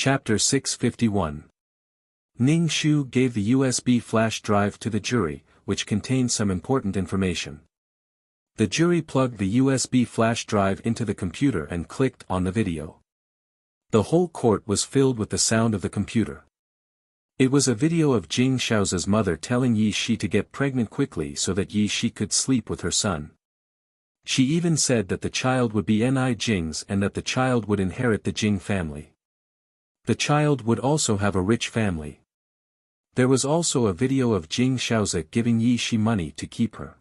Chapter 651. Ning Shu gave the USB flash drive to the jury, which contained some important information. The jury plugged the USB flash drive into the computer and clicked on the video. The whole court was filled with the sound of the computer. It was a video of Jing Xiao's mother telling Yi Shi to get pregnant quickly so that Yi Shi could sleep with her son. She even said that the child would be Ni Jing's and that the child would inherit the Jing family. The child would also have a rich family. There was also a video of Jing Xiaozi giving Yi Shi money to keep her.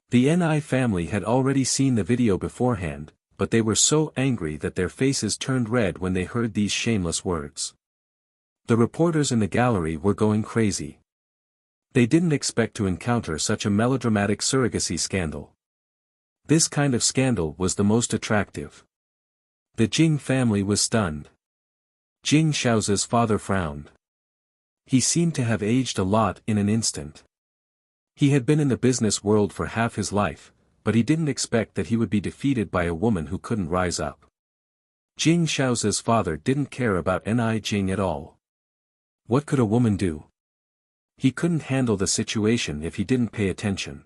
The Ni family had already seen the video beforehand, but they were so angry that their faces turned red when they heard these shameless words. The reporters in the gallery were going crazy. They didn't expect to encounter such a melodramatic surrogacy scandal. This kind of scandal was the most attractive. The Jing family was stunned. Jing Xiaozi's father frowned. He seemed to have aged a lot in an instant. He had been in the business world for half his life, but he didn't expect that he would be defeated by a woman who couldn't rise up. Jing Xiaozi's father didn't care about Ni Jing at all. What could a woman do? He couldn't handle the situation if he didn't pay attention.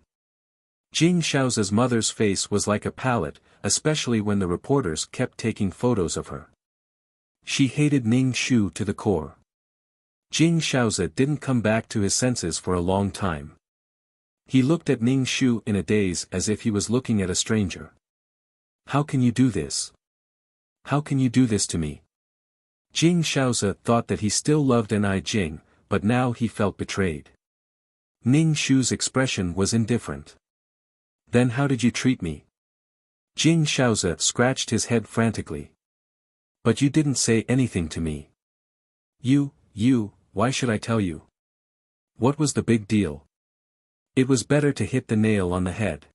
Jing Xiaozi's mother's face was like a palette, especially when the reporters kept taking photos of her. She hated Ning Shu to the core. Jing Xiaozi didn't come back to his senses for a long time. He looked at Ning Shu in a daze as if he was looking at a stranger. How can you do this? How can you do this to me? Jing Xiaozi thought that he still loved Ni Jing, but now he felt betrayed. Ning Shu's expression was indifferent. Then how did you treat me? Jing Xiaozi scratched his head frantically. But you didn't say anything to me. Why should I tell you? What was the big deal? It was better to hit the nail on the head.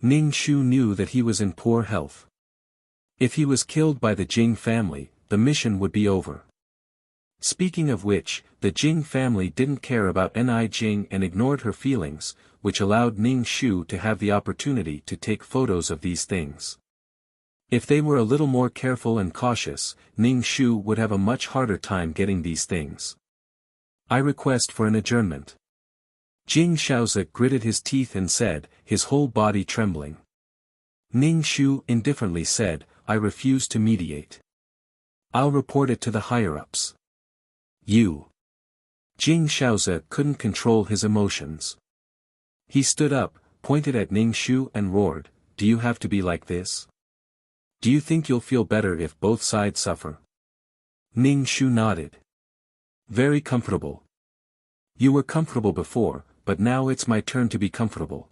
Ning Shu knew that he was in poor health. If he was killed by the Jing family, the mission would be over. Speaking of which, the Jing family didn't care about Ni Jing and ignored her feelings, which allowed Ning Shu to have the opportunity to take photos of these things. If they were a little more careful and cautious, Ning Shu would have a much harder time getting these things. I request for an adjournment. Jing Xiaozi gritted his teeth and said, his whole body trembling. Ning Shu indifferently said, I refuse to mediate. I'll report it to the higher-ups. You. Jing Xiaozi couldn't control his emotions. He stood up, pointed at Ning Shu and roared, do you have to be like this? Do you think you'll feel better if both sides suffer? Ning Shu nodded. Very comfortable. You were comfortable before, but now it's my turn to be comfortable.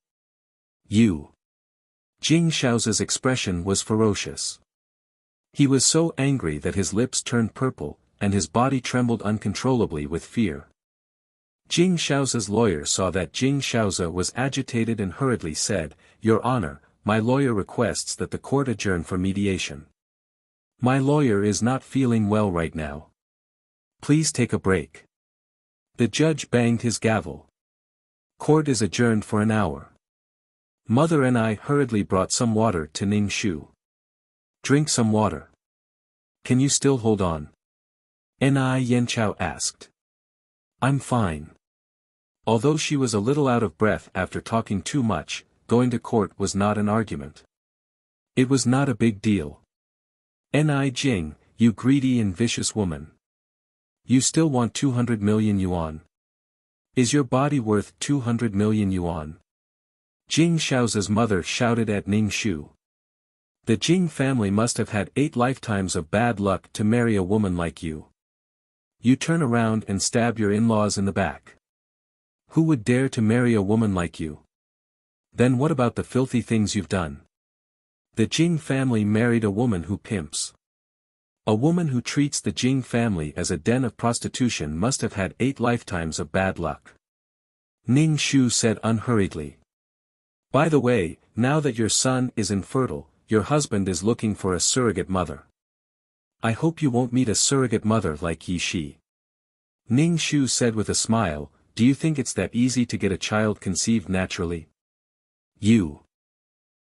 You. Jing Xiaozi's expression was ferocious. He was so angry that his lips turned purple, and his body trembled uncontrollably with fear. Jing Xiaozi's lawyer saw that Jing Xiaozi was agitated and hurriedly said, Your Honor, my lawyer requests that the court adjourn for mediation. My lawyer is not feeling well right now. Please take a break. The judge banged his gavel. Court is adjourned for an hour. Mother and I hurriedly brought some water to Ning Shu. Drink some water. Can you still hold on? Ni Yanchao asked. I'm fine. Although she was a little out of breath after talking too much, going to court was not an argument. It was not a big deal. Ni Jing, you greedy and vicious woman. You still want 200 million yuan. Is your body worth 200 million yuan? Jing Xiaozi's mother shouted at Ning Shu. The Jing family must have had 8 lifetimes of bad luck to marry a woman like you. You turn around and stab your in-laws in the back. Who would dare to marry a woman like you? Then what about the filthy things you've done? The Jing family married a woman who pimps. A woman who treats the Jing family as a den of prostitution must have had 8 lifetimes of bad luck. Ning Shu said unhurriedly. By the way, now that your son is infertile, your husband is looking for a surrogate mother. I hope you won't meet a surrogate mother like Yi Shi. Ning Shu said with a smile, do you think it's that easy to get a child conceived naturally? You.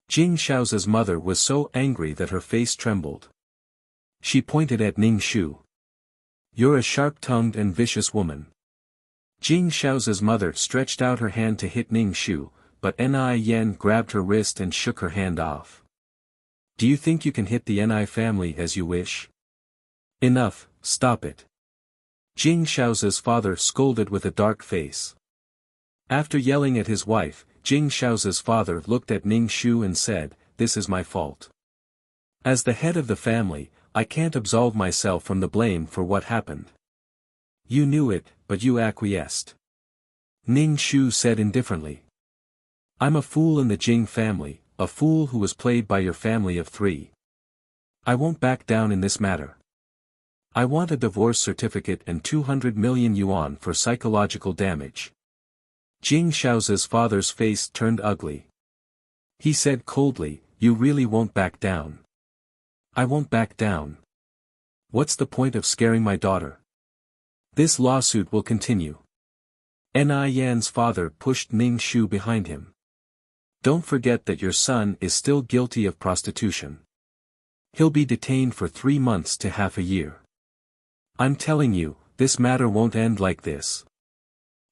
Jing Xiaozi's mother was so angry that her face trembled. She pointed at Ning Shu. You're a sharp-tongued and vicious woman. Jing Shao's mother stretched out her hand to hit Ning Shu, but Ni Yan grabbed her wrist and shook her hand off. Do you think you can hit the Ni family as you wish? Enough, stop it. Jing Shao's father scolded with a dark face. After yelling at his wife, Jing Shao's father looked at Ning Shu and said, "This is my fault. As the head of the family, I can't absolve myself from the blame for what happened. You knew it, but you acquiesced." Ning Shu said indifferently. "I'm a fool in the Jing family, a fool who was played by your family of 3. I won't back down in this matter. I want a divorce certificate and 200 million yuan for psychological damage." Jing Shao's father's face turned ugly. He said coldly, "You really won't back down?" "I won't back down. What's the point of scaring my daughter? This lawsuit will continue." Ni Yan's father pushed Ning Shu behind him. "Don't forget that your son is still guilty of prostitution. He'll be detained for 3 months to half a year. I'm telling you, this matter won't end like this.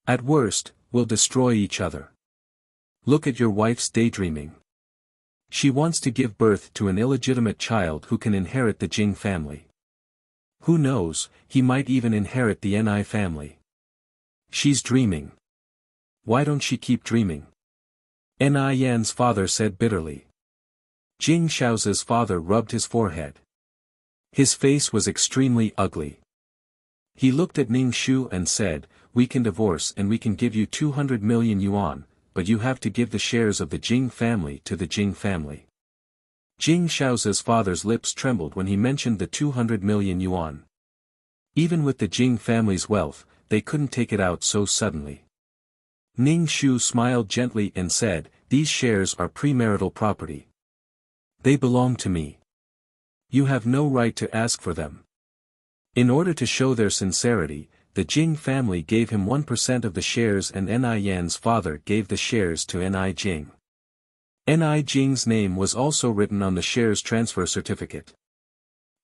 At worst, we'll destroy each other. Look at your wife's daydreaming. She wants to give birth to an illegitimate child who can inherit the Jing family. Who knows, he might even inherit the Ni family. She's dreaming. Why don't she keep dreaming?" Ni Yan's father said bitterly. Jing Shao's father rubbed his forehead. His face was extremely ugly. He looked at Ning Shu and said, "We can divorce and we can give you 200 million yuan, but you have to give the shares of the Jing family to the Jing family." Jing Shao's father's lips trembled when he mentioned the 200 million yuan. Even with the Jing family's wealth, they couldn't take it out so suddenly. Ning Shu smiled gently and said, "These shares are premarital property. They belong to me. You have no right to ask for them." In order to show their sincerity, the Jing family gave him 1% of the shares and Ni Yan's father gave the shares to Ni Jing. Ni Jing's name was also written on the shares transfer certificate.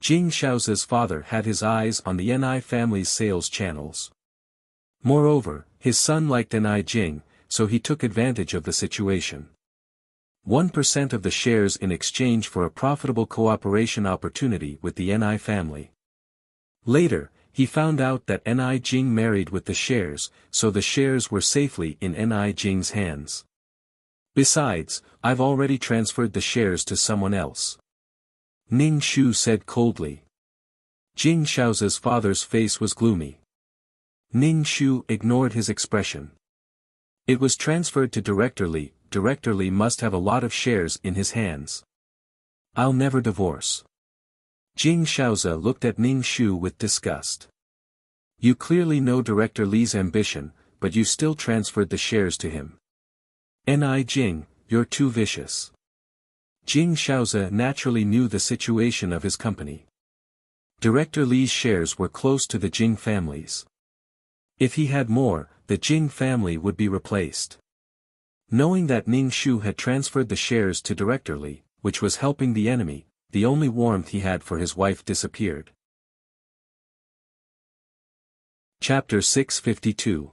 Jing Shao's father had his eyes on the Ni family's sales channels. Moreover, his son liked Ni Jing, so he took advantage of the situation. 1% of the shares in exchange for a profitable cooperation opportunity with the Ni family. Later, he found out that Ni Jing married with the shares, so the shares were safely in Ni Jing's hands. Besides, I've already transferred the shares to someone else. Ning Shu said coldly. Jing Shao's father's face was gloomy. Ning Shu ignored his expression. It was transferred to Director Li. Director Li must have a lot of shares in his hands. I'll never divorce. Jing Shaoze looked at Ning Shu with disgust. You clearly know Director Li's ambition, but you still transferred the shares to him. Ni Jing, you're too vicious. Jing Shaoze naturally knew the situation of his company. Director Li's shares were close to the Jing family's. If he had more, the Jing family would be replaced. Knowing that Ning Shu had transferred the shares to Director Li, which was helping the enemy, the only warmth he had for his wife disappeared. Chapter 652.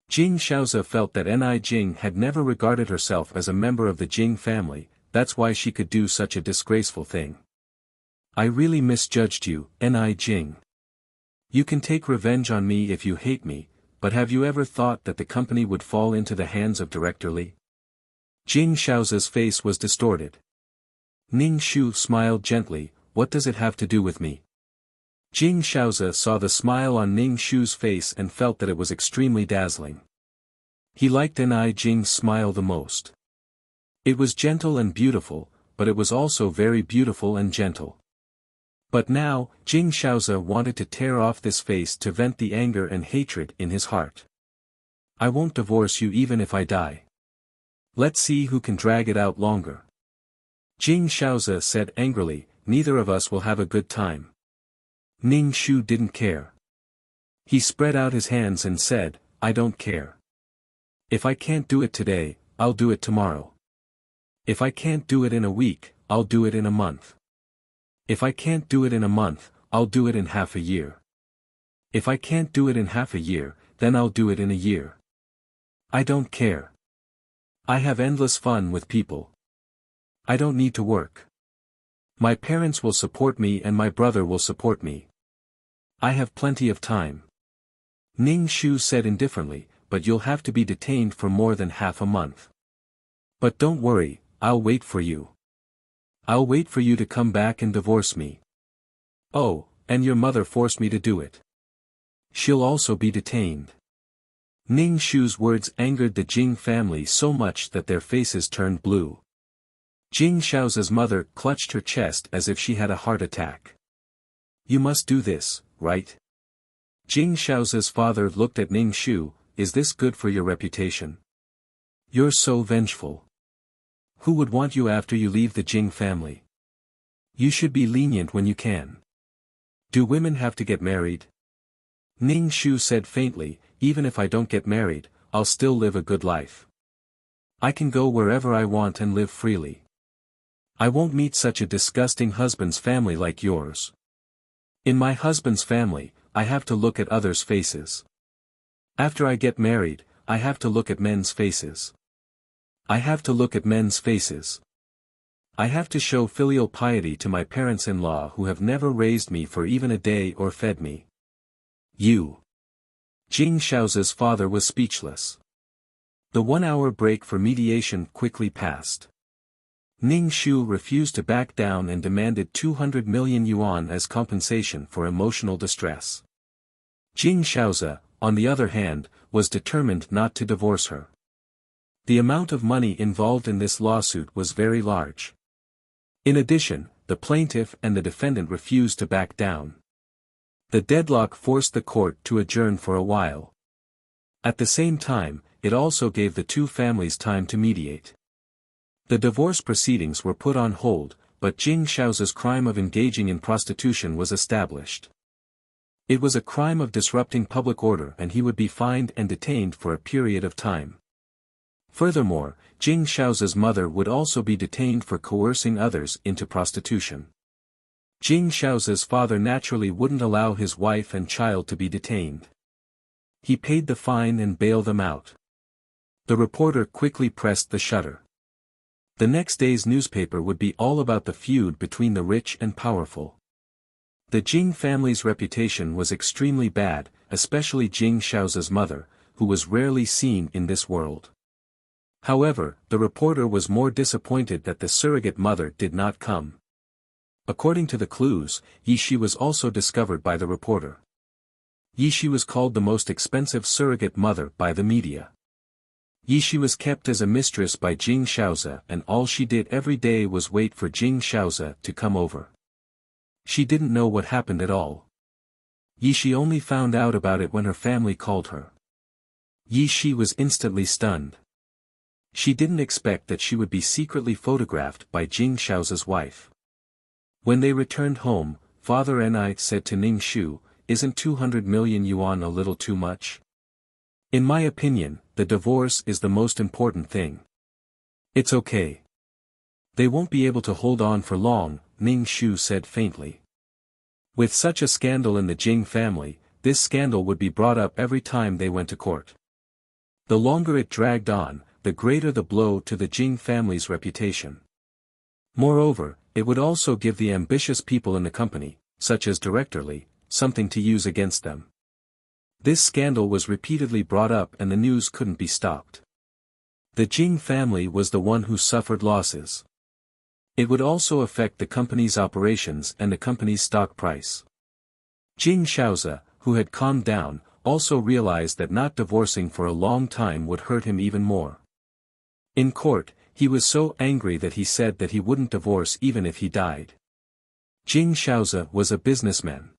Jing Shaoze felt that Ni Jing had never regarded herself as a member of the Jing family, that's why she could do such a disgraceful thing. I really misjudged you, Ni Jing. You can take revenge on me if you hate me, but have you ever thought that the company would fall into the hands of Director Li? Jing Shaoze's face was distorted. Ning Shu smiled gently, what does it have to do with me? Jing Shaoze saw the smile on Ning Shu's face and felt that it was extremely dazzling. He liked Ni Jing's smile the most. It was gentle and beautiful, but it was also very beautiful and gentle. But now, Jing Shaoze wanted to tear off this face to vent the anger and hatred in his heart. I won't divorce you even if I die. Let's see who can drag it out longer. Jing Shaoze said angrily, neither of us will have a good time. Ning Shu didn't care. He spread out his hands and said, I don't care. If I can't do it today, I'll do it tomorrow. If I can't do it in a week, I'll do it in a month. If I can't do it in a month, I'll do it in half a year. If I can't do it in half a year, then I'll do it in a year. I don't care. I have endless fun with people. I don't need to work. My parents will support me and my brother will support me. I have plenty of time. Ning Shu said indifferently, but you'll have to be detained for more than half a month. But don't worry, I'll wait for you. I'll wait for you to come back and divorce me. Oh, and your mother forced me to do it. She'll also be detained. Ning Shu's words angered the Jing family so much that their faces turned blue. Jing Shao's mother clutched her chest as if she had a heart attack. You must do this, right? Jing Shao's father looked at Ning Shu. Is this good for your reputation? You're so vengeful. Who would want you after you leave the Jing family? You should be lenient when you can. Do women have to get married? Ning Shu said faintly, even if I don't get married, I'll still live a good life. I can go wherever I want and live freely. I won't meet such a disgusting husband's family like yours. In my husband's family, I have to look at others' faces. After I get married, I have to look at men's faces. I have to look at men's faces. I have to show filial piety to my parents-in-law who have never raised me for even a day or fed me. You. Jing Shao's father was speechless. The 1-hour break for mediation quickly passed. Ning Shu refused to back down and demanded 200 million yuan as compensation for emotional distress. Jing Shaoze, on the other hand, was determined not to divorce her. The amount of money involved in this lawsuit was very large. In addition, the plaintiff and the defendant refused to back down. The deadlock forced the court to adjourn for a while. At the same time, it also gave the two families time to mediate. The divorce proceedings were put on hold, but Jing Shao's crime of engaging in prostitution was established. It was a crime of disrupting public order and he would be fined and detained for a period of time. Furthermore, Jing Shao's mother would also be detained for coercing others into prostitution. Jing Shao's father naturally wouldn't allow his wife and child to be detained. He paid the fine and bailed them out. The reporter quickly pressed the shutter. The next day's newspaper would be all about the feud between the rich and powerful. The Jing family's reputation was extremely bad, especially Jing Shao's mother, who was rarely seen in this world. However, the reporter was more disappointed that the surrogate mother did not come. According to the clues, Yi Shi was also discovered by the reporter. Yi Shi was called the most expensive surrogate mother by the media. Yi Shi was kept as a mistress by Jing Shaoze and all she did every day was wait for Jing Shaoze to come over. She didn't know what happened at all. Yi Shi only found out about it when her family called her. Yi Shi was instantly stunned. She didn't expect that she would be secretly photographed by Jing Shao's wife. When they returned home, Father Ni said to Ning Shu, "Isn't 200 million yuan a little too much? In my opinion, the divorce is the most important thing." "It's okay. They won't be able to hold on for long," Ning Shu said faintly. With such a scandal in the Jing family, this scandal would be brought up every time they went to court. The longer it dragged on, the greater the blow to the Jing family's reputation. Moreover, it would also give the ambitious people in the company, such as Director Li, something to use against them. This scandal was repeatedly brought up and the news couldn't be stopped. The Jing family was the one who suffered losses. It would also affect the company's operations and the company's stock price. Jing Shaoze, who had calmed down, also realized that not divorcing for a long time would hurt him even more. In court, he was so angry that he said that he wouldn't divorce even if he died. Jing Shaoze was a businessman.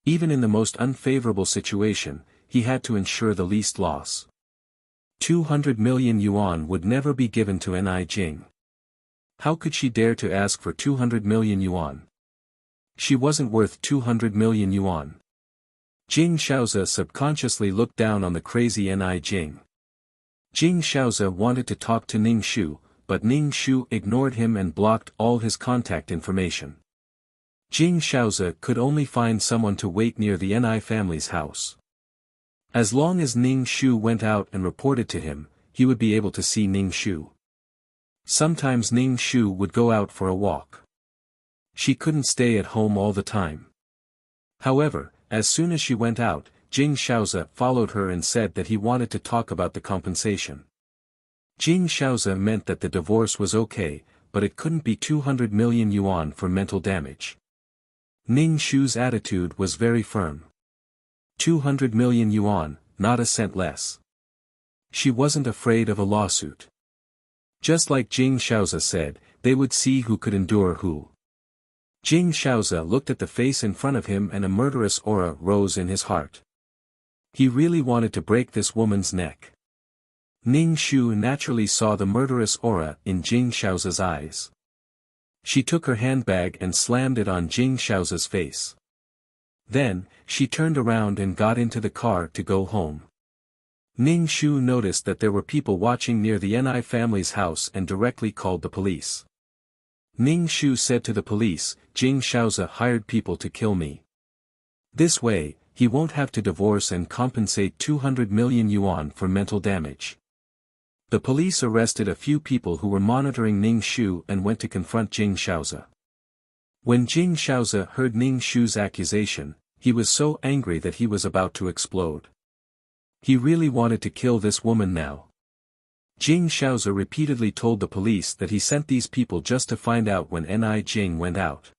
Even in the most unfavorable situation, he had to ensure the least loss. 200 million yuan would never be given to Ni Jing. How could she dare to ask for 200 million yuan? She wasn't worth 200 million yuan. Jing Shaoze subconsciously looked down on the crazy Ni Jing. Jing Shaoze wanted to talk to Ning Shu, but Ning Shu ignored him and blocked all his contact information. Jing Shaoze could only find someone to wait near the Ni family's house. As long as Ning Shu went out and reported to him, he would be able to see Ning Shu. Sometimes Ning Shu would go out for a walk. She couldn't stay at home all the time. However, as soon as she went out, Jing Shaoze followed her and said that he wanted to talk about the compensation. Jing Shaoze meant that the divorce was okay, but it couldn't be 200 million yuan for mental damage. Ning Shu's attitude was very firm. 200 million yuan, not a cent less. She wasn't afraid of a lawsuit. Just like Jing Shaoze said, they would see who could endure who. Jing Shaoze looked at the face in front of him and a murderous aura rose in his heart. He really wanted to break this woman's neck. Ning Shu naturally saw the murderous aura in Jing Shaoze's eyes. She took her handbag and slammed it on Jing Shaoze's face. Then, she turned around and got into the car to go home. Ning Shu noticed that there were people watching near the Ni family's house and directly called the police. Ning Shu said to the police, Jing Shaoze hired people to kill me. This way, he won't have to divorce and compensate 200 million yuan for mental damage. The police arrested a few people who were monitoring Ning Shu and went to confront Jing Shaoze. When Jing Shaoze heard Ning Shu's accusation, he was so angry that he was about to explode. He really wanted to kill this woman now. Jing Shaoze repeatedly told the police that he sent these people just to find out when Ni Jing went out.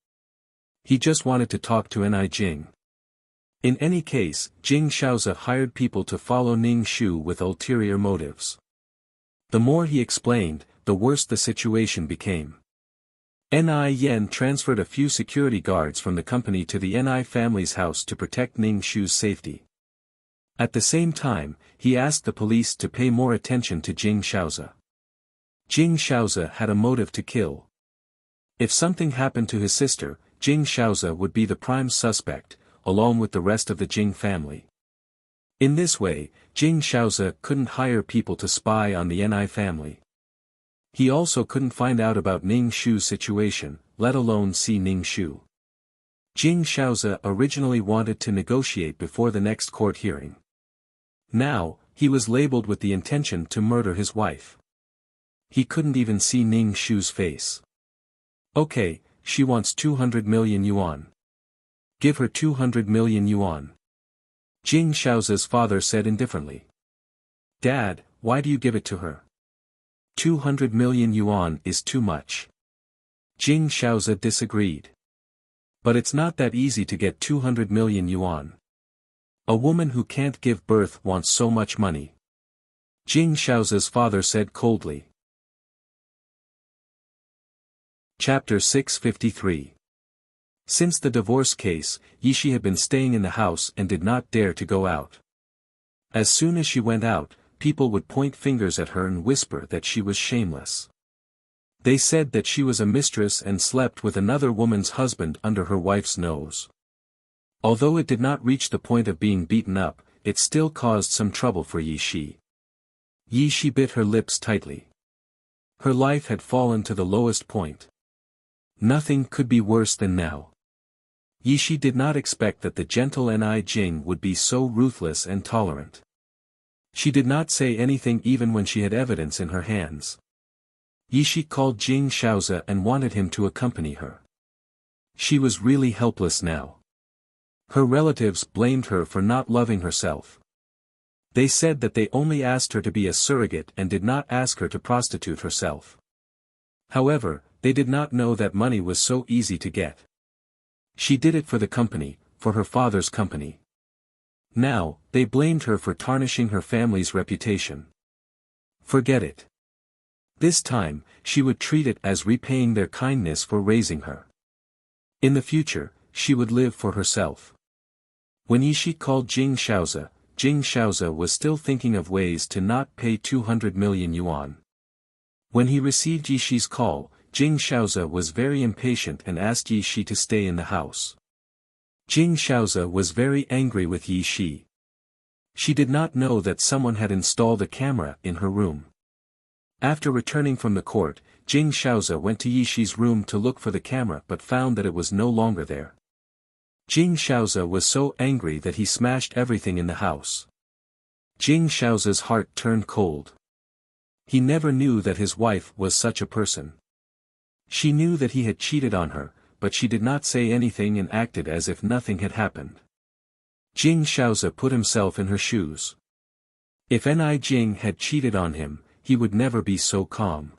He just wanted to talk to Ni Jing. In any case, Jing Shaoze hired people to follow Ning Shu with ulterior motives. The more he explained, the worse the situation became. Ni Yen transferred a few security guards from the company to the Ni family's house to protect Ning Shu's safety. At the same time, he asked the police to pay more attention to Jing Shaoze. Jing Shaoze had a motive to kill. If something happened to his sister, Jing Shaoze would be the prime suspect, along with the rest of the Jing family. In this way, Jing Shaoze couldn't hire people to spy on the Ni family. He also couldn't find out about Ning Shu's situation, let alone see Ning Shu. Jing Shaoze originally wanted to negotiate before the next court hearing. Now, he was labeled with the intention to murder his wife. He couldn't even see Ning Shu's face. Okay, she wants 200 million yuan. Give her 200 million yuan. Jing Shaoze's father said indifferently. Dad, why do you give it to her? 200 million yuan is too much. Jing Shaoze disagreed. But it's not that easy to get 200 million yuan. A woman who can't give birth wants so much money. Jing Shaoze's father said coldly. Chapter 653. Since the divorce case, Yishi had been staying in the house and did not dare to go out. As soon as she went out, people would point fingers at her and whisper that she was shameless. They said that she was a mistress and slept with another woman's husband under her wife's nose. Although it did not reach the point of being beaten up, it still caused some trouble for Yishi. Yishi bit her lips tightly. Her life had fallen to the lowest point. Nothing could be worse than now. Yishi did not expect that the gentle Ni Jing would be so ruthless and tolerant. She did not say anything even when she had evidence in her hands. Yishi called Jing Shaoze and wanted him to accompany her. She was really helpless now. Her relatives blamed her for not loving herself. They said that they only asked her to be a surrogate and did not ask her to prostitute herself. However, they did not know that money was so easy to get. She did it for the company, for her father's company. Now, they blamed her for tarnishing her family's reputation. Forget it. This time, she would treat it as repaying their kindness for raising her. In the future, she would live for herself. When Yishi called Jing Shaoze was still thinking of ways to not pay 200 million yuan. When he received Yishi's call, Jing Shaoze was very impatient and asked Yishi to stay in the house. Jing Shaoze was very angry with Yishi. She did not know that someone had installed a camera in her room. After returning from the court, Jing Shaoze went to Yishi's room to look for the camera but found that it was no longer there. Jing Shaoze was so angry that he smashed everything in the house. Jing Shaoze's heart turned cold. He never knew that his wife was such a person. She knew that he had cheated on her, but she did not say anything and acted as if nothing had happened. Jing Shaoze put himself in her shoes. If Ni Jing had cheated on him, he would never be so calm.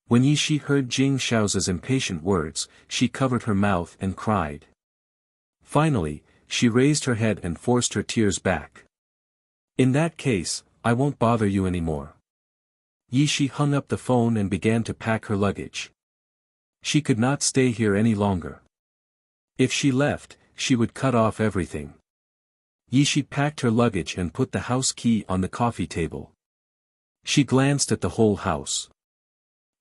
When Yishi heard Jing Shaoze's impatient words, she covered her mouth and cried. Finally, she raised her head and forced her tears back. In that case, I won't bother you anymore. Yishi hung up the phone and began to pack her luggage. She could not stay here any longer. If she left, she would cut off everything. Yishi packed her luggage and put the house key on the coffee table. She glanced at the whole house.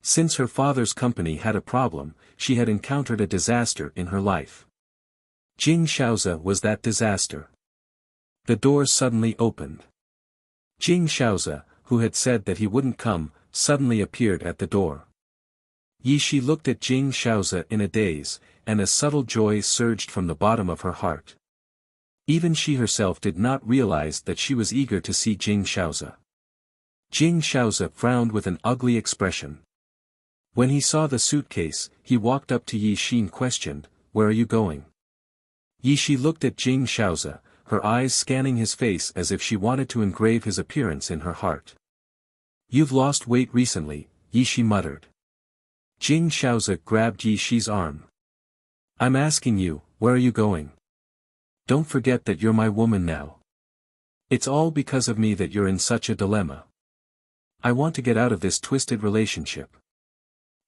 Since her father's company had a problem, she had encountered a disaster in her life. Jing Shaoze was that disaster. The door suddenly opened. Jing Shaoze, who had said that he wouldn't come, suddenly appeared at the door. Yishi looked at Jing Shaoze in a daze, and a subtle joy surged from the bottom of her heart. Even she herself did not realize that she was eager to see Jing Shaoze. Jing Shaoze frowned with an ugly expression. When he saw the suitcase, he walked up to Yishi and questioned, "Where are you going?" Yishi looked at Jing Shaoze, her eyes scanning his face as if she wanted to engrave his appearance in her heart. "You've lost weight recently," Yishi muttered. Jing Shaoze grabbed Yishi's arm. "I'm asking you, where are you going? Don't forget that you're my woman now. It's all because of me that you're in such a dilemma. I want to get out of this twisted relationship."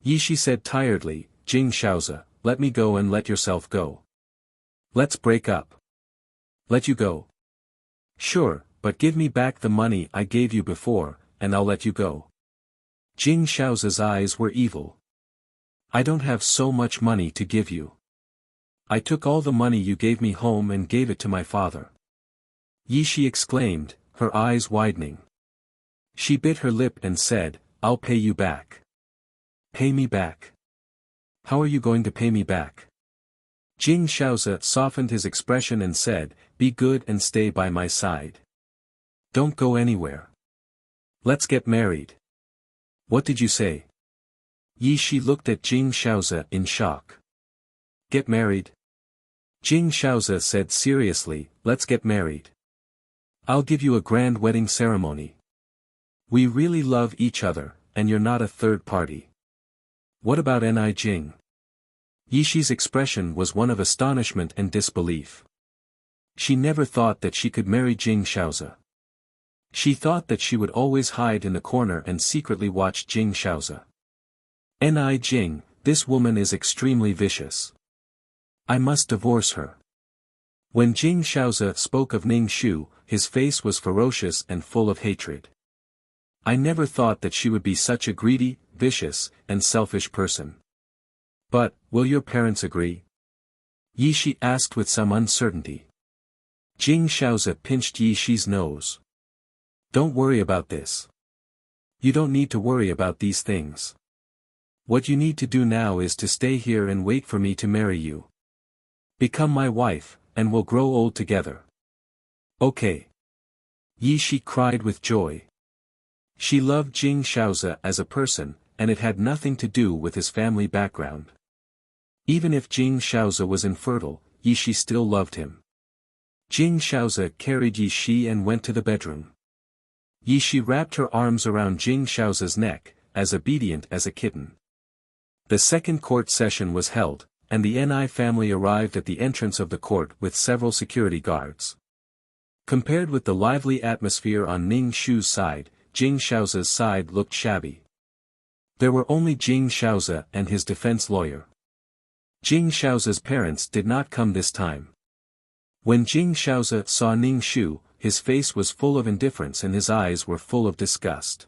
Yishi said tiredly, "Jing Shaoze, let me go and let yourself go. Let's break up." "Let you go?" "Sure, but give me back the money I gave you before, and I'll let you go." Jing Shaoze's eyes were evil. "I don't have so much money to give you. I took all the money you gave me home and gave it to my father." Yishi exclaimed, her eyes widening. She bit her lip and said, "I'll pay you back." "Pay me back? How are you going to pay me back?" Jing Shaoze softened his expression and said, "Be good and stay by my side. Don't go anywhere. Let's get married." "What did you say?" Yishi looked at Jing Shaoze in shock. "Get married?" Jing Shaoze said seriously, "Let's get married. I'll give you a grand wedding ceremony. We really love each other, and you're not a third party. What about Ni Jing?" Yishi's expression was one of astonishment and disbelief. She never thought that she could marry Jing Shaoze. She thought that she would always hide in the corner and secretly watch Jing Shaoze. "Ni Jing, this woman is extremely vicious. I must divorce her." When Jing Shaoze spoke of Ning Shu, his face was ferocious and full of hatred. "I never thought that she would be such a greedy, vicious, and selfish person. But, will your parents agree?" Yishi asked with some uncertainty. Jing Shaoze pinched Yishi's nose. "Don't worry about this. You don't need to worry about these things. What you need to do now is to stay here and wait for me to marry you. Become my wife, and we'll grow old together." "Okay." Yishi cried with joy. She loved Jing Shaoze as a person, and it had nothing to do with his family background. Even if Jing Shaoze was infertile, Yishi still loved him. Jing Shaoze carried Yishi and went to the bedroom. Yishi wrapped her arms around Jing Shaoze's neck, as obedient as a kitten. The second court session was held, and the Ni family arrived at the entrance of the court with several security guards. Compared with the lively atmosphere on Ning Shu's side, Jing Shaoze's side looked shabby. There were only Jing Shaoze and his defense lawyer. Jing Shaoze's parents did not come this time. When Jing Shaoze saw Ning Shu, his face was full of indifference and his eyes were full of disgust.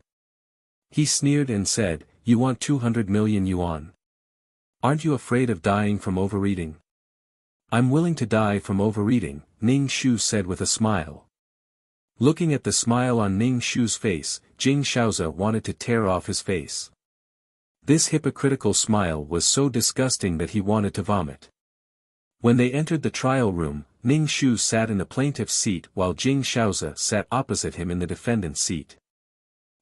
He sneered and said, "You want 200 million yuan? Aren't you afraid of dying from overeating?" "I'm willing to die from overeating," Ning Shu said with a smile. Looking at the smile on Ning Shu's face, Jing Shaoze wanted to tear off his face. This hypocritical smile was so disgusting that he wanted to vomit. When they entered the trial room, Ning Shu sat in the plaintiff's seat while Jing Shaoze sat opposite him in the defendant's seat.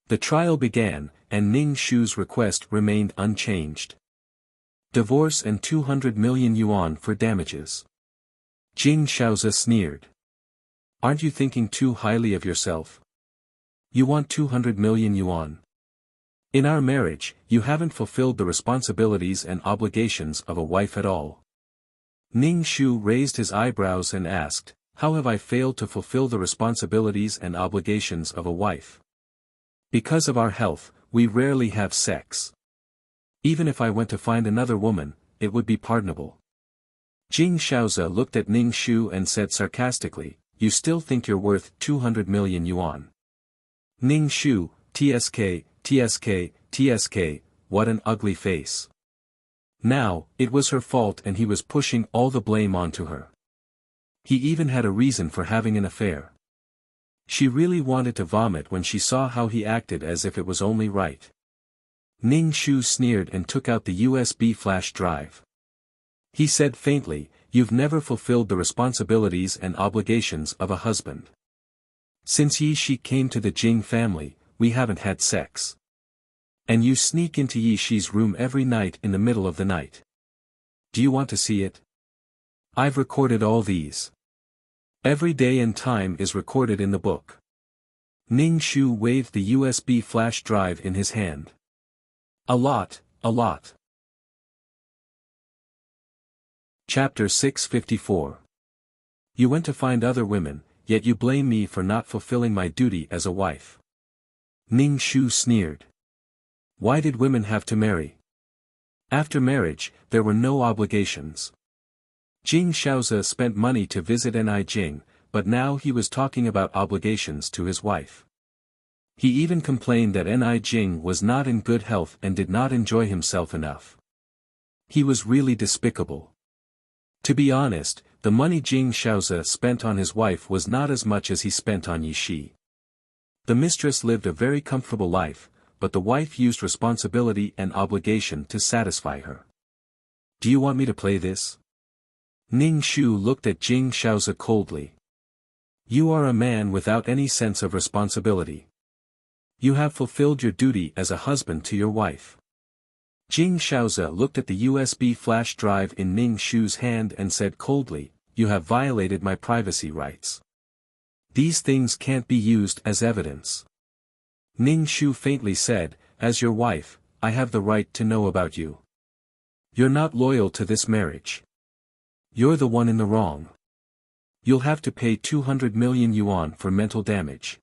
The trial began, and Ning Shu's request remained unchanged. Divorce and 200 million yuan for damages. Jing Shaoze sneered. Aren't you thinking too highly of yourself? You want 200 million yuan. In our marriage, you haven't fulfilled the responsibilities and obligations of a wife at all. Ning Shu raised his eyebrows and asked, how have I failed to fulfill the responsibilities and obligations of a wife? Because of our health, we rarely have sex. Even if I went to find another woman, it would be pardonable. Jing Shaoze looked at Ning Shu and said sarcastically, you still think you're worth 200 million yuan. Ning Shu, TSK, TSK, TSK, what an ugly face. Now, it was her fault and he was pushing all the blame onto her. He even had a reason for having an affair. She really wanted to vomit when she saw how he acted as if it was only right. Ning Shu sneered and took out the USB flash drive. He said faintly, you've never fulfilled the responsibilities and obligations of a husband. Since Yi Shi came to the Jing family, we haven't had sex. And you sneak into Yi Shi's room every night in the middle of the night. Do you want to see it? I've recorded all these. Every day and time is recorded in the book. Ning Shu waved the USB flash drive in his hand. A lot, a lot. Chapter 654. You went to find other women, yet you blame me for not fulfilling my duty as a wife. Ning Shu sneered. Why did women have to marry? After marriage, there were no obligations. Jing Shaoze spent money to visit Jing, but now he was talking about obligations to his wife. He even complained that Jing was not in good health and did not enjoy himself enough. He was really despicable. To be honest, the money Jing Shaoze spent on his wife was not as much as he spent on Yi Shi. The mistress lived a very comfortable life, but the wife used responsibility and obligation to satisfy her. Do you want me to play this? Ning Shu looked at Jing Shaoze coldly. You are a man without any sense of responsibility. You have fulfilled your duty as a husband to your wife. Jing Shaoze looked at the USB flash drive in Ning Shu's hand and said coldly, you have violated my privacy rights. These things can't be used as evidence. Ning Shu faintly said, as your wife, I have the right to know about you. You're not loyal to this marriage. You're the one in the wrong. You'll have to pay 200 million yuan for mental damage.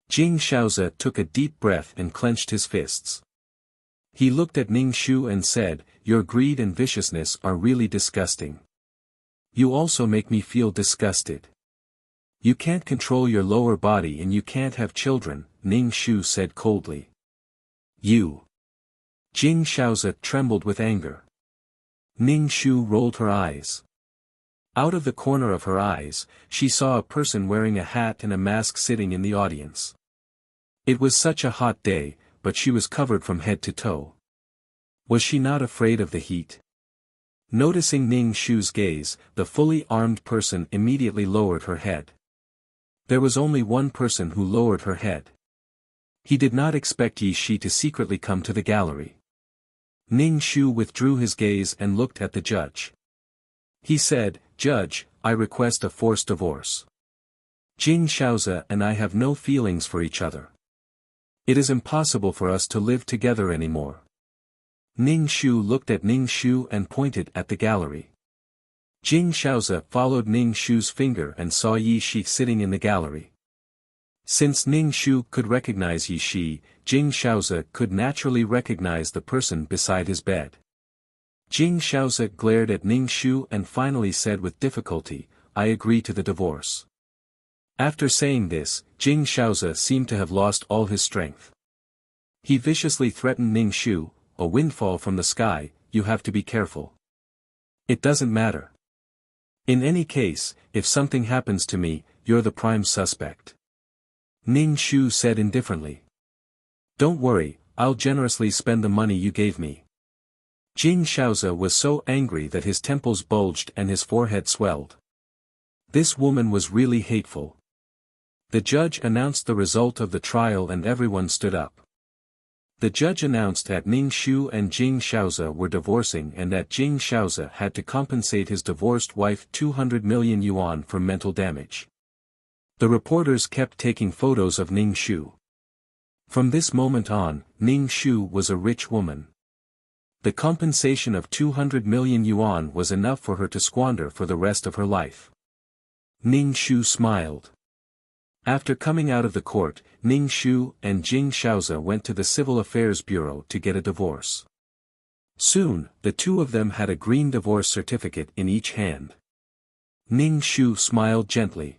Jing Shaoze took a deep breath and clenched his fists. He looked at Ning Shu and said, your greed and viciousness are really disgusting. You also make me feel disgusted. You can't control your lower body and you can't have children, Ning Shu said coldly. You. Jing Shaoze trembled with anger. Ning Shu rolled her eyes. Out of the corner of her eyes, she saw a person wearing a hat and a mask sitting in the audience. It was such a hot day, but she was covered from head to toe. Was she not afraid of the heat? Noticing Ning Shu's gaze, the fully armed person immediately lowered her head. There was only one person who lowered her head. He did not expect Yi Shi to secretly come to the gallery. Ning Shu withdrew his gaze and looked at the judge. He said, Judge, I request a forced divorce. Jing Shaoze and I have no feelings for each other. It is impossible for us to live together anymore. Ning Shu looked at Ning Shu and pointed at the gallery. Jing Shaoze followed Ning Shu's finger and saw Yi Shi sitting in the gallery. Since Ning Shu could recognize Yi Shi, Jing Shaoze could naturally recognize the person beside his bed. Jing Shaoze glared at Ning Shu and finally said with difficulty, I agree to the divorce. After saying this, Jing Shaoze seemed to have lost all his strength. He viciously threatened Ning Shu, a windfall from the sky, you have to be careful. It doesn't matter. In any case, if something happens to me, you're the prime suspect. Ning Shu said indifferently. Don't worry, I'll generously spend the money you gave me. Jing Shaoze was so angry that his temples bulged and his forehead swelled. This woman was really hateful. The judge announced the result of the trial and everyone stood up. The judge announced that Ning Shu and Jing Shaoze were divorcing and that Jing Shaoze had to compensate his divorced wife 200 million yuan for mental damage. The reporters kept taking photos of Ning Shu. From this moment on, Ning Shu was a rich woman. The compensation of 200 million yuan was enough for her to squander for the rest of her life. Ning Shu smiled. After coming out of the court, Ning Shu and Jing Shaoze went to the Civil Affairs Bureau to get a divorce. Soon, the two of them had a green divorce certificate in each hand. Ning Shu smiled gently.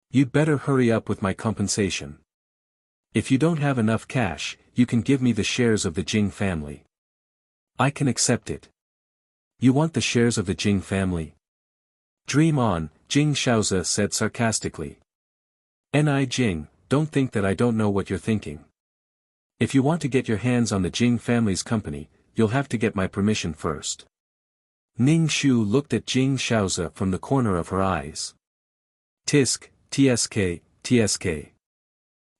You'd better hurry up with my compensation. If you don't have enough cash, you can give me the shares of the Jing family. I can accept it. You want the shares of the Jing family? Dream on, Jing Shaoze said sarcastically. Ni Jing, don't think that I don't know what you're thinking. If you want to get your hands on the Jing family's company, you'll have to get my permission first. Ning Shu looked at Jing Shaoze from the corner of her eyes. Tisk, tsk, tsk.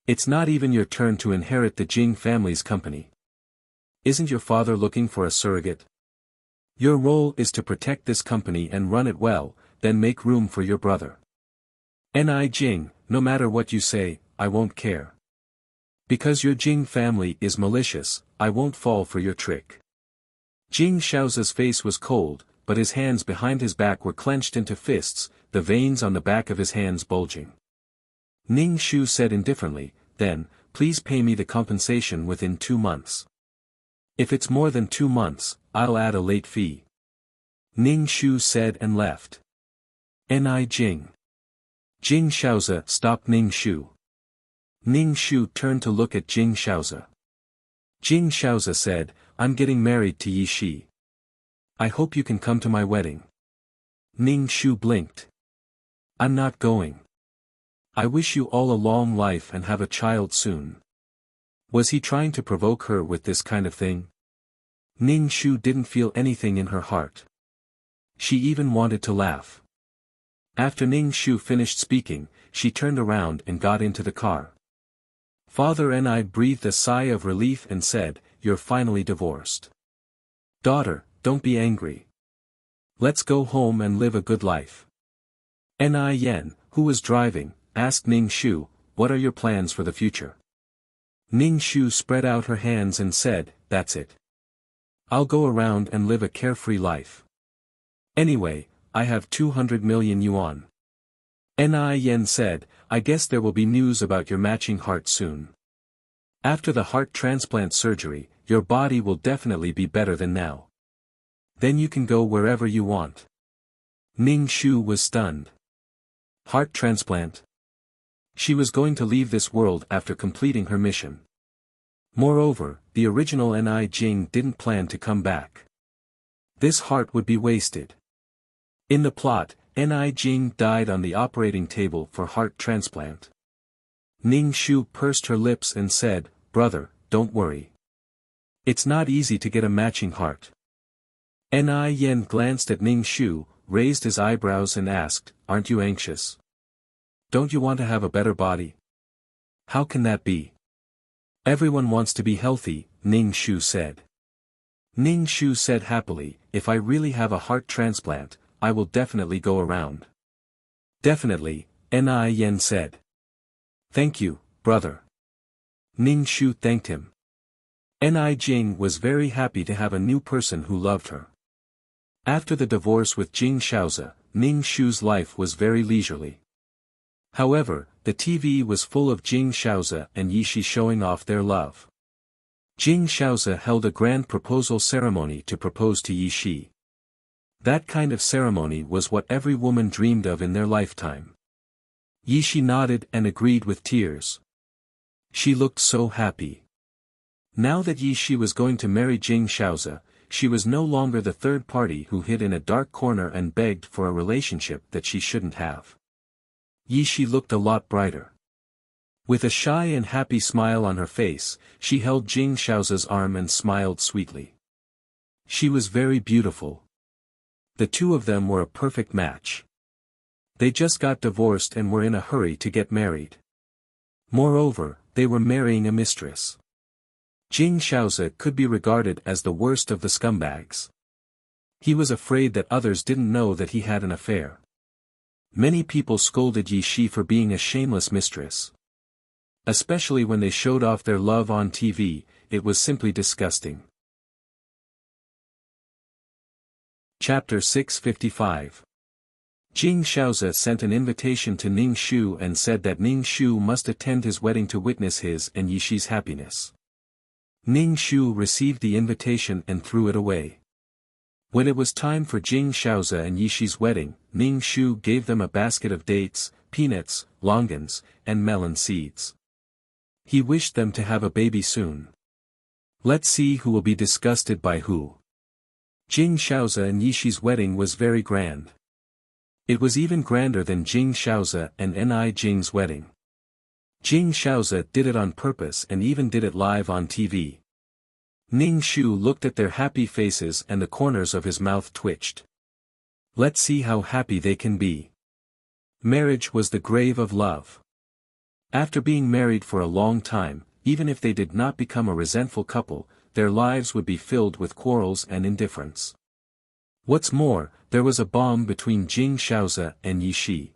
It's not even your turn to inherit the Jing family's company. Isn't your father looking for a surrogate? Your role is to protect this company and run it well, then make room for your brother. Ni Jing, no matter what you say, I won't care. Because your Jing family is malicious, I won't fall for your trick. Jing Shaoze's face was cold, but his hands behind his back were clenched into fists, the veins on the back of his hands bulging. Ning Shu said indifferently, then, please pay me the compensation within 2 months. If it's more than 2 months, I'll add a late fee. Ning Shu said and left. Ni Jing. Jing Shaoze stopped Ning Shu. Ning Shu turned to look at Jing Shaoze. Jing Shaoze said, I'm getting married to Yi Shi. I hope you can come to my wedding. Ning Shu blinked. I'm not going. I wish you all a long life and have a child soon. Was he trying to provoke her with this kind of thing? Ning Shu didn't feel anything in her heart. She even wanted to laugh. After Ning Shu finished speaking, she turned around and got into the car. Father Ni breathed a sigh of relief and said, You're finally divorced. Daughter, don't be angry. Let's go home and live a good life. Ni Yen, who was driving, asked Ning Shu, What are your plans for the future? Ning Shu spread out her hands and said, That's it. I'll go around and live a carefree life. Anyway, I have 200 million yuan. Ni Yen said, I guess there will be news about your matching heart soon. After the heart transplant surgery, your body will definitely be better than now. Then you can go wherever you want. Ning Shu was stunned. Heart transplant? She was going to leave this world after completing her mission. Moreover, the original Ni Jing didn't plan to come back. This heart would be wasted. In the plot, Ni Jing died on the operating table for heart transplant. Ning Shu pursed her lips and said, Brother, don't worry. It's not easy to get a matching heart. Ni Yen glanced at Ning Shu, raised his eyebrows and asked, Aren't you anxious? Don't you want to have a better body? How can that be? Everyone wants to be healthy, Ning Shu said. Ning Shu said happily, If I really have a heart transplant, I will definitely go around. Definitely, Ni Yen said. Thank you, brother. Ning Shu thanked him. Ni Jing was very happy to have a new person who loved her. After the divorce with Jing Shaoze, Ning Shu's life was very leisurely. However, the TV was full of Jing Shaoze and Yi Shi showing off their love. Jing Shaoze held a grand proposal ceremony to propose to Yi Shi. That kind of ceremony was what every woman dreamed of in their lifetime. Yi Shi nodded and agreed with tears. She looked so happy. Now that Yi Shi was going to marry Jing Shaoze, she was no longer the third party who hid in a dark corner and begged for a relationship that she shouldn't have. Yi Shi looked a lot brighter. With a shy and happy smile on her face, she held Jing Shaoza's arm and smiled sweetly. She was very beautiful. The two of them were a perfect match. They just got divorced and were in a hurry to get married. Moreover, they were marrying a mistress. Jing Shaoza could be regarded as the worst of the scumbags. He was afraid that others didn't know that he had an affair. Many people scolded Yi Shi for being a shameless mistress. Especially when they showed off their love on TV, it was simply disgusting. Chapter 655. Jing Shaoza sent an invitation to Ning Shu and said that Ning Shu must attend his wedding to witness his and Yi Shi's happiness. Ning Shu received the invitation and threw it away. When it was time for Jing Shaoza and Yi Shi's wedding, Ning Shu gave them a basket of dates, peanuts, longans, and melon seeds. He wished them to have a baby soon. Let's see who will be disgusted by who. Jing Shaoza and Yi Shi's wedding was very grand. It was even grander than Jing Shaoza and Ni Jing's wedding. Jing Shaoza did it on purpose and even did it live on TV. Ning Shu looked at their happy faces and the corners of his mouth twitched. Let's see how happy they can be. Marriage was the grave of love. After being married for a long time, even if they did not become a resentful couple, their lives would be filled with quarrels and indifference. What's more, there was a bond between Jing Shaoza and Yi Shi.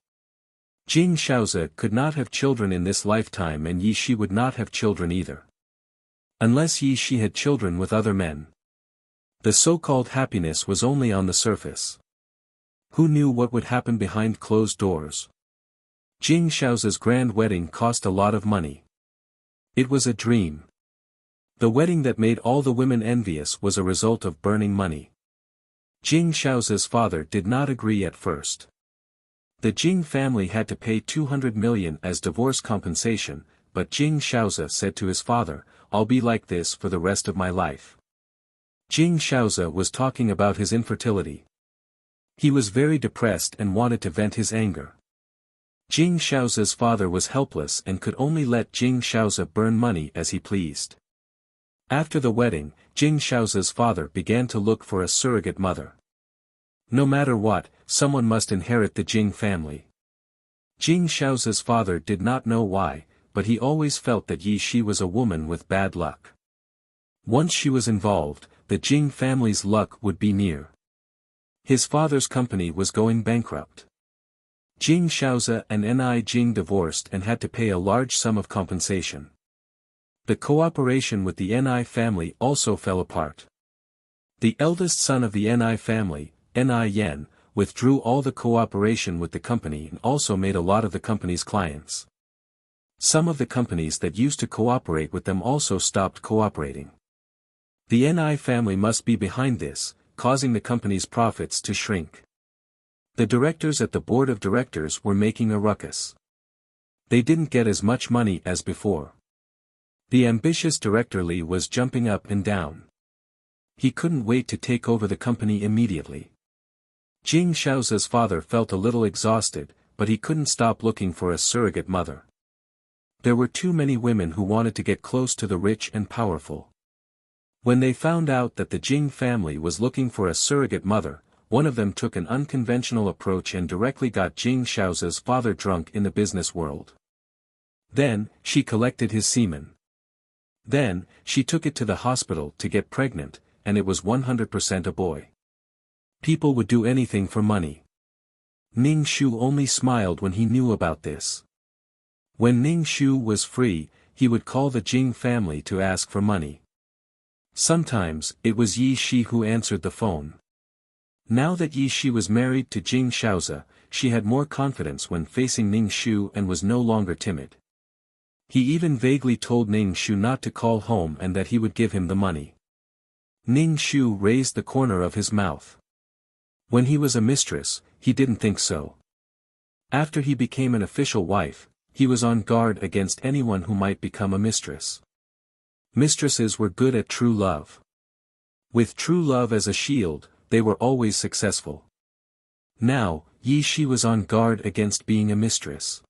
Jing Shaoza could not have children in this lifetime and Yi Shi would not have children either. Unless Yi Shi had children with other men. The so-called happiness was only on the surface. Who knew what would happen behind closed doors? Jing Shaoza's grand wedding cost a lot of money. It was a dream. The wedding that made all the women envious was a result of burning money. Jing Shaoza's father did not agree at first. The Jing family had to pay 200 million as divorce compensation, but Jing Shaoza said to his father, "I'll be like this for the rest of my life." Jing Shaoza was talking about his infertility. He was very depressed and wanted to vent his anger. Jing Shaoza's father was helpless and could only let Jing Shaoza burn money as he pleased. After the wedding, Jing Shaoza's father began to look for a surrogate mother. No matter what, someone must inherit the Jing family. Jing Shaoza's father did not know why, but he always felt that Yi Shi was a woman with bad luck. Once she was involved, the Jing family's luck would be near. His father's company was going bankrupt. Jing Shaoza and Ni Jing divorced and had to pay a large sum of compensation. The cooperation with the Ni family also fell apart. The eldest son of the Ni family, Ni Yan, withdrew all the cooperation with the company and also made a lot of the company's clients. Some of the companies that used to cooperate with them also stopped cooperating. The Ni family must be behind this, causing the company's profits to shrink. The directors at the board of directors were making a ruckus. They didn't get as much money as before. The ambitious Director Li was jumping up and down. He couldn't wait to take over the company immediately. Jing Shaoza's father felt a little exhausted, but he couldn't stop looking for a surrogate mother. There were too many women who wanted to get close to the rich and powerful. When they found out that the Jing family was looking for a surrogate mother, one of them took an unconventional approach and directly got Jing Shaoza's father drunk in the business world. Then, she collected his semen. Then, she took it to the hospital to get pregnant, and it was 100% a boy. People would do anything for money. Ning Shu only smiled when he knew about this. When Ning Shu was free, he would call the Jing family to ask for money. Sometimes, it was Yi Shi who answered the phone. Now that Yi Shi was married to Jing Shaoza, she had more confidence when facing Ning Shu and was no longer timid. He even vaguely told Ning Shu not to call home and that he would give him the money. Ning Shu raised the corner of his mouth. When he was a mistress, he didn't think so. After he became an official wife, he was on guard against anyone who might become a mistress. Mistresses were good at true love. With true love as a shield, they were always successful. Now, Yi Shi was on guard against being a mistress.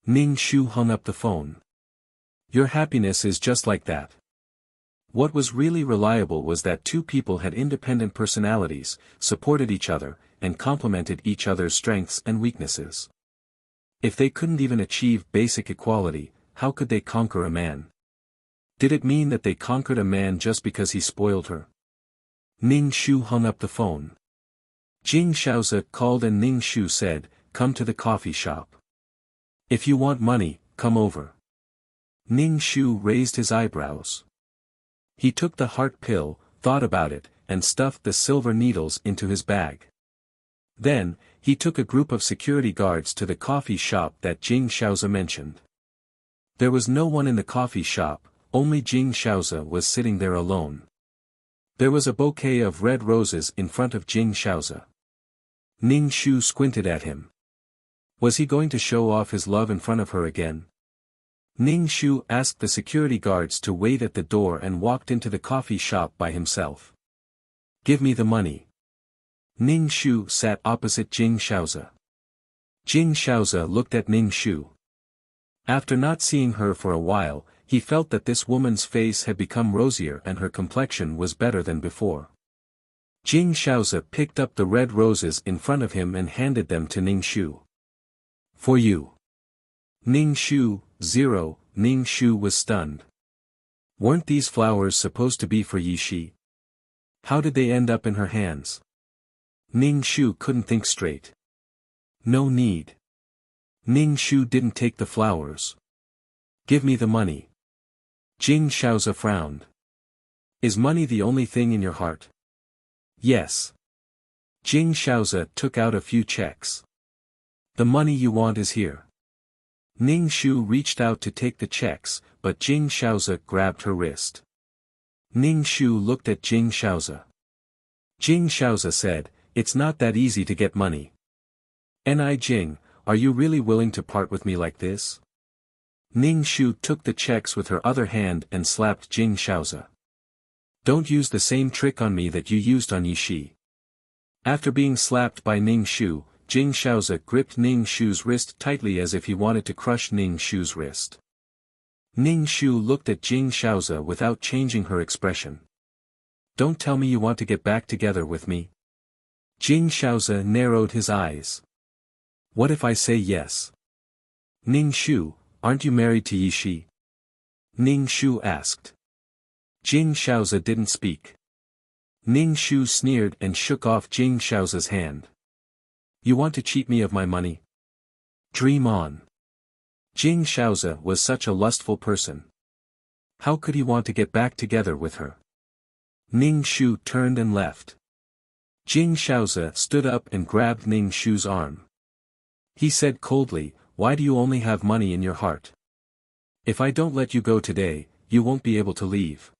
Ning Shu hung up the phone. Your happiness is just like that. What was really reliable was that two people had independent personalities, supported each other, and complemented each other's strengths and weaknesses. If they couldn't even achieve basic equality, how could they conquer a man? Did it mean that they conquered a man just because he spoiled her? Ning Shu hung up the phone. Jing Shaozi called and Ning Shu said, "Come to the coffee shop. If you want money, come over." Ning Shu raised his eyebrows. He took the heart pill, thought about it, and stuffed the silver needles into his bag. Then, he took a group of security guards to the coffee shop that Jing Shaozi mentioned. There was no one in the coffee shop, only Jing Shaozi was sitting there alone. There was a bouquet of red roses in front of Jing Shaozi. Ning Shu squinted at him. Was he going to show off his love in front of her again? Ning Shu asked the security guards to wait at the door and walked into the coffee shop by himself. "Give me the money." Ning Shu sat opposite Jing Shaozi. Jing Shaozi looked at Ning Shu. After not seeing her for a while, he felt that this woman's face had become rosier and her complexion was better than before. Jing Shaozi picked up the red roses in front of him and handed them to Ning Shu. "For you." Ning Shu, 0, Ning Shu was stunned. Weren't these flowers supposed to be for Yi Shi? How did they end up in her hands? Ning Shu couldn't think straight. No need. Ning Shu didn't take the flowers. "Give me the money." Jing Shaozi frowned. "Is money the only thing in your heart?" "Yes." Jing Shaozi took out a few checks. "The money you want is here." Ning Shu reached out to take the checks, but Jing Shaozi grabbed her wrist. Ning Shu looked at Jing Shaozi. Jing Shaozi said, "It's not that easy to get money. Ni Jing, are you really willing to part with me like this?" Ning Shu took the checks with her other hand and slapped Jing Shaozi. "Don't use the same trick on me that you used on Yi Shi." After being slapped by Ning Shu, Jing Shaozi gripped Ning Shu's wrist tightly as if he wanted to crush Ning Shu's wrist. Ning Shu looked at Jing Shaozi without changing her expression. "Don't tell me you want to get back together with me." Jing Shaozi narrowed his eyes. "What if I say yes?" "Ning Shu, aren't you married to Yi Shi?" Ning Shu asked. Jing Shaozi didn't speak. Ning Shu sneered and shook off Jing Shaozi's hand. "You want to cheat me of my money? Dream on." Jing Shaozi was such a lustful person. How could he want to get back together with her? Ning Shu turned and left. Jing Shaozi stood up and grabbed Ning Shu's arm. He said coldly, "Why do you only have money in your heart? If I don't let you go today, you won't be able to leave.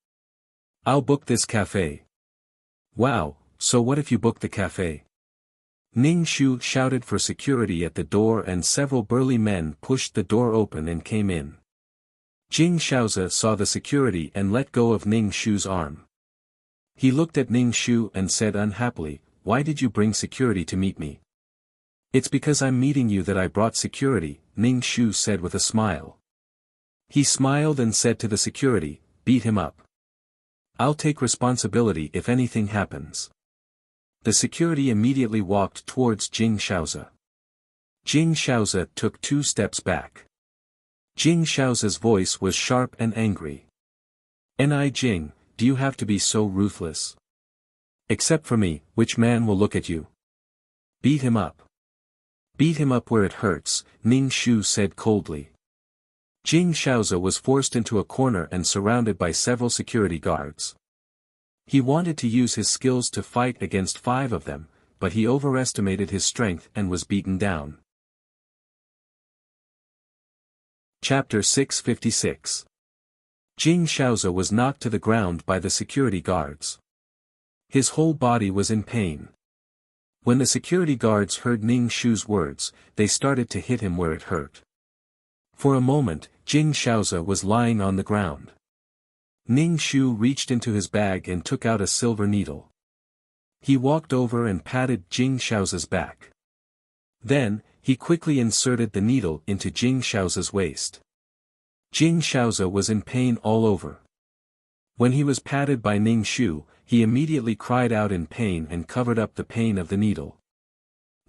I'll book this cafe." "Wow, so what if you book the cafe?" Ning Shu shouted for security at the door and several burly men pushed the door open and came in. Jing Shaozi saw the security and let go of Ning Shu's arm. He looked at Ning Shu and said unhappily, "Why did you bring security to meet me?" "It's because I'm meeting you that I brought security," Ning Shu said with a smile. He smiled and said to the security, "Beat him up. I'll take responsibility if anything happens." The security immediately walked towards Jing Shaozi. Jing Shaozi took 2 steps back. Jing Shaozi's voice was sharp and angry. "Ni Jing, do you have to be so ruthless? Except for me, which man will look at you? Beat him up." "Beat him up where it hurts," Ning Shu said coldly. Jing Shaozi was forced into a corner and surrounded by several security guards. He wanted to use his skills to fight against 5 of them, but he overestimated his strength and was beaten down. Chapter 656. Jing Shaozi was knocked to the ground by the security guards. His whole body was in pain. When the security guards heard Ning Shu's words, they started to hit him where it hurt. For a moment, Jing Shaozi was lying on the ground. Ning Shu reached into his bag and took out a silver needle. He walked over and patted Jing Shaozi's back. Then, he quickly inserted the needle into Jing Shaoza's waist. Jing Shaoza was in pain all over. When he was patted by Ning Shu, he immediately cried out in pain and covered up the pain of the needle.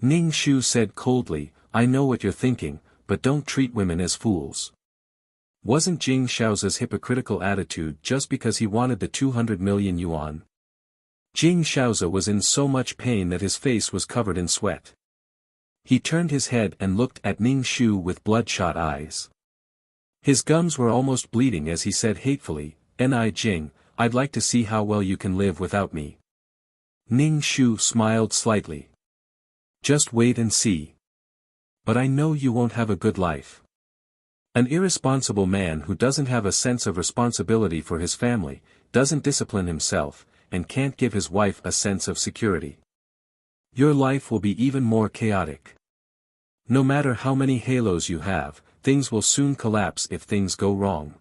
Ning Shu said coldly, "I know what you're thinking, but don't treat women as fools." Wasn't Jing Shaoza's hypocritical attitude just because he wanted the 200 million yuan? Jing Shaoza was in so much pain that his face was covered in sweat. He turned his head and looked at Ning Shu with bloodshot eyes. His gums were almost bleeding as he said hatefully, "Ni Jing, I'd like to see how well you can live without me." Ning Shu smiled slightly. "Just wait and see. But I know you won't have a good life. An irresponsible man who doesn't have a sense of responsibility for his family, doesn't discipline himself, and can't give his wife a sense of security. Your life will be even more chaotic. No matter how many halos you have, things will soon collapse if things go wrong.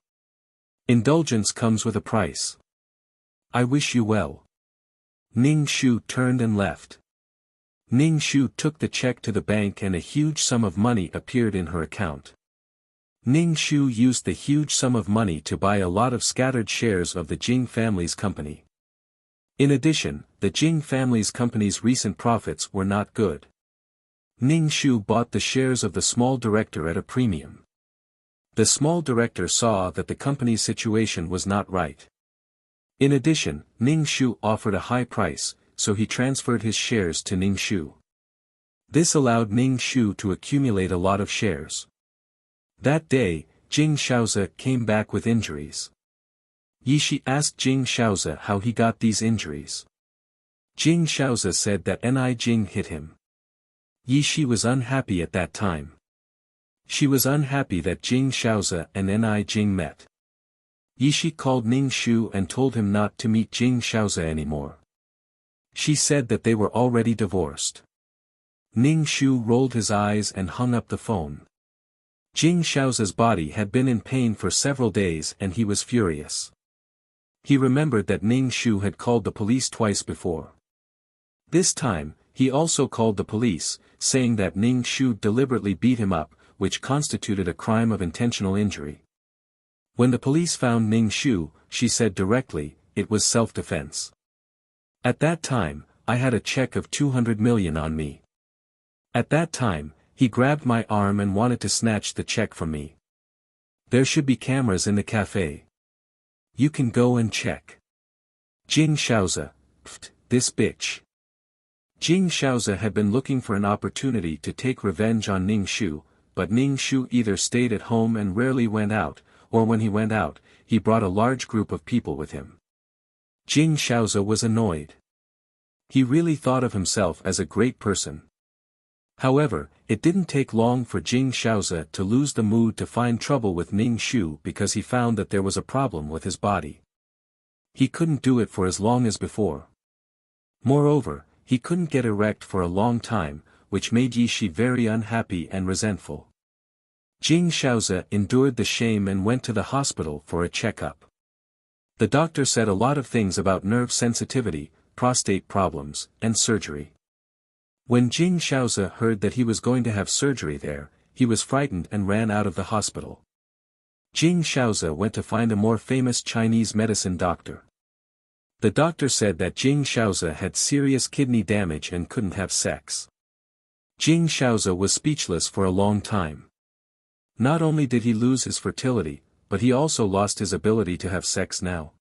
Indulgence comes with a price. I wish you well." Ning Shu turned and left. Ning Shu took the check to the bank and a huge sum of money appeared in her account. Ning Shu used the huge sum of money to buy a lot of scattered shares of the Jing family's company. In addition, the Jing family's company's recent profits were not good. Ning Shu bought the shares of the small director at a premium. The small director saw that the company's situation was not right. In addition, Ning Shu offered a high price, so he transferred his shares to Ning Shu. This allowed Ning Shu to accumulate a lot of shares. That day, Jing Shaoza came back with injuries. Yishi asked Jing Shaoza how he got these injuries. Jing Shaoza said that Ni Jing hit him. Yishi was unhappy at that time. She was unhappy that Jing Shaoza and Ni Jing met. Yishi called Ning Shu and told him not to meet Jing Shaoza anymore. She said that they were already divorced. Ning Shu rolled his eyes and hung up the phone. Jing Shaoza's body had been in pain for several days and he was furious. He remembered that Ning Shu had called the police twice before. This time, he also called the police, saying that Ning Shu deliberately beat him up, which constituted a crime of intentional injury. When the police found Ning Shu, she said directly, it was self-defense. At that time, I had a check of 200 million on me. At that time, he grabbed my arm and wanted to snatch the check from me. There should be cameras in the cafe. You can go and check. Jing Shaoza, pfft, this bitch. Jing Shaoza had been looking for an opportunity to take revenge on Ning Shu, but Ning Shu either stayed at home and rarely went out, or when he went out, he brought a large group of people with him. Jing Shaoza was annoyed. He really thought of himself as a great person. However, it didn't take long for Jing Shaoza to lose the mood to find trouble with Ning Shu because he found that there was a problem with his body. He couldn't do it for as long as before. Moreover, he couldn't get erect for a long time, which made Yishi very unhappy and resentful. Jing Shaoza endured the shame and went to the hospital for a checkup. The doctor said a lot of things about nerve sensitivity, prostate problems, and surgery. When Jing Shaoza heard that he was going to have surgery there, he was frightened and ran out of the hospital. Jing Shaoza went to find a more famous Chinese medicine doctor. The doctor said that Jing Shaoza had serious kidney damage and couldn't have sex. Jing Shaoza was speechless for a long time. Not only did he lose his fertility, but he also lost his ability to have sex now.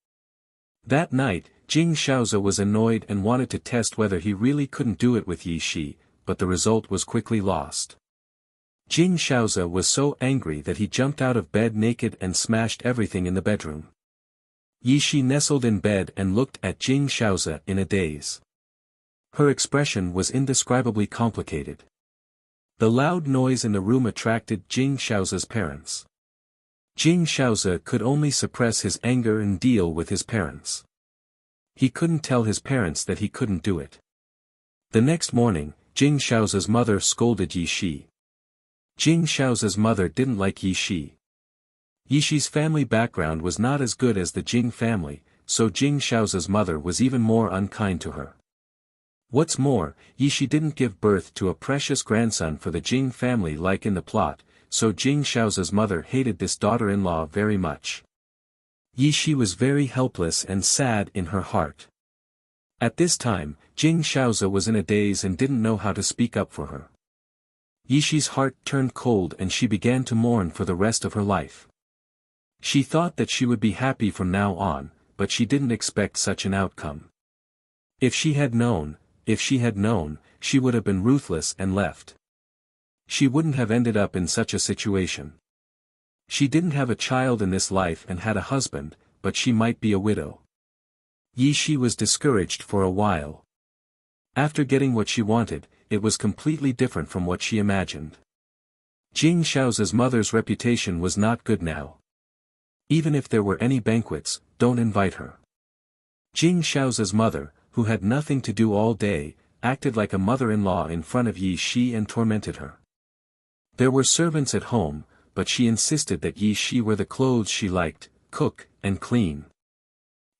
That night, Jing Shaoza was annoyed and wanted to test whether he really couldn't do it with Yishi, but the result was quickly lost. Jing Shaoza was so angry that he jumped out of bed naked and smashed everything in the bedroom. Yishi nestled in bed and looked at Jing Shaoza in a daze. Her expression was indescribably complicated. The loud noise in the room attracted Jing Shaoza's parents. Jing Shaoza could only suppress his anger and deal with his parents. He couldn't tell his parents that he couldn't do it. The next morning, Jing Shaoza's mother scolded Yishi. Jing Shaoza's mother didn't like Yishi. Yishi's family background was not as good as the Jing family, so Jing Shaoza's mother was even more unkind to her. What's more, Yishi didn't give birth to a precious grandson for the Jing family like in the plot, so Jing Shaoza's mother hated this daughter-in-law very much. Yishi was very helpless and sad in her heart. At this time, Jing Shaoza was in a daze and didn't know how to speak up for her. Yishi's heart turned cold and she began to mourn for the rest of her life. She thought that she would be happy from now on, but she didn't expect such an outcome. If she had known, she would have been ruthless and left. She wouldn't have ended up in such a situation. She didn't have a child in this life and had a husband, but she might be a widow. Yishi was discouraged for a while. After getting what she wanted, it was completely different from what she imagined. Jing Shaoza's mother's reputation was not good now. Even if there were any banquets, don't invite her. Jing Shaoza's mother, who had nothing to do all day, acted like a mother-in-law in front of Yishi and tormented her. There were servants at home, but she insisted that Yishi wear the clothes she liked, cook, and clean.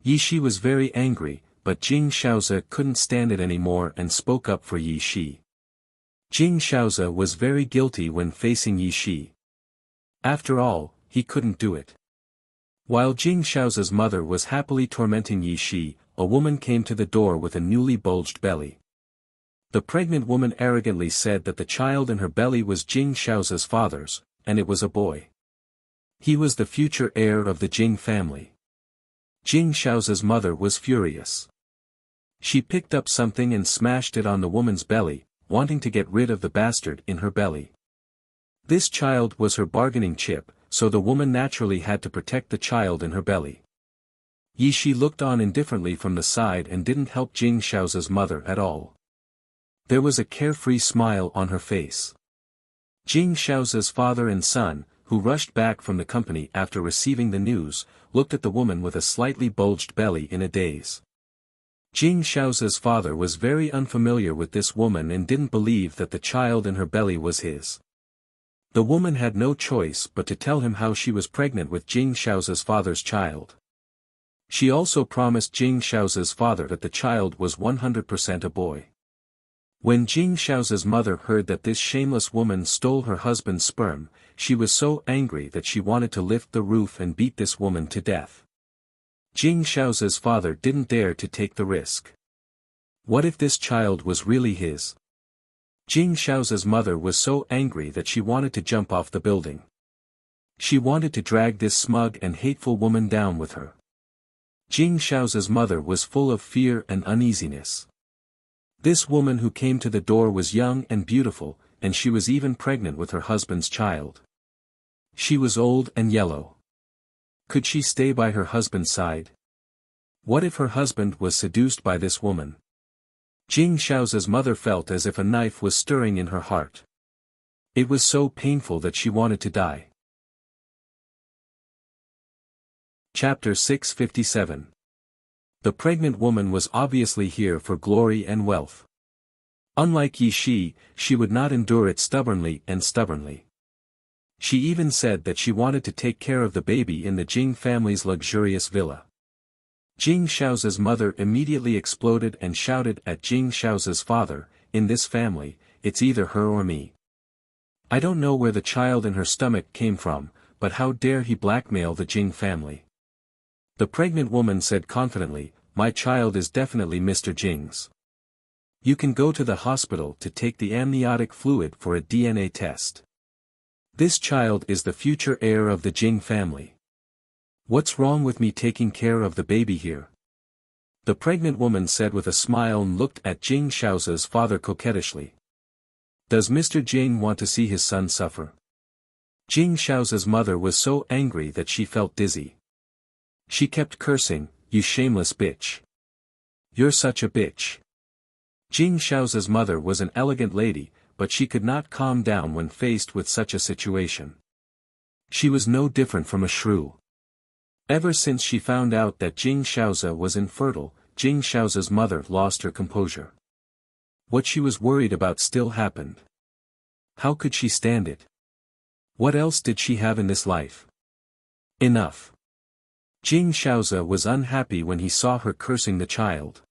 Yishi was very angry, but Jing Shaoza couldn't stand it anymore and spoke up for Yishi. Jing Shaoza was very guilty when facing Yishi. After all, he couldn't do it. While Jing Shaoza's mother was happily tormenting Yishi, a woman came to the door with a newly bulged belly. The pregnant woman arrogantly said that the child in her belly was Jing Shaoza's father's, and it was a boy. He was the future heir of the Jing family. Jing Shaoza's mother was furious. She picked up something and smashed it on the woman's belly, wanting to get rid of the bastard in her belly. This child was her bargaining chip, so the woman naturally had to protect the child in her belly. Yishi looked on indifferently from the side and didn't help Jing Shaoza's mother at all. There was a carefree smile on her face. Jing Shaoza's father and son, who rushed back from the company after receiving the news, looked at the woman with a slightly bulged belly in a daze. Jing Shaoza's father was very unfamiliar with this woman and didn't believe that the child in her belly was his. The woman had no choice but to tell him how she was pregnant with Jing Shaoza's father's child. She also promised Jing Shaoza's father that the child was 100% a boy. When Jing Shaoza's mother heard that this shameless woman stole her husband's sperm, she was so angry that she wanted to lift the roof and beat this woman to death. Jing Shaoza's father didn't dare to take the risk. What if this child was really his? Jing Shaoza's mother was so angry that she wanted to jump off the building. She wanted to drag this smug and hateful woman down with her. Jing Shaoza's mother was full of fear and uneasiness. This woman who came to the door was young and beautiful, and she was even pregnant with her husband's child. She was old and yellow. Could she stay by her husband's side? What if her husband was seduced by this woman? Jing Shaoza's mother felt as if a knife was stirring in her heart. It was so painful that she wanted to die. Chapter 657. The pregnant woman was obviously here for glory and wealth. Unlike Yishi, she would not endure it stubbornly. She even said that she wanted to take care of the baby in the Jing family's luxurious villa. Jing Shaoza's mother immediately exploded and shouted at Jing Shaoza's father, "In this family, it's either her or me. I don't know where the child in her stomach came from, but how dare he blackmail the Jing family?" The pregnant woman said confidently, "My child is definitely Mr. Jing's. You can go to the hospital to take the amniotic fluid for a DNA test. This child is the future heir of the Jing family. What's wrong with me taking care of the baby here?" The pregnant woman said with a smile and looked at Jing Shaoza's father coquettishly. "Does Mr. Jing want to see his son suffer?" Jing Shaoza's mother was so angry that she felt dizzy. She kept cursing, "You shameless bitch. You're such a bitch." Jing Shaoza's mother was an elegant lady, but she could not calm down when faced with such a situation. She was no different from a shrew. Ever since she found out that Jing Shaoza was infertile, Jing Shaoza's mother lost her composure. What she was worried about still happened. How could she stand it? What else did she have in this life? Enough. Jing Shaoza was unhappy when he saw her cursing the child.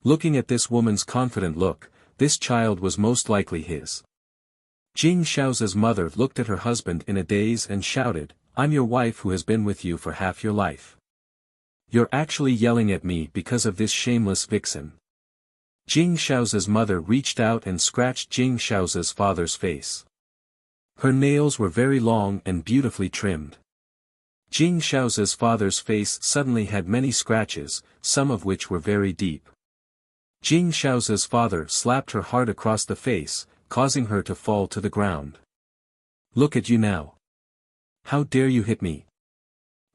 Looking at this woman's confident look, this child was most likely his. Jing Xiao's mother looked at her husband in a daze and shouted, "I'm your wife who has been with you for half your life. You're actually yelling at me because of this shameless vixen." Jing Xiao's mother reached out and scratched Jing Xiao's father's face. Her nails were very long and beautifully trimmed. Jing Xiao's father's face suddenly had many scratches, some of which were very deep. Jing Xiao's father slapped her hard across the face, causing her to fall to the ground. "Look at you now. How dare you hit me?"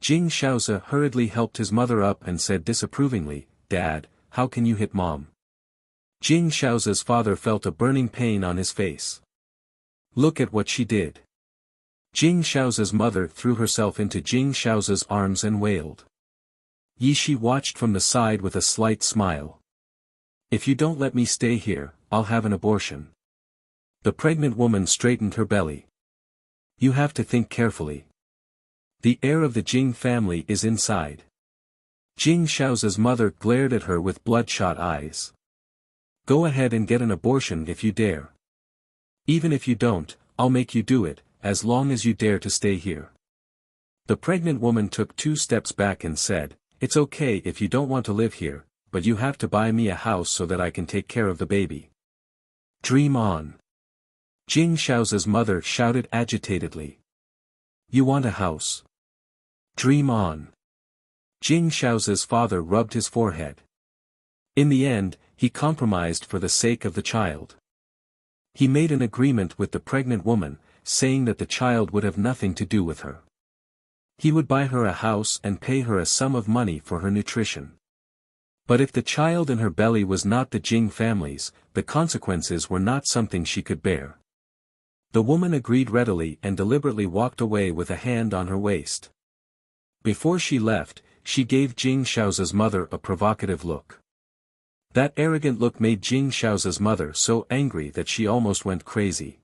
Jing Xiaozi hurriedly helped his mother up and said disapprovingly, "Dad, how can you hit Mom?" Jing Xiaozi's father felt a burning pain on his face. "Look at what she did." Jing Xiaozi's mother threw herself into Jing Xiaozi's arms and wailed. Yi Shi watched from the side with a slight smile. "If you don't let me stay here, I'll have an abortion." The pregnant woman straightened her belly. "You have to think carefully. The heir of the Jing family is inside." Jing Xiaozi's mother glared at her with bloodshot eyes. "Go ahead and get an abortion if you dare. Even if you don't, I'll make you do it, as long as you dare to stay here." The pregnant woman took 2 steps back and said, "It's okay if you don't want to live here, but you have to buy me a house so that I can take care of the baby." "Dream on." Jing Xiaozi's mother shouted agitatedly. "You want a house? Dream on." Jing Xiaozi's father rubbed his forehead. In the end, he compromised for the sake of the child. He made an agreement with the pregnant woman, saying that the child would have nothing to do with her. He would buy her a house and pay her a sum of money for her nutrition. But if the child in her belly was not the Jing family's, the consequences were not something she could bear. The woman agreed readily and deliberately walked away with a hand on her waist. Before she left, she gave Jing Xiaozi's mother a provocative look. That arrogant look made Jing Xiaozi's mother so angry that she almost went crazy.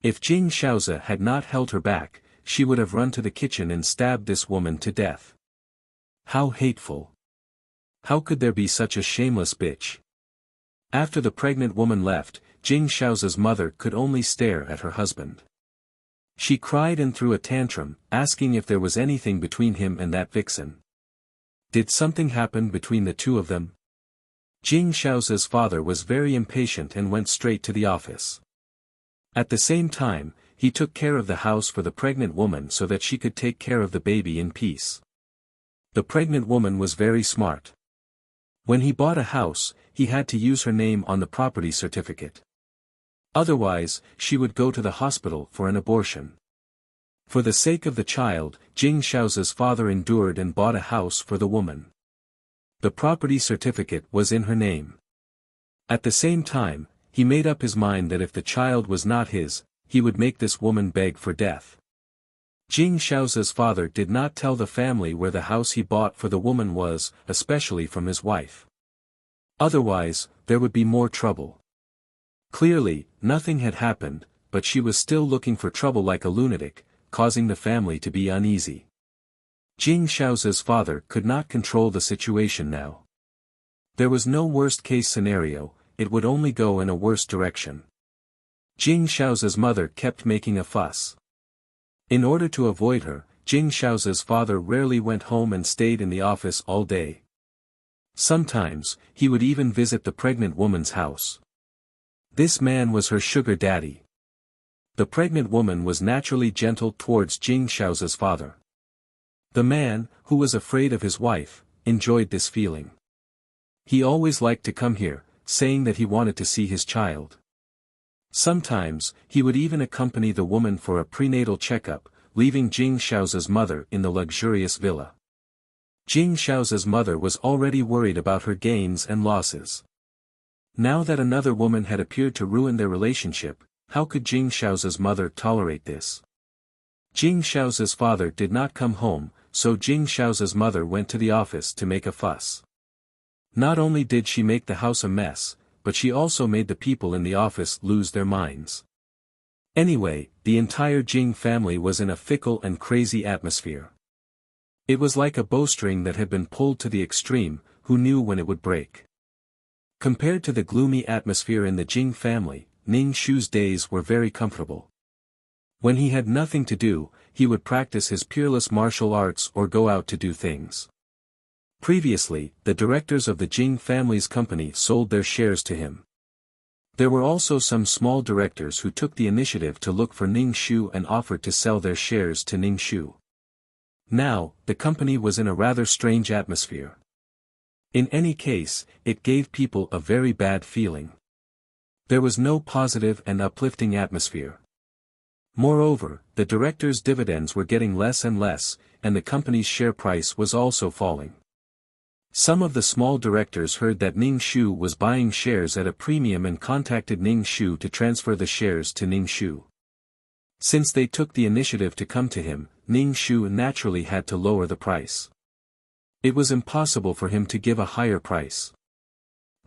If Jing Xiaozi had not held her back, she would have run to the kitchen and stabbed this woman to death. How hateful! How could there be such a shameless bitch? After the pregnant woman left, Jing Xiaozi's mother could only stare at her husband. She cried and threw a tantrum, asking if there was anything between him and that vixen. Did something happen between the two of them? Jing Xiaozi's father was very impatient and went straight to the office. At the same time, he took care of the house for the pregnant woman so that she could take care of the baby in peace. The pregnant woman was very smart. When he bought a house, he had to use her name on the property certificate. Otherwise, she would go to the hospital for an abortion. For the sake of the child, Jing Xiaozi's father endured and bought a house for the woman. The property certificate was in her name. At the same time, he made up his mind that if the child was not his, he would make this woman beg for death. Jing Xiaozi's father did not tell the family where the house he bought for the woman was, especially from his wife. Otherwise, there would be more trouble. Clearly, nothing had happened, but she was still looking for trouble like a lunatic, causing the family to be uneasy. Jing Xiaozi's father could not control the situation now. There was no worst-case scenario, it would only go in a worse direction. Jing Xiaozi's mother kept making a fuss. In order to avoid her, Jing Xiaozi's father rarely went home and stayed in the office all day. Sometimes, he would even visit the pregnant woman's house. This man was her sugar daddy. The pregnant woman was naturally gentle towards Jing Xiaozi's father. The man, who was afraid of his wife, enjoyed this feeling. He always liked to come here, saying that he wanted to see his child. Sometimes, he would even accompany the woman for a prenatal checkup, leaving Jing Xiaozi's mother in the luxurious villa. Jing Xiaozi's mother was already worried about her gains and losses. Now that another woman had appeared to ruin their relationship, how could Jing Xiaozi's mother tolerate this? Jing Xiaozi's father did not come home, so Jing Xiaozi's mother went to the office to make a fuss. Not only did she make the house a mess, but she also made the people in the office lose their minds. Anyway, the entire Jing family was in a fickle and crazy atmosphere. It was like a bowstring that had been pulled to the extreme, who knew when it would break. Compared to the gloomy atmosphere in the Jing family, Ning Shu's days were very comfortable. When he had nothing to do, he would practice his peerless martial arts or go out to do things. Previously, the directors of the Jing family's company sold their shares to him. There were also some small directors who took the initiative to look for Ning Shu and offered to sell their shares to Ning Shu. Now, the company was in a rather strange atmosphere. In any case, it gave people a very bad feeling. There was no positive and uplifting atmosphere. Moreover, the directors' dividends were getting less and less, and the company's share price was also falling. Some of the small directors heard that Ning Shu was buying shares at a premium and contacted Ning Shu to transfer the shares to Ning Shu. Since they took the initiative to come to him, Ning Shu naturally had to lower the price. It was impossible for him to give a higher price.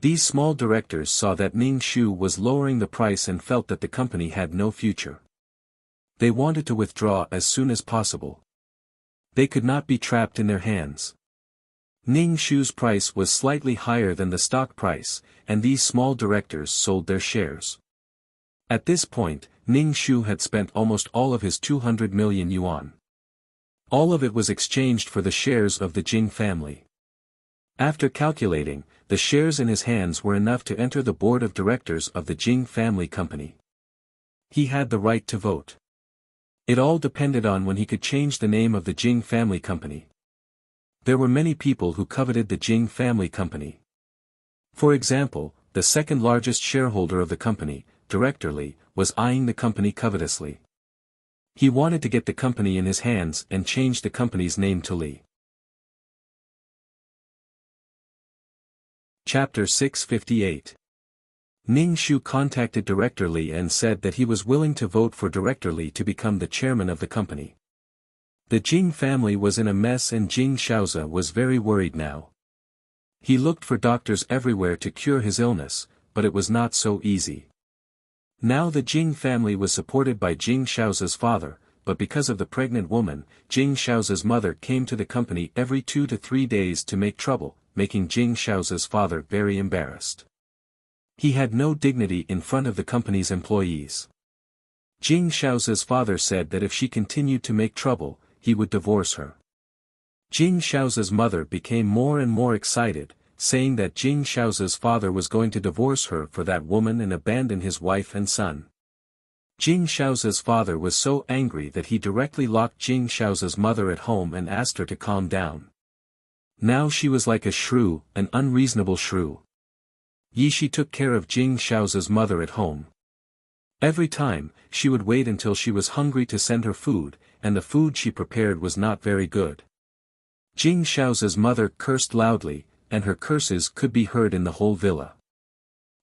These small directors saw that Ning Shu was lowering the price and felt that the company had no future. They wanted to withdraw as soon as possible. They could not be trapped in their hands. Ning Shu's price was slightly higher than the stock price, and these small directors sold their shares. At this point, Ning Shu had spent almost all of his 200 million yuan. All of it was exchanged for the shares of the Jing family. After calculating, the shares in his hands were enough to enter the board of directors of the Jing family company. He had the right to vote. It all depended on when he could change the name of the Jing family company. There were many people who coveted the Jing family company. For example, the second largest shareholder of the company, Director Li, was eyeing the company covetously. He wanted to get the company in his hands and change the company's name to Li. Chapter 658. Ning Shu contacted Director Li and said that he was willing to vote for Director Li to become the chairman of the company. The Jing family was in a mess and Jing Shaozi was very worried now. He looked for doctors everywhere to cure his illness, but it was not so easy. Now the Jing family was supported by Jing Shaozi's father, but because of the pregnant woman, Jing Shaozi's mother came to the company every 2 to 3 days to make trouble, making Jing Shaozi's father very embarrassed. He had no dignity in front of the company's employees. Jing Shaozi's father said that if she continued to make trouble, he would divorce her. Jing Shaozi's mother became more and more excited, saying that Jing Shaozi's father was going to divorce her for that woman and abandon his wife and son. Jing Shaozi's father was so angry that he directly locked Jing Shaozi's mother at home and asked her to calm down. Now she was like a shrew, an unreasonable shrew. Yishi took care of Jing Shaozi's mother at home. Every time, she would wait until she was hungry to send her food, and the food she prepared was not very good. Jing Shaozi's mother cursed loudly, and her curses could be heard in the whole villa.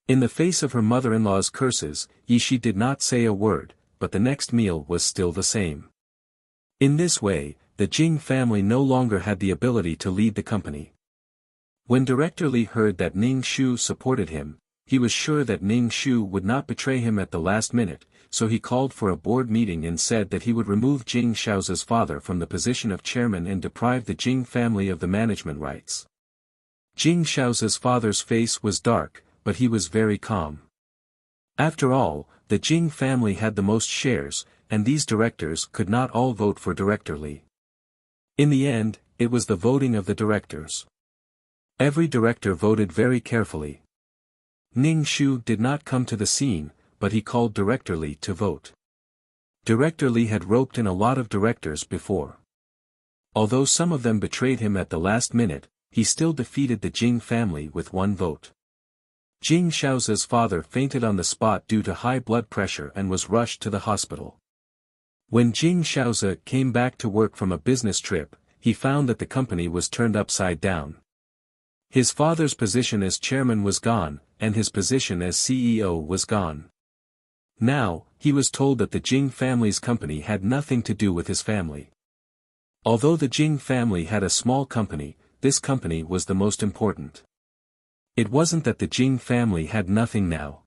In the face of her mother-in-law's curses, Yishi did not say a word, but the next meal was still the same. In this way, the Jing family no longer had the ability to lead the company. When Director Li heard that Ning Shu supported him, he was sure that Ning Shu would not betray him at the last minute, so he called for a board meeting and said that he would remove Jing Shaozi's father from the position of chairman and deprive the Jing family of the management rights. Jing Shaozi's father's face was dark, but he was very calm. After all, the Jing family had the most shares, and these directors could not all vote for Director Li. In the end, it was the voting of the directors. Every director voted very carefully. Ning Shu did not come to the scene, but he called Director Li to vote. Director Li had roped in a lot of directors before. Although some of them betrayed him at the last minute, he still defeated the Jing family with 1 vote. Jing Shaozi's father fainted on the spot due to high blood pressure and was rushed to the hospital. When Jing Shaozi came back to work from a business trip, he found that the company was turned upside down. His father's position as chairman was gone, and his position as CEO was gone. Now, he was told that the Jing family's company had nothing to do with his family. Although the Jing family had a small company, this company was the most important. It wasn't that the Jing family had nothing now.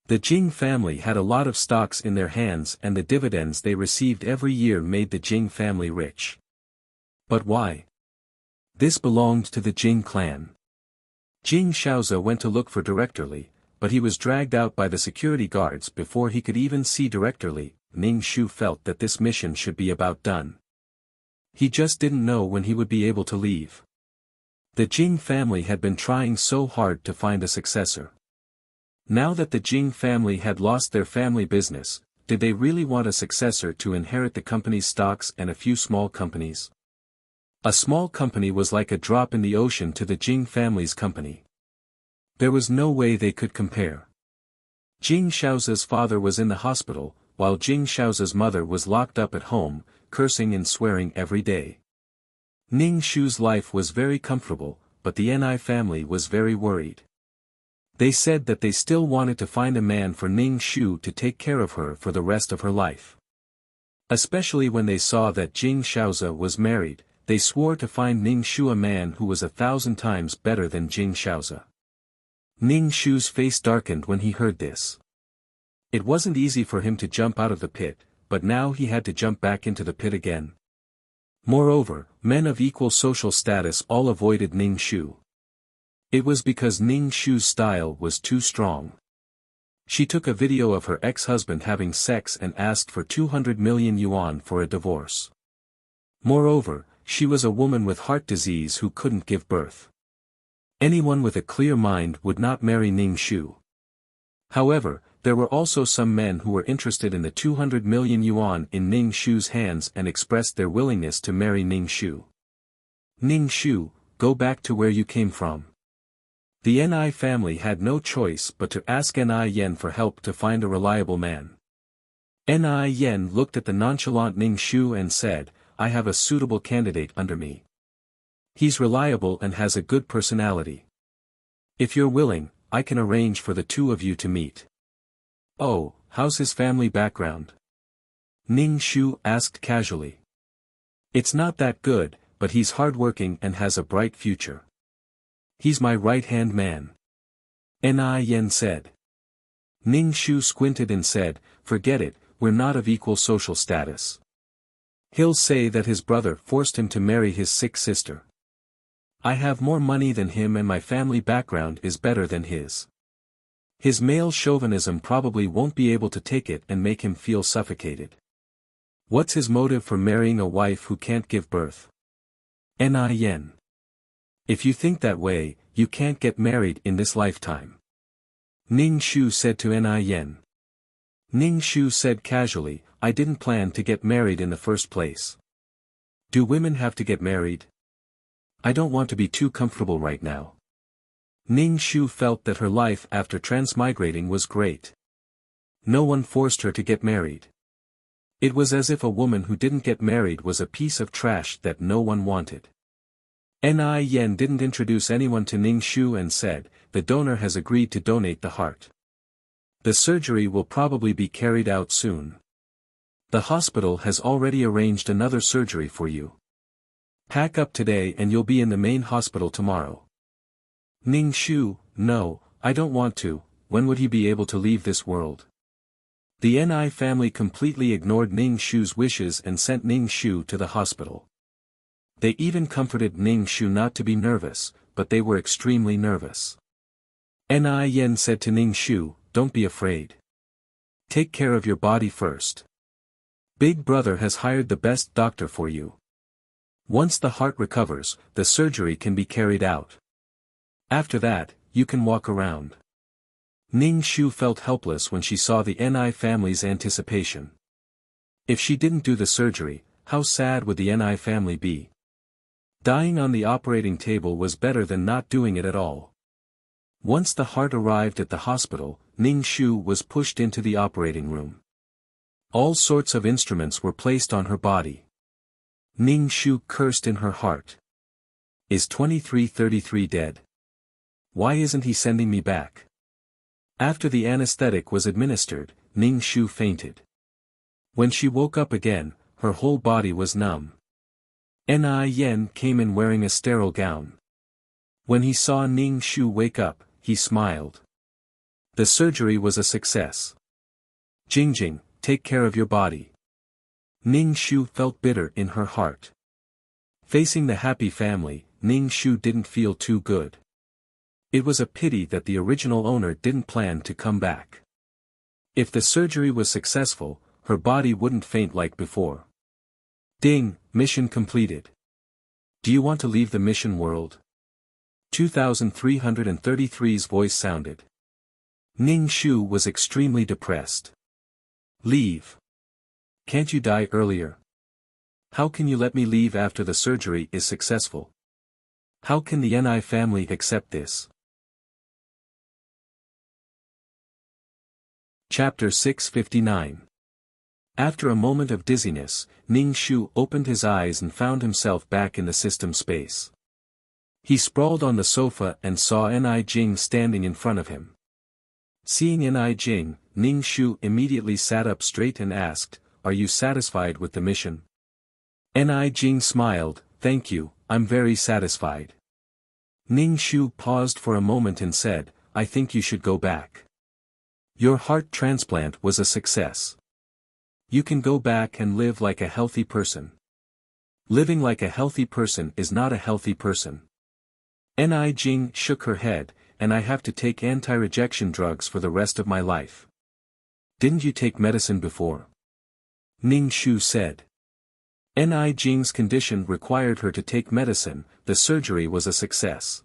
The Jing family had a lot of stocks in their hands and the dividends they received every year made the Jing family rich. But why? This belonged to the Jing clan. Jing Shaoze went to look for Director Li, but he was dragged out by the security guards before he could even see Director Li. Ning Shu felt that this mission should be about done. He just didn't know when he would be able to leave. The Jing family had been trying so hard to find a successor. Now that the Jing family had lost their family business, did they really want a successor to inherit the company's stocks and a few small companies? A small company was like a drop in the ocean to the Jing family's company. There was no way they could compare. Jing Shaoze's father was in the hospital, while Jing Shaoze's mother was locked up at home, cursing and swearing every day. Ning Shu's life was very comfortable, but the Ni family was very worried. They said that they still wanted to find a man for Ning Shu to take care of her for the rest of her life. Especially when they saw that Jing Shaoze was married, they swore to find Ning Shu a man who was 1,000 times better than Jing Shaoze. Ning Shu's face darkened when he heard this. It wasn't easy for him to jump out of the pit, but now he had to jump back into the pit again. Moreover, men of equal social status all avoided Ning Shu. It was because Ning Shu's style was too strong. She took a video of her ex-husband having sex and asked for 200 million yuan for a divorce. Moreover, she was a woman with heart disease who couldn't give birth. Anyone with a clear mind would not marry Ning Shu. However, there were also some men who were interested in the 200 million yuan in Ning Shu's hands and expressed their willingness to marry Ning Shu. Ning Shu, go back to where you came from. The Ni family had no choice but to ask Ni Yen for help to find a reliable man. Ni Yen looked at the nonchalant Ning Shu and said, I have a suitable candidate under me. He's reliable and has a good personality. If you're willing, I can arrange for the two of you to meet. Oh, how's his family background? Ning Shu asked casually. It's not that good, but he's hardworking and has a bright future. He's my right-hand man. Ni Yen said. Ning Shu squinted and said, forget it, we're not of equal social status. He'll say that his brother forced him to marry his sick sister. I have more money than him and my family background is better than his. His male chauvinism probably won't be able to take it and make him feel suffocated. What's his motive for marrying a wife who can't give birth? Ni Yen. If you think that way, you can't get married in this lifetime. Ning Shu said to Ni Yen. Ning Shu said casually, I didn't plan to get married in the first place. Do women have to get married? I don't want to be too comfortable right now. Ning Shu felt that her life after transmigrating was great. No one forced her to get married. It was as if a woman who didn't get married was a piece of trash that no one wanted. Ni Yen didn't introduce anyone to Ning Shu and said, the donor has agreed to donate the heart. The surgery will probably be carried out soon. The hospital has already arranged another surgery for you. Pack up today and you'll be in the main hospital tomorrow. Ning Shu, no, I don't want to, when would he be able to leave this world? The Ni family completely ignored Ning Shu's wishes and sent Ning Shu to the hospital. They even comforted Ning Shu not to be nervous, but they were extremely nervous. Ni Yen said to Ning Shu, don't be afraid. Take care of your body first. Big Brother has hired the best doctor for you. Once the heart recovers, the surgery can be carried out. After that, you can walk around. Ning Shu felt helpless when she saw the Ni family's anticipation. If she didn't do the surgery, how sad would the Ni family be? Dying on the operating table was better than not doing it at all. Once the heart arrived at the hospital, Ning Shu was pushed into the operating room. All sorts of instruments were placed on her body. Ning Shu cursed in her heart. Is 2333 dead? Why isn't he sending me back? After the anesthetic was administered, Ning Shu fainted. When she woke up again, her whole body was numb. Ni Yen came in wearing a sterile gown. When he saw Ning Shu wake up, he smiled. The surgery was a success. Jingjing, take care of your body. Ning Shu felt bitter in her heart. Facing the happy family, Ning Shu didn't feel too good. It was a pity that the original owner didn't plan to come back. If the surgery was successful, her body wouldn't faint like before. Ding, mission completed. Do you want to leave the mission world? 2333's voice sounded. Ning Shu was extremely depressed. Leave. Can't you die earlier? How can you let me leave after the surgery is successful? How can the Ni family accept this? Chapter 659. After a moment of dizziness, Ning Shu opened his eyes and found himself back in the system space. He sprawled on the sofa and saw Ni Jing standing in front of him. Seeing Ni Jing, Ning Shu immediately sat up straight and asked, "Are you satisfied with the mission?" Ni Jing smiled, "Thank you, I'm very satisfied." Ning Shu paused for a moment and said, "I think you should go back. Your heart transplant was a success. You can go back and live like a healthy person. Living like a healthy person is not a healthy person." Ni Jing shook her head, "And I have to take anti-rejection drugs for the rest of my life." "Didn't you take medicine before?" Ning Shu said. Ni Jing's condition required her to take medicine. The surgery was a success.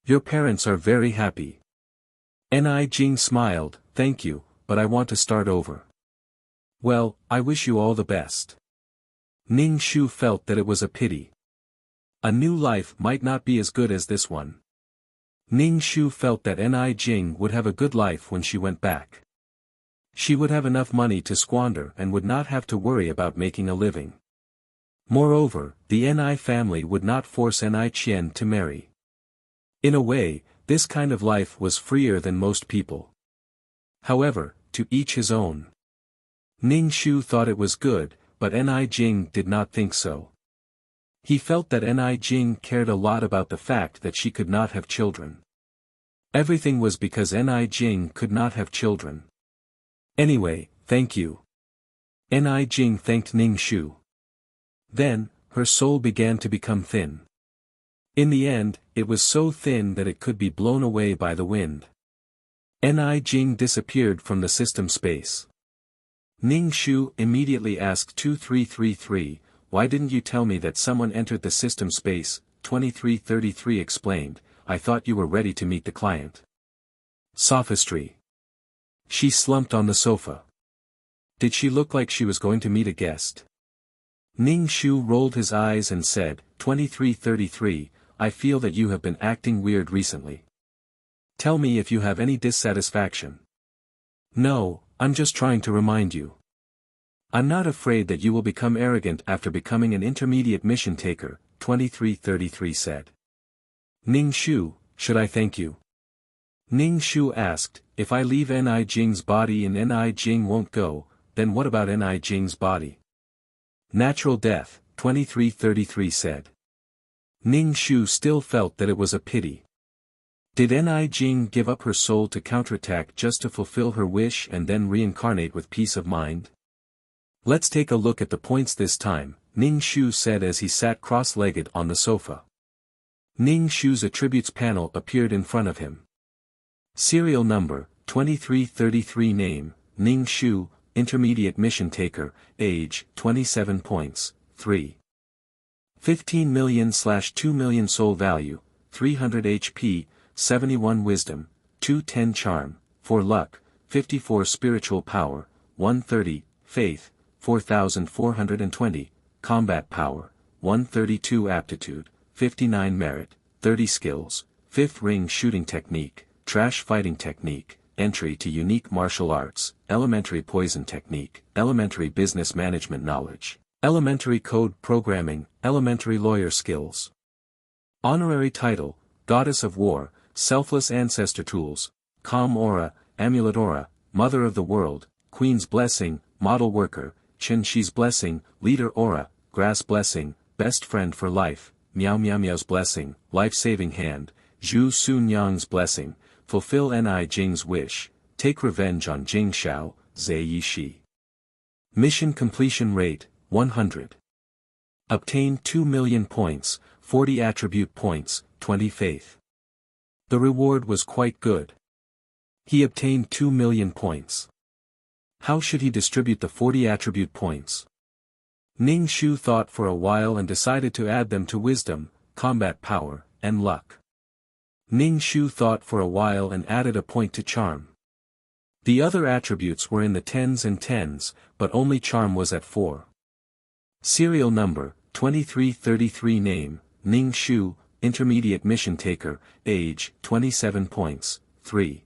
"Your parents are very happy." Ni Jing smiled, "Thank you, but I want to start over." "Well, I wish you all the best." Ning Shu felt that it was a pity. A new life might not be as good as this one. Ning Shu felt that Ni Jing would have a good life when she went back. She would have enough money to squander and would not have to worry about making a living. Moreover, the Ni family would not force Ni Qian to marry. In a way, this kind of life was freer than most people. However, to each his own. Ning Shu thought it was good, but Ni Jing did not think so. He felt that Ni Jing cared a lot about the fact that she could not have children. Everything was because Ni Jing could not have children. "Anyway, thank you." Ni Jing thanked Ning Shu. Then, her soul began to become thin. In the end, it was so thin that it could be blown away by the wind. Ni Jing disappeared from the system space. Ning Shu immediately asked 2333, "Why didn't you tell me that someone entered the system space?" 2333 explained, "I thought you were ready to meet the client." Sophistry. She slumped on the sofa. Did she look like she was going to meet a guest? Ning Shu rolled his eyes and said, 2333, "I feel that you have been acting weird recently. Tell me if you have any dissatisfaction." "No, I'm just trying to remind you. I'm not afraid that you will become arrogant after becoming an intermediate mission taker," 2333 said. "Ning Shu, should I thank you?" Ning Shu asked, "If I leave Ni Jing's body and Ni Jing won't go, then what about Ni Jing's body?" "Natural death," 2333 said. Ning Shu still felt that it was a pity. Did Ni Jing give up her soul to counterattack just to fulfill her wish and then reincarnate with peace of mind? "Let's take a look at the points this time," Ning Shu said as he sat cross-legged on the sofa. Ning Shu's attributes panel appeared in front of him. Serial number, 2333 Name, Ning Shu, Intermediate Mission Taker, Age, 27 points, 3. 15 million/2 million Soul Value, 300 HP, 71 Wisdom, 210 Charm, 4 Luck, 54 Spiritual Power, 130, Faith, 4420, Combat Power, 132 Aptitude, 59 Merit, 30 Skills, 5th Ring Shooting Technique, Trash Fighting Technique, Entry to Unique Martial Arts, Elementary Poison Technique, Elementary Business Management Knowledge, Elementary Code Programming, Elementary Lawyer Skills. Honorary Title, Goddess of War, Selfless Ancestor Tools, Calm Aura, Amulet Aura, Mother of the World, Queen's Blessing, Model Worker, Chen Shi's Blessing, Leader Aura, Grass Blessing, Best Friend for Life, Miao Miao Miao's Blessing, Life-Saving Hand, Zhu Sun Yang's Blessing, Fulfill Ni Jing's Wish, Take Revenge on Jing Xiao, Zai Yi Shi. Mission Completion Rate, 100. Obtain 2 million points, 40 Attribute Points, 20 Faith. The reward was quite good. He obtained 2 million points. How should he distribute the 40 attribute points? Ning Shu thought for a while and decided to add them to wisdom, combat power, and luck. Ning Shu thought for a while and added a point to charm. The other attributes were in the tens and tens, but only charm was at 4. Serial number, 2333. Name, Ning Shu, intermediate mission taker, age, 27 points, 3.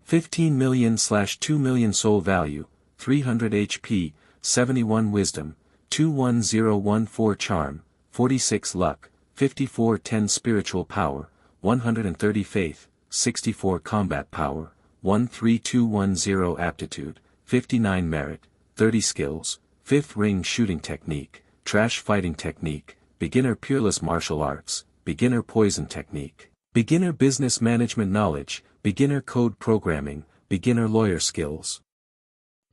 15 million/2 million soul value, 300 HP, 71 wisdom, 21014 charm, 46 luck, 5410 spiritual power, 130 faith, 64 combat power, 13210 aptitude, 59 merit, 30 skills, 5th ring shooting technique, trash fighting technique, beginner peerless martial arts, beginner poison technique, beginner business management knowledge, beginner code programming, beginner lawyer skills.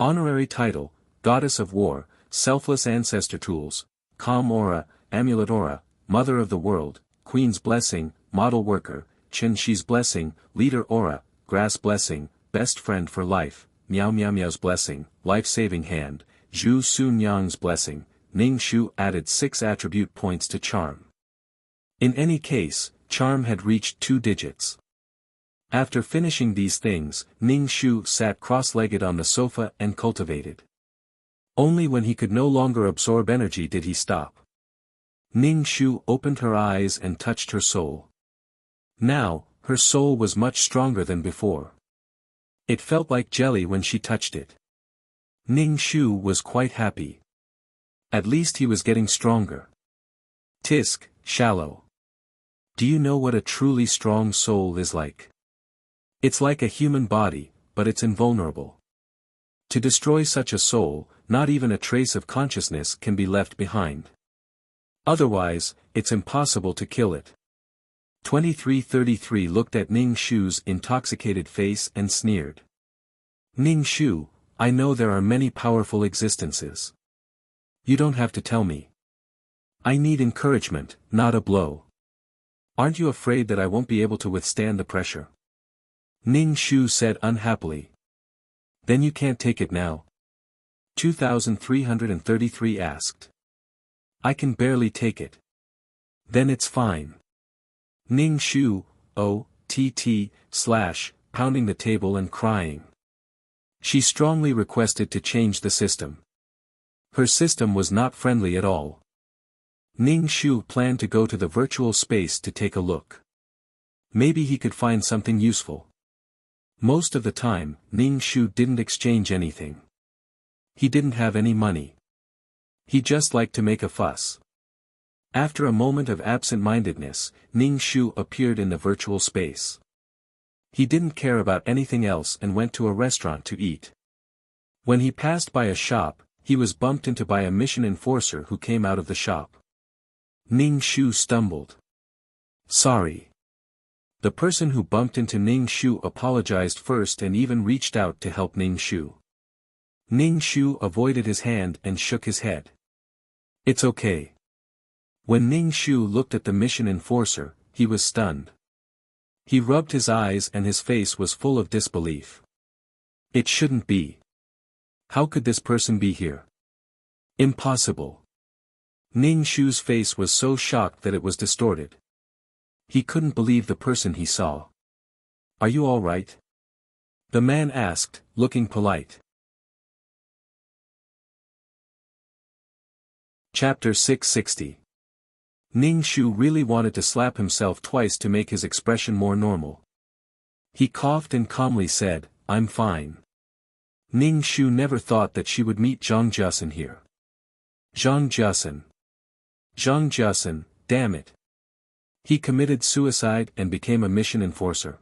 Honorary title, Goddess of War, Selfless Ancestor Tools, Calm Aura, Amulet Aura, Mother of the World, Queen's Blessing, Model Worker, Chen Shi's Blessing, Leader Aura, Grass Blessing, Best Friend for Life, Miao Miao Miao's Blessing, Life-Saving Hand, Zhu Sun Yang's Blessing. Ning Shu added 6 attribute points to charm. In any case, charm had reached 2 digits. After finishing these things, Ning Shu sat cross-legged on the sofa and cultivated. Only when he could no longer absorb energy did he stop. Ning Shu opened her eyes and touched her soul. Now, her soul was much stronger than before. It felt like jelly when she touched it. Ning Shu was quite happy. At least he was getting stronger. Tisk, shallow. Do you know what a truly strong soul is like? It's like a human body, but it's invulnerable. To destroy such a soul, not even a trace of consciousness can be left behind. Otherwise, it's impossible to kill it. 2333 looked at Ning Shu's intoxicated face and sneered. Ning Shu, I know there are many powerful existences. You don't have to tell me. I need encouragement, not a blow. Aren't you afraid that I won't be able to withstand the pressure? Ning Shu said unhappily. Then you can't take it now? 2333 asked. I can barely take it. Then it's fine. Ning Shu, pounding the table and crying. She strongly requested to change the system. Her system was not friendly at all. Ning Shu planned to go to the virtual space to take a look. Maybe he could find something useful. Most of the time, Ning Shu didn't exchange anything. He didn't have any money. He just liked to make a fuss. After a moment of absent-mindedness, Ning Shu appeared in the virtual space. He didn't care about anything else and went to a restaurant to eat. When he passed by a shop, he was bumped into by a mission enforcer who came out of the shop. Ning Shu stumbled. Sorry. The person who bumped into Ning Shu apologized first and even reached out to help Ning Shu. Ning Shu avoided his hand and shook his head. It's okay. When Ning Shu looked at the mission enforcer, he was stunned. He rubbed his eyes and his face was full of disbelief. It shouldn't be. How could this person be here? Impossible. Ning Shu's face was so shocked that it was distorted. He couldn't believe the person he saw. Are you all right? The man asked, looking polite. Chapter 660. Ning Shu really wanted to slap himself twice to make his expression more normal. He coughed and calmly said, I'm fine. Ning Shu never thought that she would meet Zhang Jusin here. Zhang Jusin. Zhang Jusin, damn it. He committed suicide and became a mission enforcer.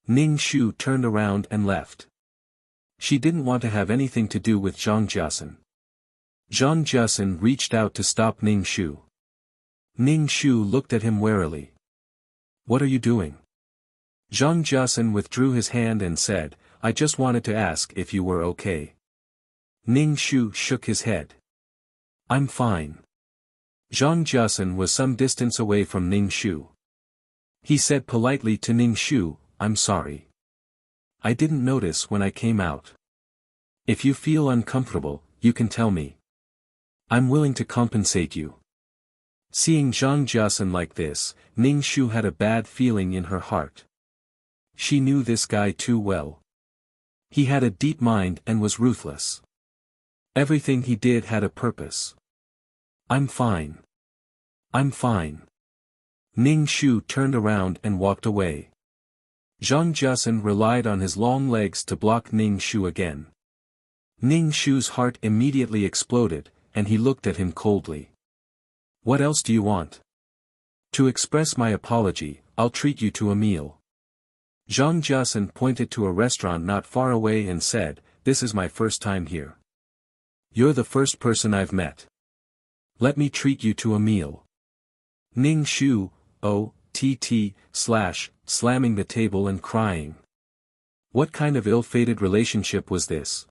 Ning Shu turned around and left. She didn't want to have anything to do with Zhang Jusin. Zhang Jusin reached out to stop Ning Shu. Ning Shu looked at him warily. What are you doing? Zhang Jusin withdrew his hand and said, I just wanted to ask if you were okay. Ning Shu shook his head. I'm fine. Zhang Jusin was some distance away from Ning Shu. He said politely to Ning Shu, I'm sorry. I didn't notice when I came out. If you feel uncomfortable, you can tell me. I'm willing to compensate you. Seeing Zhang Jiasen like this, Ning Shu had a bad feeling in her heart. She knew this guy too well. He had a deep mind and was ruthless. Everything he did had a purpose. I'm fine. I'm fine. Ning Shu turned around and walked away. Zhang Jiasen relied on his long legs to block Ning Shu again. Ning Shu's heart immediately exploded, and he looked at him coldly. What else do you want? To express my apology, I'll treat you to a meal. Zhang Jiasen pointed to a restaurant not far away and said, This is my first time here. You're the first person I've met. Let me treat you to a meal. Ning Shu, slamming the table and crying. What kind of ill-fated relationship was this?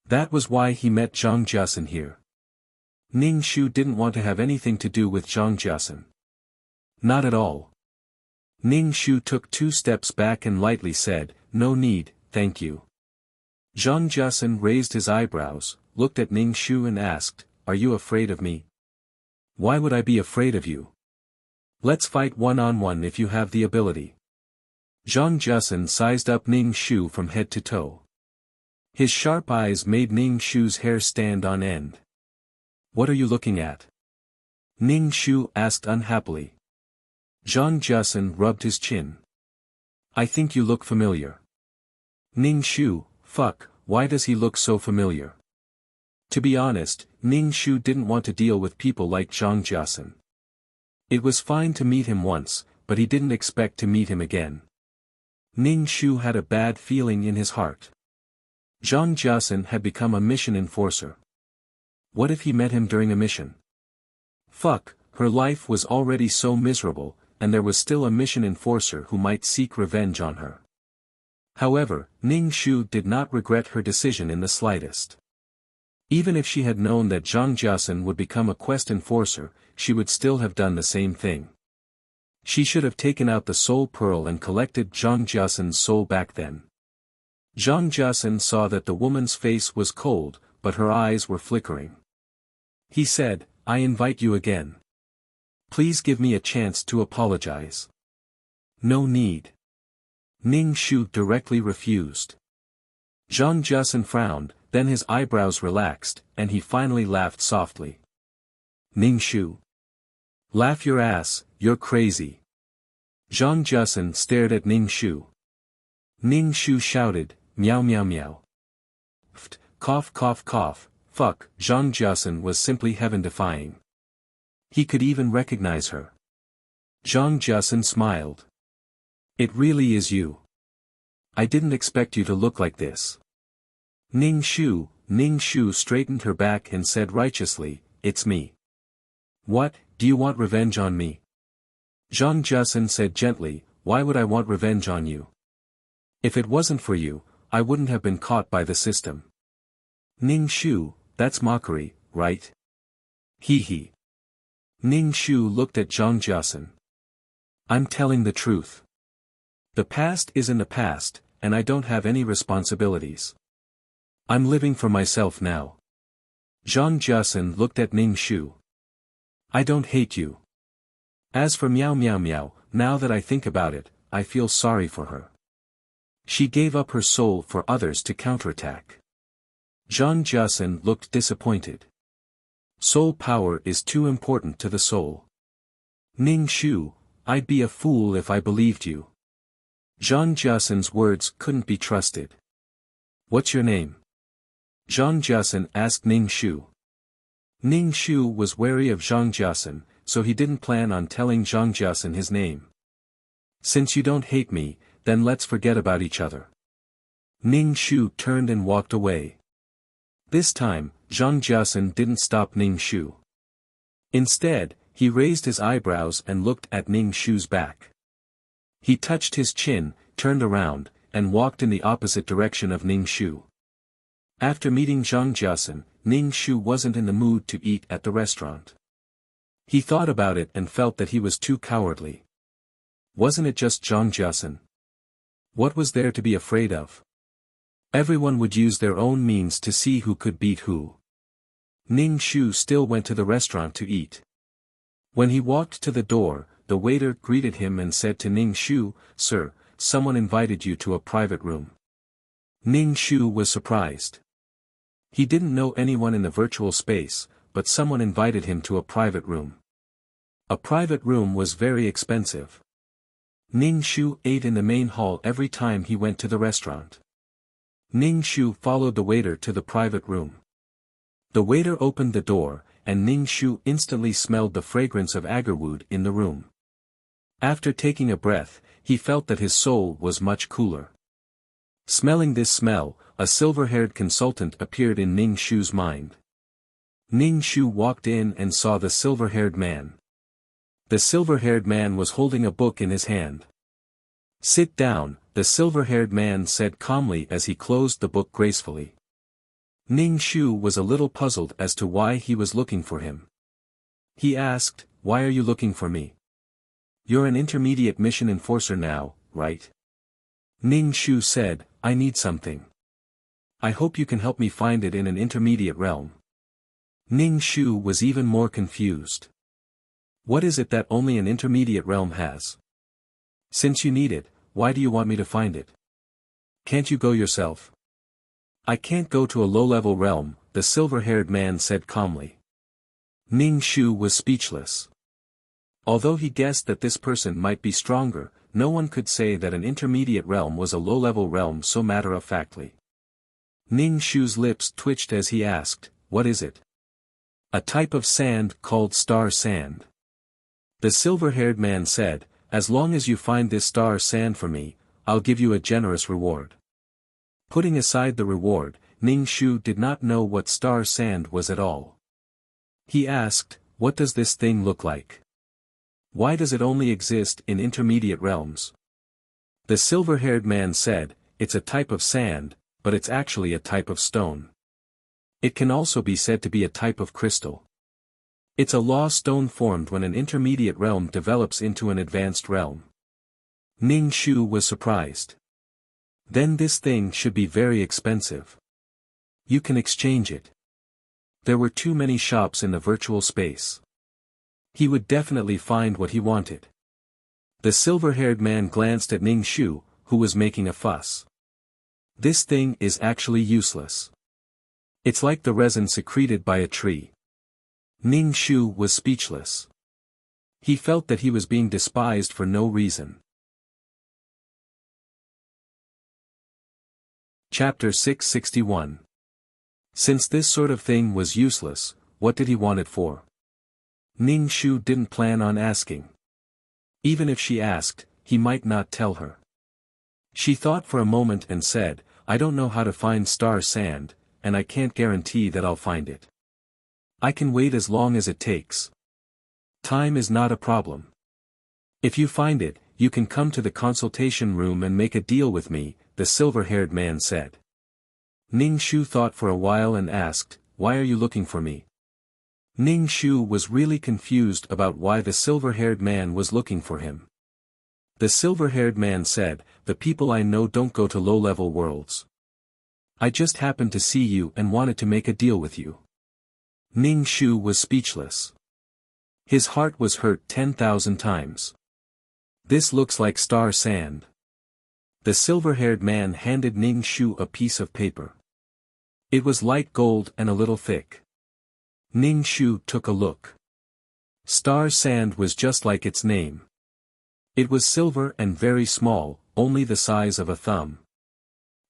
That was why he met Zhang Jiasen here. Ning Shu didn't want to have anything to do with Zhang Jiasen. Not at all. Ning Shu took 2 steps back and lightly said, No need, thank you. Zhang Jiasen raised his eyebrows, looked at Ning Shu and asked, Are you afraid of me? Why would I be afraid of you? Let's fight one-on-one if you have the ability. Zhang Jiasen sized up Ning Shu from head to toe. His sharp eyes made Ning Shu's hair stand on end. What are you looking at? Ning Shu asked unhappily. Zhang Jiasen rubbed his chin. I think you look familiar. Ning Shu, fuck, why does he look so familiar? To be honest, Ning Shu didn't want to deal with people like Zhang Jiasen. It was fine to meet him once, but he didn't expect to meet him again. Ning Shu had a bad feeling in his heart. Zhang Jiasen had become a mission enforcer. What if he met him during a mission? Fuck, her life was already so miserable, and there was still a mission enforcer who might seek revenge on her. However, Ning Shu did not regret her decision in the slightest. Even if she had known that Zhang Jiasen would become a quest enforcer, she would still have done the same thing. She should have taken out the soul pearl and collected Zhang Jiasen's soul back then. Zhang Jiasen saw that the woman's face was cold, but her eyes were flickering. He said, I invite you again. Please give me a chance to apologize. No need. Ning Shu directly refused. Zhang Jiasen frowned, then his eyebrows relaxed, and he finally laughed softly. Ning Shu. Laugh your ass, you're crazy. Zhang Jiasen stared at Ning Shu. Ning Shu shouted, meow meow meow. Pft, cough cough cough, fuck, Zhang Jiasen was simply heaven-defying. He could even recognize her. Zhang Jiasen smiled. It really is you. I didn't expect you to look like this. Ning Shu straightened her back and said righteously, It's me. What, do you want revenge on me? Zhang Jiasen said gently, Why would I want revenge on you? If it wasn't for you, I wouldn't have been caught by the system. Ning Shu, that's mockery, right? Hee hee. Ning Shu looked at Zhang Jiasen. I'm telling the truth. The past is in the past, and I don't have any responsibilities. I'm living for myself now. Zhang Jiasen looked at Ning Shu. I don't hate you. As for meow meow meow, now that I think about it, I feel sorry for her. She gave up her soul for others to counterattack. Zhang Jiasen looked disappointed. Soul power is too important to the soul. Ning Shu, I'd be a fool if I believed you. Zhang Jiasen's words couldn't be trusted. What's your name? Zhang Jiasen asked Ning Shu. Ning Shu was wary of Zhang Jiasen, so he didn't plan on telling Zhang Jiasen his name. Since you don't hate me, then let's forget about each other. Ning Shu turned and walked away. This time, Zhang Jiasen didn't stop Ning Shu. Instead, he raised his eyebrows and looked at Ning Shu's back. He touched his chin, turned around, and walked in the opposite direction of Ning Shu. After meeting Zhang Jiasen, Ning Shu wasn't in the mood to eat at the restaurant. He thought about it and felt that he was too cowardly. Wasn't it just Zhang Jiasen? What was there to be afraid of? Everyone would use their own means to see who could beat who. Ning Shu still went to the restaurant to eat. When he walked to the door, the waiter greeted him and said to Ning Shu, "Sir, someone invited you to a private room." Ning Shu was surprised. He didn't know anyone in the virtual space, but someone invited him to a private room. A private room was very expensive. Ning Shu ate in the main hall every time he went to the restaurant. Ning Shu followed the waiter to the private room. The waiter opened the door, and Ning Shu instantly smelled the fragrance of agarwood in the room. After taking a breath, he felt that his soul was much cooler. Smelling this smell, a silver-haired consultant appeared in Ning Shu's mind. Ning Shu walked in and saw the silver-haired man. The silver-haired man was holding a book in his hand. "Sit down," the silver-haired man said calmly as he closed the book gracefully. Ning Shu was a little puzzled as to why he was looking for him. He asked, "Why are you looking for me? You're an intermediate mission enforcer now, right?" Ning Shu said, "I need something. I hope you can help me find it in an intermediate realm." Ning Shu was even more confused. What is it that only an intermediate realm has? Since you need it, why do you want me to find it? Can't you go yourself? "I can't go to a low-level realm," the silver-haired man said calmly. Ning Shu was speechless. Although he guessed that this person might be stronger, no one could say that an intermediate realm was a low-level realm so matter-of-factly. Ning Shu's lips twitched as he asked, "What is it?" "A type of sand called star sand." The silver-haired man said, "As long as you find this star sand for me, I'll give you a generous reward." Putting aside the reward, Ning Shu did not know what star sand was at all. He asked, "What does this thing look like? Why does it only exist in intermediate realms?" The silver-haired man said, "It's a type of sand, but it's actually a type of stone. It can also be said to be a type of crystal. It's a law stone formed when an intermediate realm develops into an advanced realm." Ning Shu was surprised. Then this thing should be very expensive. You can exchange it. There were too many shops in the virtual space. He would definitely find what he wanted. The silver-haired man glanced at Ning Shu, who was making a fuss. "This thing is actually useless. It's like the resin secreted by a tree." Ning Shu was speechless. He felt that he was being despised for no reason. Chapter 661. Since this sort of thing was useless, what did he want it for? Ning Shu didn't plan on asking. Even if she asked, he might not tell her. She thought for a moment and said, "I don't know how to find star sand, and I can't guarantee that I'll find it. I can wait as long as it takes. Time is not a problem. If you find it, you can come to the consultation room and make a deal with me," the silver-haired man said. Ning Shu thought for a while and asked, "Why are you looking for me?" Ning Shu was really confused about why the silver-haired man was looking for him. The silver-haired man said, "The people I know don't go to low-level worlds. I just happened to see you and wanted to make a deal with you." Ning Shu was speechless. His heart was hurt 10,000 times. "This looks like star sand." The silver-haired man handed Ning Shu a piece of paper. It was light gold and a little thick. Ning Shu took a look. Star sand was just like its name. It was silver and very small, only the size of a thumb.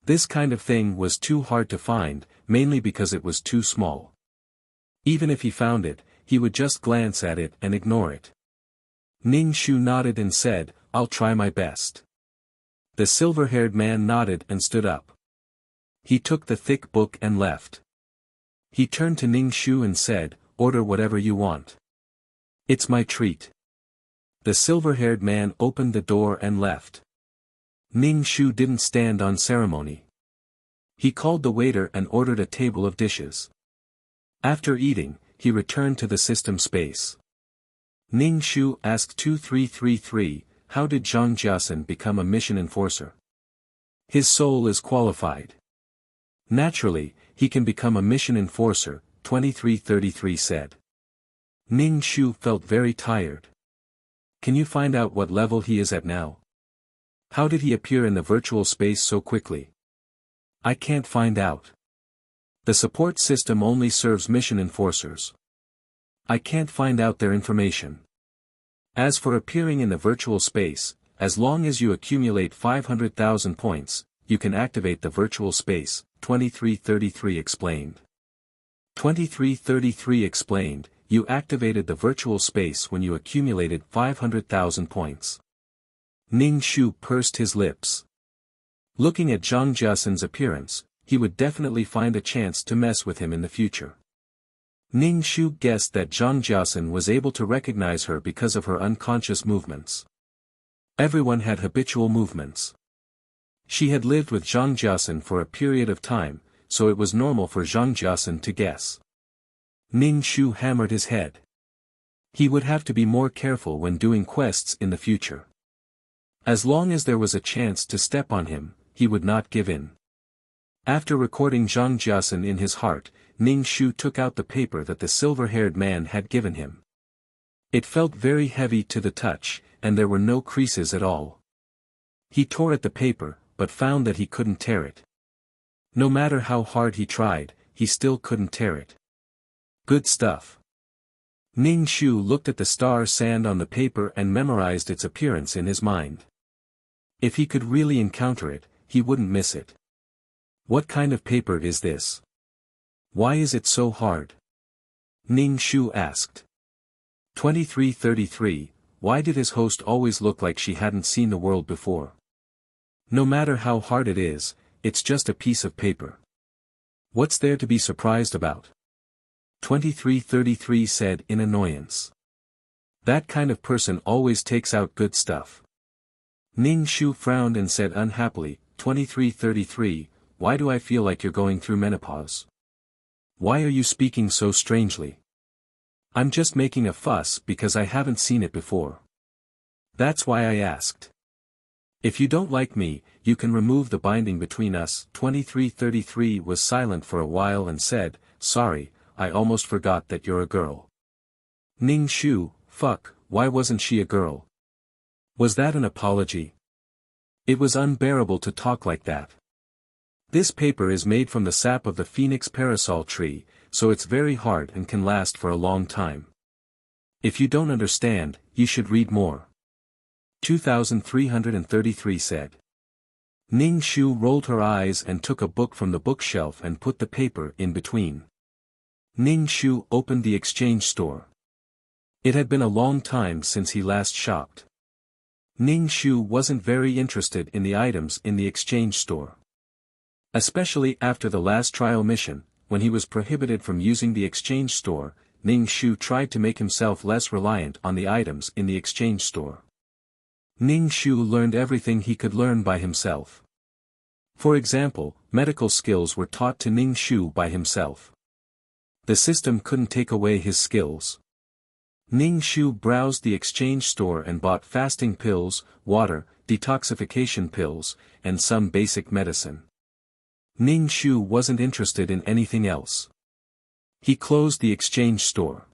This kind of thing was too hard to find, mainly because it was too small. Even if he found it, he would just glance at it and ignore it. Ning Shu nodded and said, "I'll try my best." The silver-haired man nodded and stood up. He took the thick book and left. He turned to Ning Shu and said, "Order whatever you want. It's my treat." The silver-haired man opened the door and left. Ning Shu didn't stand on ceremony. He called the waiter and ordered a table of dishes. After eating, he returned to the system space. Ning Shu asked 2333, how did Zhang Jiasen become a mission enforcer? His soul is qualified. Naturally, he can become a mission enforcer, 2333 said. Ning Shu felt very tired. Can you find out what level he is at now? How did he appear in the virtual space so quickly? I can't find out. The support system only serves mission enforcers. I can't find out their information. As for appearing in the virtual space, as long as you accumulate 500,000 points, you can activate the virtual space, 2333 explained. 2333 explained, you activated the virtual space when you accumulated 500,000 points. Ning Shu pursed his lips. Looking at Zhang Jiasen's appearance, he would definitely find a chance to mess with him in the future. Ning Shu guessed that Zhang Jiasen was able to recognize her because of her unconscious movements. Everyone had habitual movements. She had lived with Zhang Jiasen for a period of time, so it was normal for Zhang Jiasen to guess. Ning Shu hammered his head. He would have to be more careful when doing quests in the future. As long as there was a chance to step on him, he would not give in. After recording Zhang Jiasen in his heart, Ning Shu took out the paper that the silver-haired man had given him. It felt very heavy to the touch, and there were no creases at all. He tore at the paper, but found that he couldn't tear it. No matter how hard he tried, he still couldn't tear it. Good stuff. Ning Shu looked at the star sand on the paper and memorized its appearance in his mind. If he could really encounter it, he wouldn't miss it. What kind of paper is this? Why is it so hard? Ning Shu asked. 2333, why did his host always look like she hadn't seen the world before? No matter how hard it is, it's just a piece of paper. What's there to be surprised about? 2333 said in annoyance. That kind of person always takes out good stuff. Ning Shu frowned and said unhappily, 2333, why do I feel like you're going through menopause? Why are you speaking so strangely? I'm just making a fuss because I haven't seen it before. That's why I asked. If you don't like me, you can remove the binding between us. 2333 was silent for a while and said, sorry, I almost forgot that you're a girl. Ning Shu, fuck, why wasn't she a girl? Was that an apology? It was unbearable to talk like that. This paper is made from the sap of the phoenix parasol tree, so it's very hard and can last for a long time. If you don't understand, you should read more. 2333 said. Ning Shu rolled her eyes and took a book from the bookshelf and put the paper in between. Ning Shu opened the exchange store. It had been a long time since he last shopped. Ning Shu wasn't very interested in the items in the exchange store. Especially after the last trial mission, when he was prohibited from using the exchange store, Ning Shu tried to make himself less reliant on the items in the exchange store. Ning Shu learned everything he could learn by himself. For example, medical skills were taught to Ning Shu by himself. The system couldn't take away his skills. Ning Shu browsed the exchange store and bought fasting pills, water, detoxification pills, and some basic medicine. Ning Shu wasn't interested in anything else. He closed the exchange store.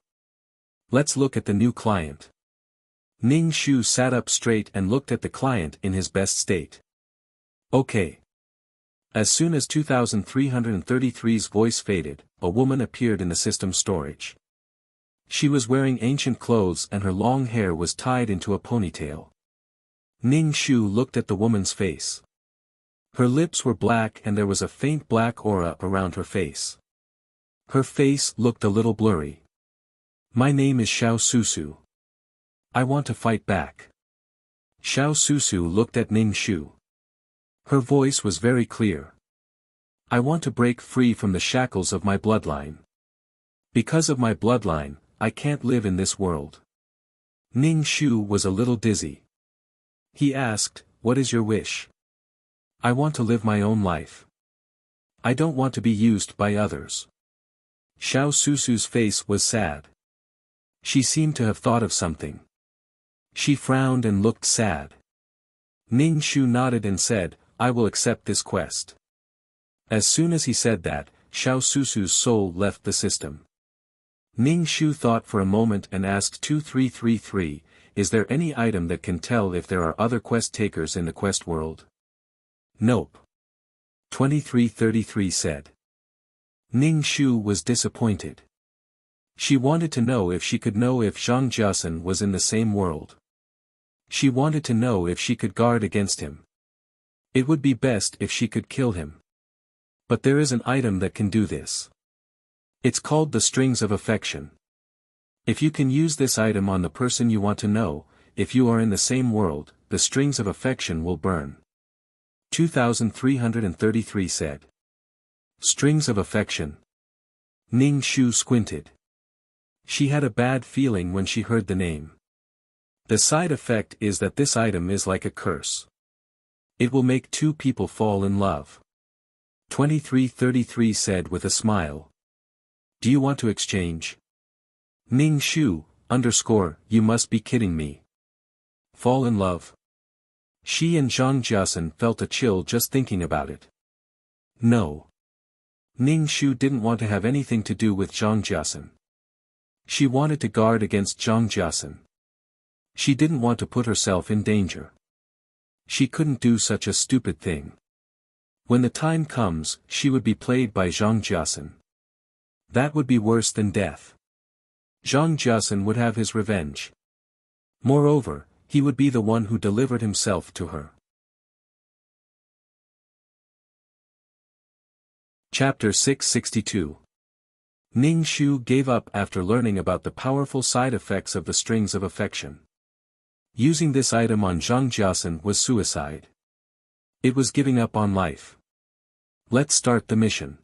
Let's look at the new client. Ning Shu sat up straight and looked at the client in his best state. Okay. As soon as 2333's voice faded, a woman appeared in the system storage. She was wearing ancient clothes and her long hair was tied into a ponytail. Ning Shu looked at the woman's face. Her lips were black and there was a faint black aura around her face. Her face looked a little blurry. My name is Xiao Susu. I want to fight back. Xiao Susu looked at Ning Shu. Her voice was very clear. I want to break free from the shackles of my bloodline. Because of my bloodline, I can't live in this world. Ning Shu was a little dizzy. He asked, what is your wish? I want to live my own life. I don't want to be used by others. Xiao Susu's face was sad. She seemed to have thought of something. She frowned and looked sad. Ning Shu nodded and said, I will accept this quest. As soon as he said that, Xiao Susu's soul left the system. Ning Shu thought for a moment and asked 2333, is there any item that can tell if there are other quest takers in the quest world? Nope. 2333 said. Ning Shu was disappointed. She wanted to know if she could know if Zhang Jiasen was in the same world. She wanted to know if she could guard against him. It would be best if she could kill him. But there is an item that can do this. It's called the Strings of Affection. If you can use this item on the person you want to know, if you are in the same world, the Strings of Affection will burn. 2333 said. Strings of Affection. Ning Shu squinted. She had a bad feeling when she heard the name. The side effect is that this item is like a curse. It will make two people fall in love. 2333 said with a smile. Do you want to exchange? Ning Shu, you must be kidding me. Fall in love? She and Zhang Jiasen felt a chill just thinking about it. No. Ning Shu didn't want to have anything to do with Zhang Jiasen. She wanted to guard against Zhang Jiasen. She didn't want to put herself in danger. She couldn't do such a stupid thing. When the time comes, she would be played by Zhang Jiasen. That would be worse than death. Zhang Jiasen would have his revenge. Moreover, he would be the one who delivered himself to her. Chapter 662. Ning Shu gave up after learning about the powerful side effects of the Strings of Affection. Using this item on Zhang Jiasen was suicide. It was giving up on life. Let's start the mission.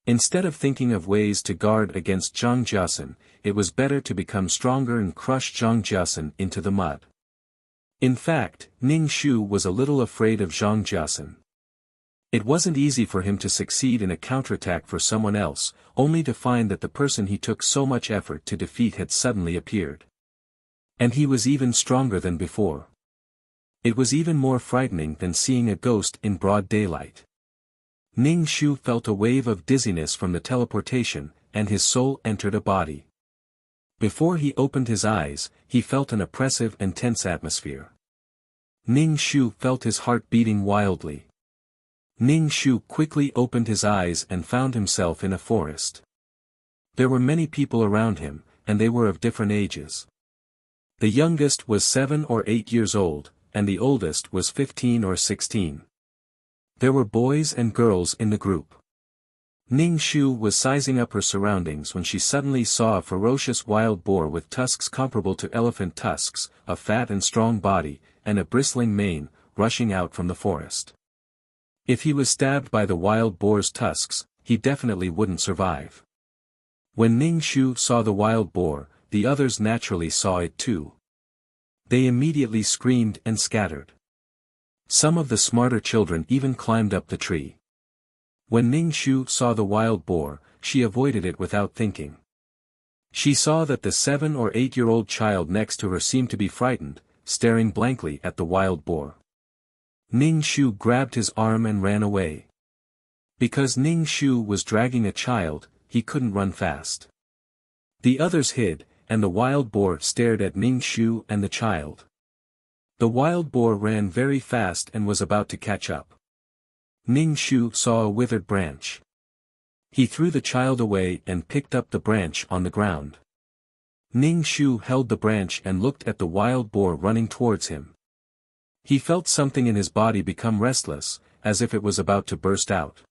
Instead of thinking of ways to guard against Zhang Jiasen, it was better to become stronger and crush Zhang Jiasen into the mud. In fact, Ning Shu was a little afraid of Zhang Jiasen. It wasn't easy for him to succeed in a counterattack for someone else, only to find that the person he took so much effort to defeat had suddenly appeared. And he was even stronger than before. It was even more frightening than seeing a ghost in broad daylight. Ning Shu felt a wave of dizziness from the teleportation, and his soul entered a body. Before he opened his eyes, he felt an oppressive and tense atmosphere. Ning Shu felt his heart beating wildly. Ning Shu quickly opened his eyes and found himself in a forest. There were many people around him, and they were of different ages. The youngest was 7 or 8 years old, and the oldest was 15 or 16. There were boys and girls in the group. Ning Shu was sizing up her surroundings when she suddenly saw a ferocious wild boar with tusks comparable to elephant tusks, a fat and strong body, and a bristling mane, rushing out from the forest. If he was stabbed by the wild boar's tusks, he definitely wouldn't survive. When Ning Shu saw the wild boar, the others naturally saw it too. They immediately screamed and scattered. Some of the smarter children even climbed up the tree. When Ning Shu saw the wild boar, she avoided it without thinking. She saw that the 7 or 8-year-old child next to her seemed to be frightened, staring blankly at the wild boar. Ning Shu grabbed his arm and ran away. Because Ning Shu was dragging a child, he couldn't run fast. The others hid, and the wild boar stared at Ning Shu and the child. The wild boar ran very fast and was about to catch up. Ning Shu saw a withered branch. He threw the child away and picked up the branch on the ground. Ning Shu held the branch and looked at the wild boar running towards him. He felt something in his body become restless, as if it was about to burst out.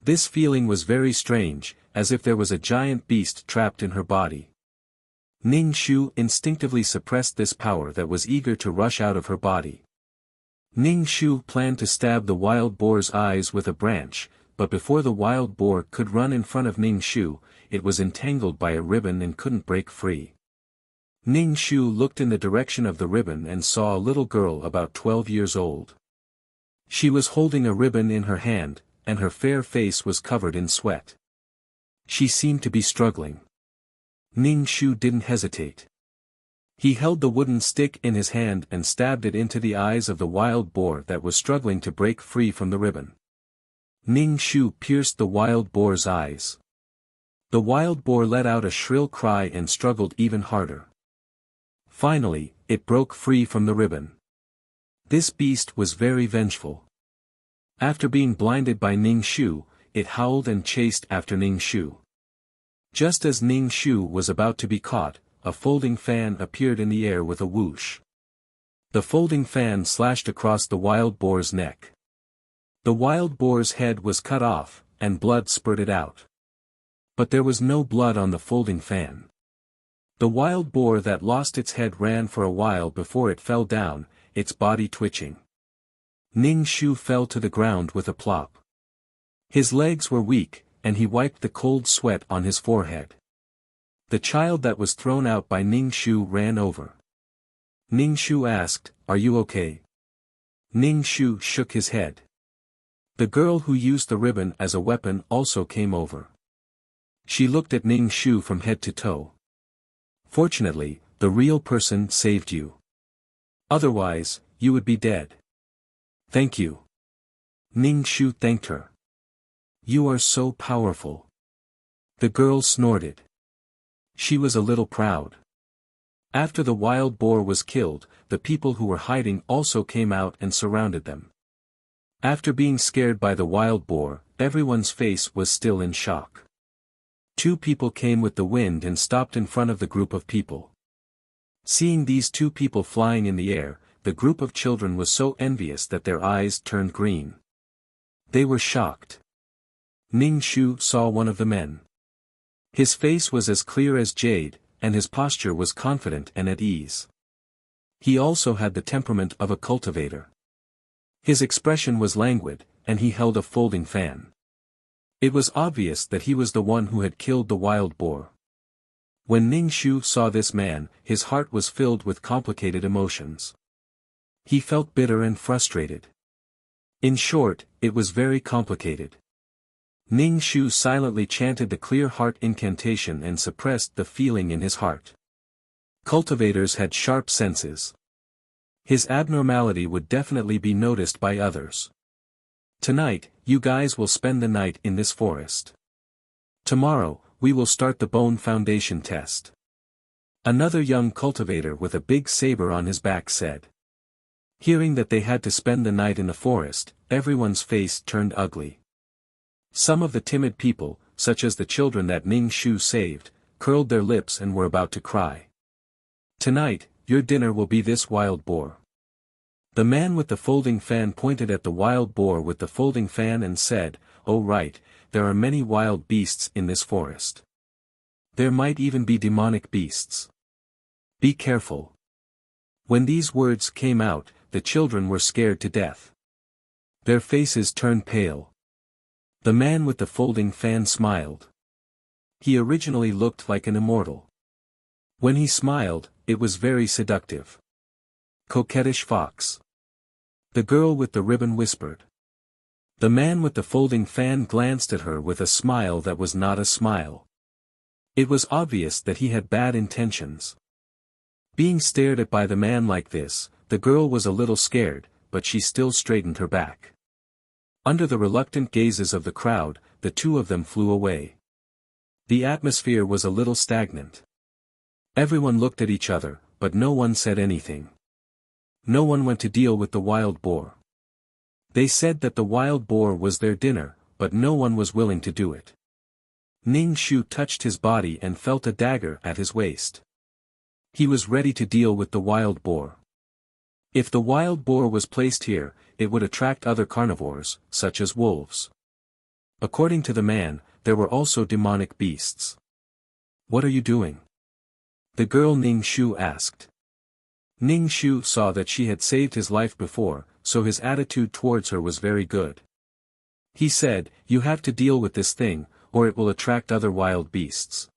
This feeling was very strange, as if there was a giant beast trapped in her body. Ning Shu instinctively suppressed this power that was eager to rush out of her body. Ning Shu planned to stab the wild boar's eyes with a branch, but before the wild boar could run in front of Ning Shu, it was entangled by a ribbon and couldn't break free. Ning Shu looked in the direction of the ribbon and saw a little girl about 12 years old. She was holding a ribbon in her hand, and her fair face was covered in sweat. She seemed to be struggling. Ning Shu didn't hesitate. He held the wooden stick in his hand and stabbed it into the eyes of the wild boar that was struggling to break free from the ribbon. Ning Shu pierced the wild boar's eyes. The wild boar let out a shrill cry and struggled even harder. Finally, it broke free from the ribbon. This beast was very vengeful. After being blinded by Ning Shu, it howled and chased after Ning Shu. Just as Ning Shu was about to be caught, a folding fan appeared in the air with a whoosh. The folding fan slashed across the wild boar's neck. The wild boar's head was cut off, and blood spurted out. But there was no blood on the folding fan. The wild boar that lost its head ran for a while before it fell down, its body twitching. Ning Shu fell to the ground with a plop. His legs were weak, and he wiped the cold sweat on his forehead. The child that was thrown out by Ning Shu ran over. Ning Shu asked, "Are you okay?" Ning Shu shook his head. The girl who used the ribbon as a weapon also came over. She looked at Ning Shu from head to toe. "Fortunately, the real person saved you. Otherwise, you would be dead." "Thank you." Ning Shu thanked her. "You are so powerful." The girl snorted. She was a little proud. After the wild boar was killed, the people who were hiding also came out and surrounded them. After being scared by the wild boar, everyone's face was still in shock. Two people came with the wind and stopped in front of the group of people. Seeing these two people flying in the air, the group of children was so envious that their eyes turned green. They were shocked. Ning Shu saw one of the men. His face was as clear as jade, and his posture was confident and at ease. He also had the temperament of a cultivator. His expression was languid, and he held a folding fan. It was obvious that he was the one who had killed the wild boar. When Ning Shu saw this man, his heart was filled with complicated emotions. He felt bitter and frustrated. In short, it was very complicated. Ning Shu silently chanted the clear heart incantation and suppressed the feeling in his heart. Cultivators had sharp senses. His abnormality would definitely be noticed by others. "Tonight, you guys will spend the night in this forest. Tomorrow, we will start the bone foundation test." Another young cultivator with a big saber on his back said. Hearing that they had to spend the night in the forest, everyone's face turned ugly. Some of the timid people, such as the children that Ning Shu saved, curled their lips and were about to cry. "Tonight, your dinner will be this wild boar." The man with the folding fan pointed at the wild boar with the folding fan and said, "Oh right, there are many wild beasts in this forest. There might even be demonic beasts. Be careful." When these words came out, the children were scared to death. Their faces turned pale. The man with the folding fan smiled. He originally looked like an immortal. When he smiled, it was very seductive. "Coquettish fox." The girl with the ribbon whispered. The man with the folding fan glanced at her with a smile that was not a smile. It was obvious that he had bad intentions. Being stared at by the man like this, the girl was a little scared, but she still straightened her back. Under the reluctant gazes of the crowd, the two of them flew away. The atmosphere was a little stagnant. Everyone looked at each other, but no one said anything. No one went to deal with the wild boar. They said that the wild boar was their dinner, but no one was willing to do it. Ning Shu touched his body and felt a dagger at his waist. He was ready to deal with the wild boar. If the wild boar was placed here, it would attract other carnivores, such as wolves. According to the man, there were also demonic beasts. "What are you doing?" the girl Ning Shu asked. Ning Shu saw that she had saved his life before, so his attitude towards her was very good. He said, "You have to deal with this thing, or it will attract other wild beasts."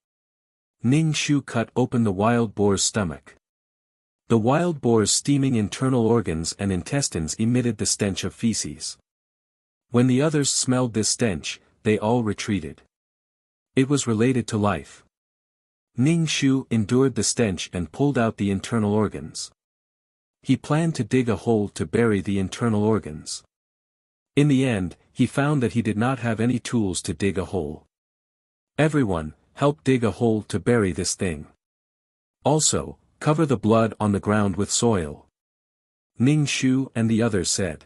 Ning Shu cut open the wild boar's stomach. The wild boar's steaming internal organs and intestines emitted the stench of feces. When the others smelled this stench, they all retreated. It was related to life. Ning Shu endured the stench and pulled out the internal organs. He planned to dig a hole to bury the internal organs. In the end, he found that he did not have any tools to dig a hole. Everyone, help dig a hole to bury this thing. Also, cover the blood on the ground with soil. Ning Shu and the others said.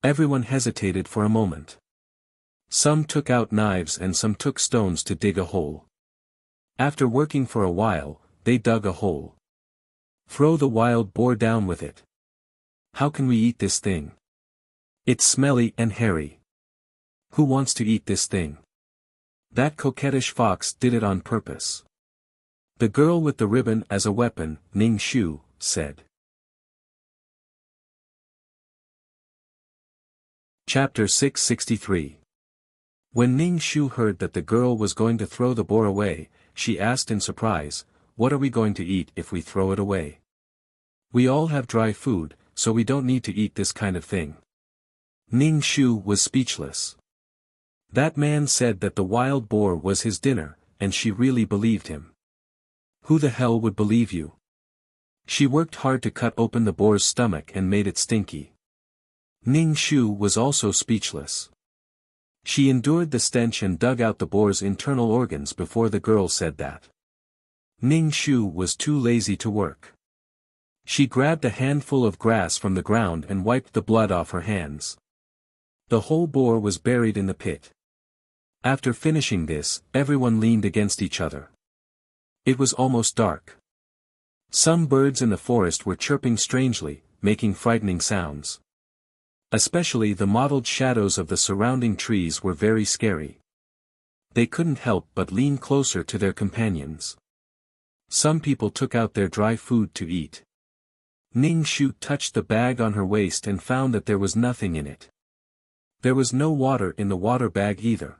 Everyone hesitated for a moment. Some took out knives and some took stones to dig a hole. After working for a while, they dug a hole. Throw the wild boar down with it. How can we eat this thing? It's smelly and hairy. Who wants to eat this thing? That coquettish fox did it on purpose. The girl with the ribbon as a weapon, Ning Shu, said. Chapter 663. When Ning Shu heard that the girl was going to throw the boar away, she asked in surprise, "What are we going to eat if we throw it away? We all have dry food, so we don't need to eat this kind of thing." Ning Shu was speechless. That man said that the wild boar was his dinner, and she really believed him. Who the hell would believe you? She worked hard to cut open the boar's stomach and made it stinky. Ning Shu was also speechless. She endured the stench and dug out the boar's internal organs before the girl said that. Ning Shu was too lazy to work. She grabbed a handful of grass from the ground and wiped the blood off her hands. The whole boar was buried in the pit. After finishing this, everyone leaned against each other. It was almost dark. Some birds in the forest were chirping strangely, making frightening sounds. Especially the mottled shadows of the surrounding trees were very scary. They couldn't help but lean closer to their companions. Some people took out their dry food to eat. Ning Shu touched the bag on her waist and found that there was nothing in it. There was no water in the water bag either.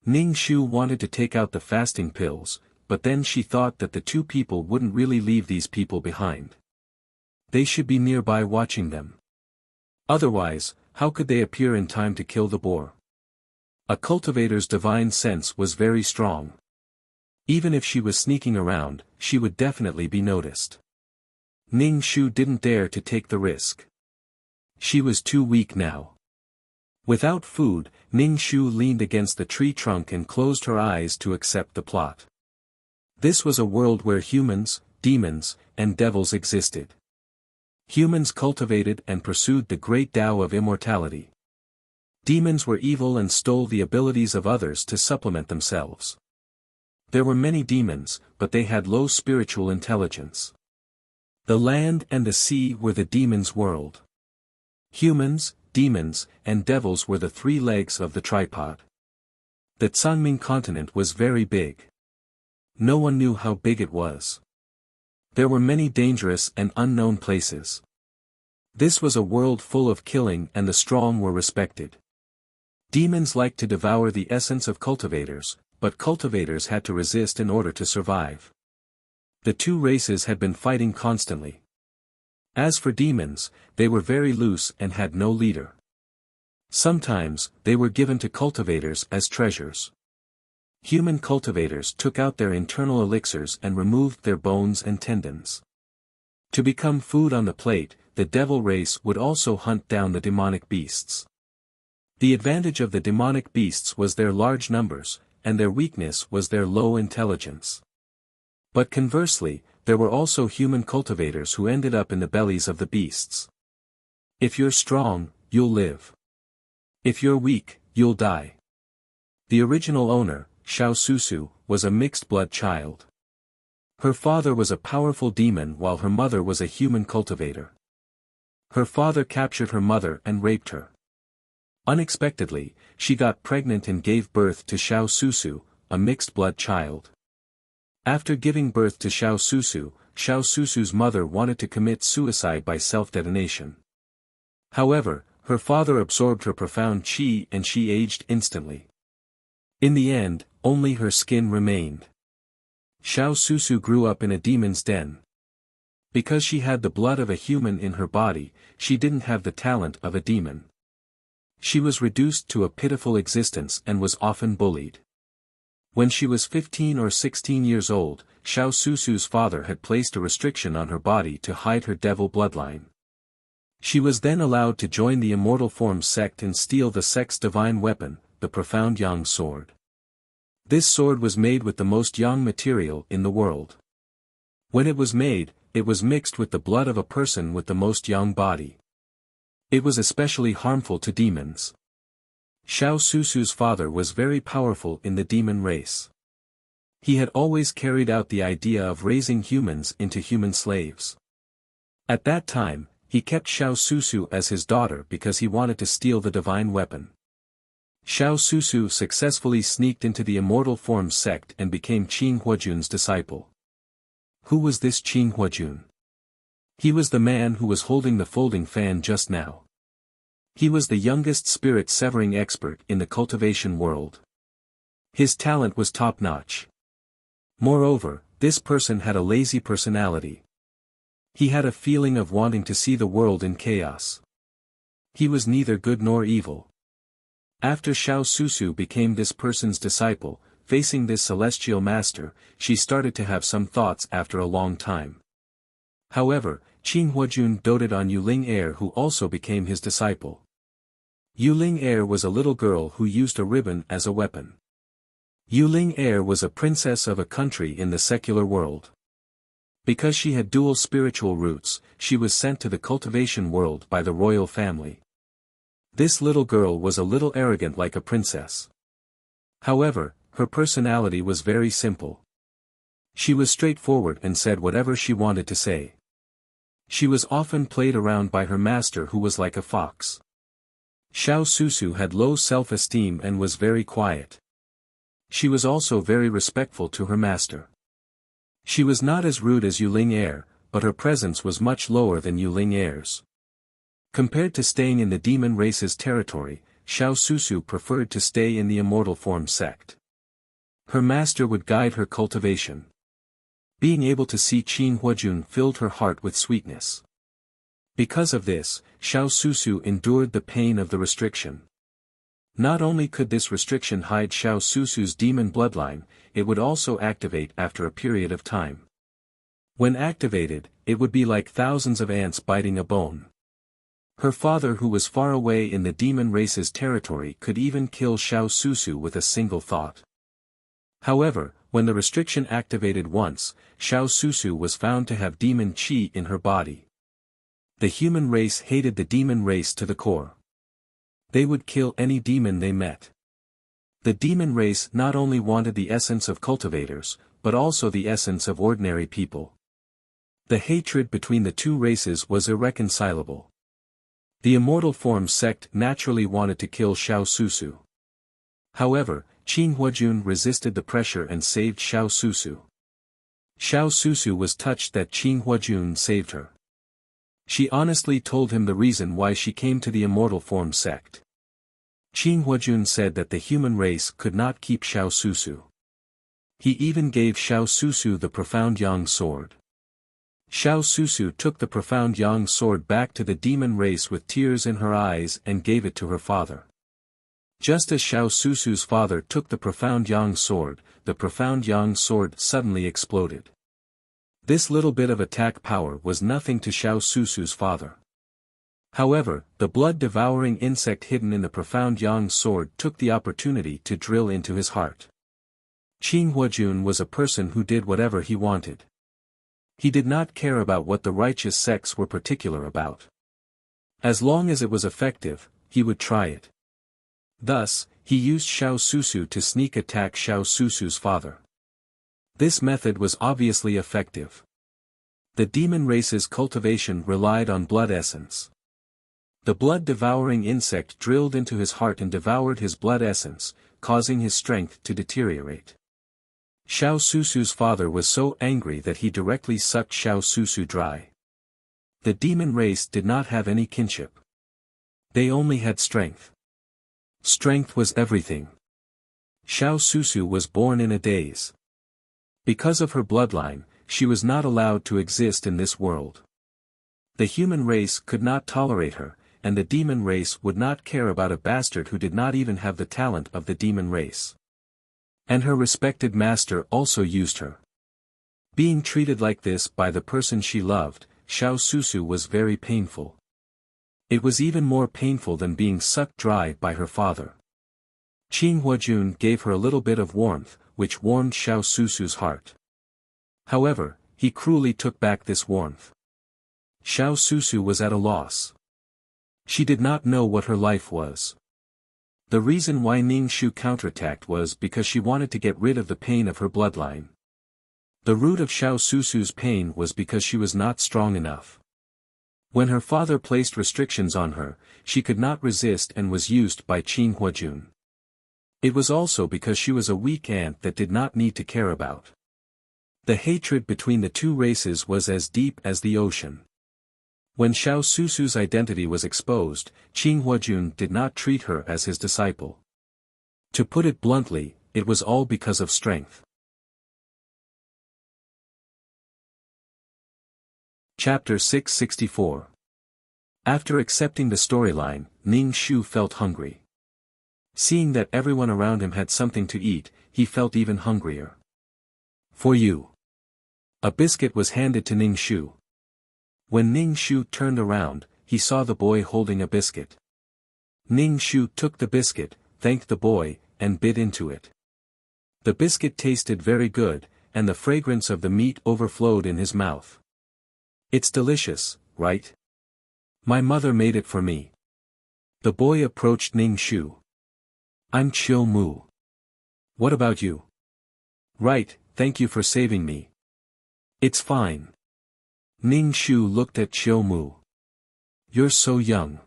Ning Shu wanted to take out the fasting pills, but then she thought that the two people wouldn't really leave these people behind. They should be nearby watching them. Otherwise, how could they appear in time to kill the boar? A cultivator's divine sense was very strong. Even if she was sneaking around, she would definitely be noticed. Ning Shu didn't dare to take the risk. She was too weak now. Without food, Ning Shu leaned against the tree trunk and closed her eyes to accept the plot. This was a world where humans, demons, and devils existed. Humans cultivated and pursued the great Tao of immortality. Demons were evil and stole the abilities of others to supplement themselves. There were many demons, but they had low spiritual intelligence. The land and the sea were the demons' world. Humans, demons, and devils were the three legs of the tripod. The Tsangming continent was very big. No one knew how big it was. There were many dangerous and unknown places. This was a world full of killing and the strong were respected. Demons liked to devour the essence of cultivators, but cultivators had to resist in order to survive. The two races had been fighting constantly. As for demons, they were very loose and had no leader. Sometimes, they were given to cultivators as treasures. Human cultivators took out their internal elixirs and removed their bones and tendons. To become food on the plate, the devil race would also hunt down the demonic beasts. The advantage of the demonic beasts was their large numbers, and their weakness was their low intelligence. But conversely, there were also human cultivators who ended up in the bellies of the beasts. If you're strong, you'll live. If you're weak, you'll die. The original owner, Xiao Susu, was a mixed-blood child. Her father was a powerful demon while her mother was a human cultivator. Her father captured her mother and raped her. Unexpectedly, she got pregnant and gave birth to Xiao Susu, a mixed-blood child. After giving birth to Xiao Susu's mother wanted to commit suicide by self-detonation. However, her father absorbed her profound qi and she aged instantly. In the end, only her skin remained. Xiao Susu grew up in a demon's den. Because she had the blood of a human in her body, she didn't have the talent of a demon. She was reduced to a pitiful existence and was often bullied. When she was 15 or 16 years old, Xiao Susu's father had placed a restriction on her body to hide her devil bloodline. She was then allowed to join the Immortal Form sect and steal the sect's divine weapon, the Profound Yang sword. This sword was made with the most yang material in the world. When it was made, it was mixed with the blood of a person with the most yang body. It was especially harmful to demons. Xiao Susu's father was very powerful in the demon race. He had always carried out the idea of raising humans into human slaves. At that time, he kept Xiao Susu as his daughter because he wanted to steal the divine weapon. Xiao Susu successfully sneaked into the Immortal Form sect and became Qin Huajun's disciple. Who was this Qin Huajun? He was the man who was holding the folding fan just now. He was the youngest spirit-severing expert in the cultivation world. His talent was top-notch. Moreover, this person had a lazy personality. He had a feeling of wanting to see the world in chaos. He was neither good nor evil. After Xiao Susu became this person's disciple, facing this celestial master, she started to have some thoughts after a long time. However, Qin Huajun doted on Yuling Air, who also became his disciple. Yuling Air was a little girl who used a ribbon as a weapon. Yuling Air was a princess of a country in the secular world. Because she had dual spiritual roots, she was sent to the cultivation world by the royal family. This little girl was a little arrogant like a princess. However, her personality was very simple. She was straightforward and said whatever she wanted to say. She was often played around by her master, who was like a fox. Xiao Susu had low self-esteem and was very quiet. She was also very respectful to her master. She was not as rude as Yuling Air, but her presence was much lower than Yuling Air's. Compared to staying in the demon race's territory, Xiao Susu preferred to stay in the Immortal Form sect. Her master would guide her cultivation. Being able to see Qin Huajun filled her heart with sweetness. Because of this, Xiao Susu endured the pain of the restriction. Not only could this restriction hide Xiao Susu's demon bloodline, it would also activate after a period of time. When activated, it would be like thousands of ants biting a bone. Her father, who was far away in the demon race's territory, could even kill Xiao Susu with a single thought. However, when the restriction activated once, Xiao Susu was found to have demon qi in her body. The human race hated the demon race to the core. They would kill any demon they met. The demon race not only wanted the essence of cultivators, but also the essence of ordinary people. The hatred between the two races was irreconcilable. The Immortal Form sect naturally wanted to kill Xiao Susu. However, Qin Huajun resisted the pressure and saved Xiao Susu. Xiao Susu was touched that Qin Huajun saved her. She honestly told him the reason why she came to the Immortal Form sect. Qin Huajun said that the human race could not keep Xiao Susu. He even gave Xiao Susu the Profound Yang sword. Xiao Susu took the Profound Yang sword back to the demon race with tears in her eyes and gave it to her father. Just as Xiao Susu's father took the Profound Yang sword, the Profound Yang sword suddenly exploded. This little bit of attack power was nothing to Xiao Susu's father. However, the blood-devouring insect hidden in the Profound Yang sword took the opportunity to drill into his heart. Qin Huajun was a person who did whatever he wanted. He did not care about what the righteous sects were particular about. As long as it was effective, he would try it. Thus, he used Xiao Susu to sneak attack Xiao Susu's father. This method was obviously effective. The demon race's cultivation relied on blood essence. The blood-devouring insect drilled into his heart and devoured his blood essence, causing his strength to deteriorate. Xiao Susu's father was so angry that he directly sucked Xiao Susu dry. The demon race did not have any kinship. They only had strength. Strength was everything. Xiao Susu was born in a daze. Because of her bloodline, she was not allowed to exist in this world. The human race could not tolerate her, and the demon race would not care about a bastard who did not even have the talent of the demon race. And her respected master also used her. Being treated like this by the person she loved, Xiao Susu was very painful. It was even more painful than being sucked dry by her father. Qing Huajun gave her a little bit of warmth, which warmed Xiao Susu's heart. However, he cruelly took back this warmth. Xiao Susu was at a loss. She did not know what her life was. The reason why Ningxu counterattacked was because she wanted to get rid of the pain of her bloodline. The root of Xiao Susu's pain was because she was not strong enough. When her father placed restrictions on her, she could not resist and was used by Qing Huajun. It was also because she was a weak ant that did not need to care about. The hatred between the two races was as deep as the ocean. When Xiao Susu's identity was exposed, Qing Huajun did not treat her as his disciple. To put it bluntly, it was all because of strength. Chapter 664. After accepting the storyline, Ning Shu felt hungry. Seeing that everyone around him had something to eat, he felt even hungrier. For you. A biscuit was handed to Ning Shu. When Ning Shu turned around, he saw the boy holding a biscuit. Ning Shu took the biscuit, thanked the boy, and bit into it. The biscuit tasted very good, and the fragrance of the meat overflowed in his mouth. It's delicious, right? My mother made it for me. The boy approached Ning Shu. I'm Chiu Mu. What about you? Right, thank you for saving me. It's fine. Ning Shu looked at Chiu Mu. You're so young.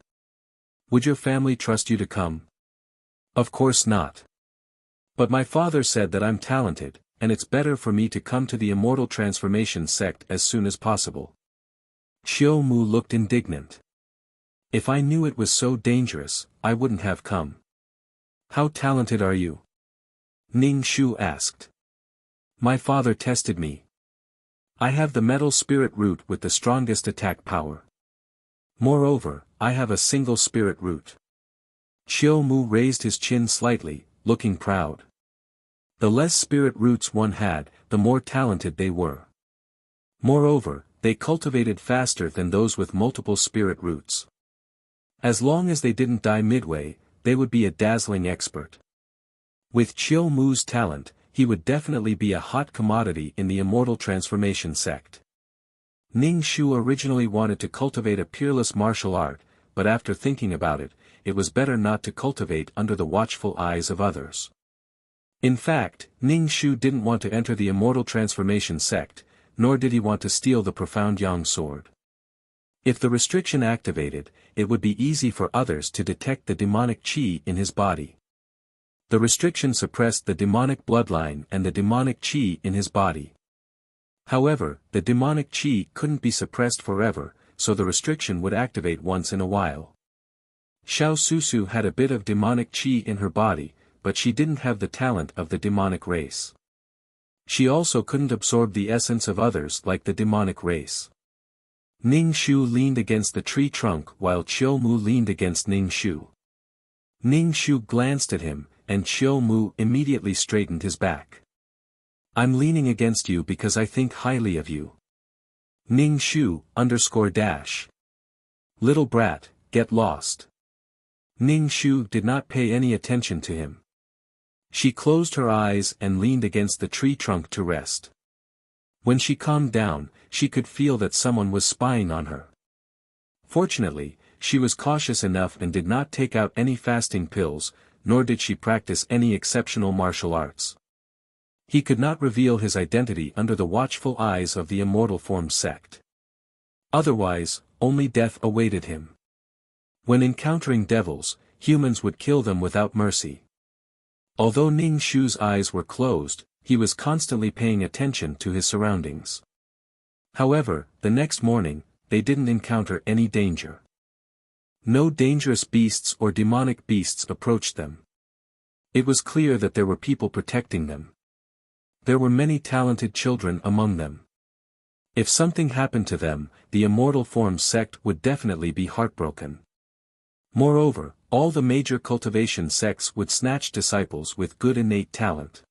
Would your family trust you to come? Of course not. But my father said that I'm talented, and it's better for me to come to the Immortal Transformation sect as soon as possible. Chiu Mu looked indignant. If I knew it was so dangerous, I wouldn't have come. How talented are you? Ning Shu asked. My father tested me. I have the metal spirit root with the strongest attack power. Moreover, I have a single spirit root. Chiu Mu raised his chin slightly, looking proud. The less spirit roots one had, the more talented they were. Moreover, they cultivated faster than those with multiple spirit roots. As long as they didn't die midway, they would be a dazzling expert. With Chiu Mu's talent, he would definitely be a hot commodity in the Immortal Transformation sect. Ning Shu originally wanted to cultivate a peerless martial art, but after thinking about it, it was better not to cultivate under the watchful eyes of others. In fact, Ning Shu didn't want to enter the Immortal Transformation sect, nor did he want to steal the Profound Yang sword. If the restriction activated, it would be easy for others to detect the demonic qi in his body. The restriction suppressed the demonic bloodline and the demonic qi in his body. However, the demonic qi couldn't be suppressed forever, so the restriction would activate once in a while. Xiao Susu had a bit of demonic qi in her body, but she didn't have the talent of the demonic race. She also couldn't absorb the essence of others like the demonic race. Ning Shu leaned against the tree trunk while Chiu Mu leaned against Ning Shu. Ning Shu glanced at him, and Chiu Mu immediately straightened his back. I'm leaning against you because I think highly of you. Ning Shu _. Little brat, get lost. Ning Shu did not pay any attention to him. She closed her eyes and leaned against the tree trunk to rest. When she calmed down, she could feel that someone was spying on her. Fortunately, she was cautious enough and did not take out any fasting pills, nor did she practice any exceptional martial arts. He could not reveal his identity under the watchful eyes of the Immortal Form sect. Otherwise, only death awaited him. When encountering devils, humans would kill them without mercy. Although Ning Shu's eyes were closed, he was constantly paying attention to his surroundings. However, the next morning, they didn't encounter any danger. No dangerous beasts or demonic beasts approached them. It was clear that there were people protecting them. There were many talented children among them. If something happened to them, the Immortal Form sect would definitely be heartbroken. Moreover, all the major cultivation sects would snatch disciples with good innate talent.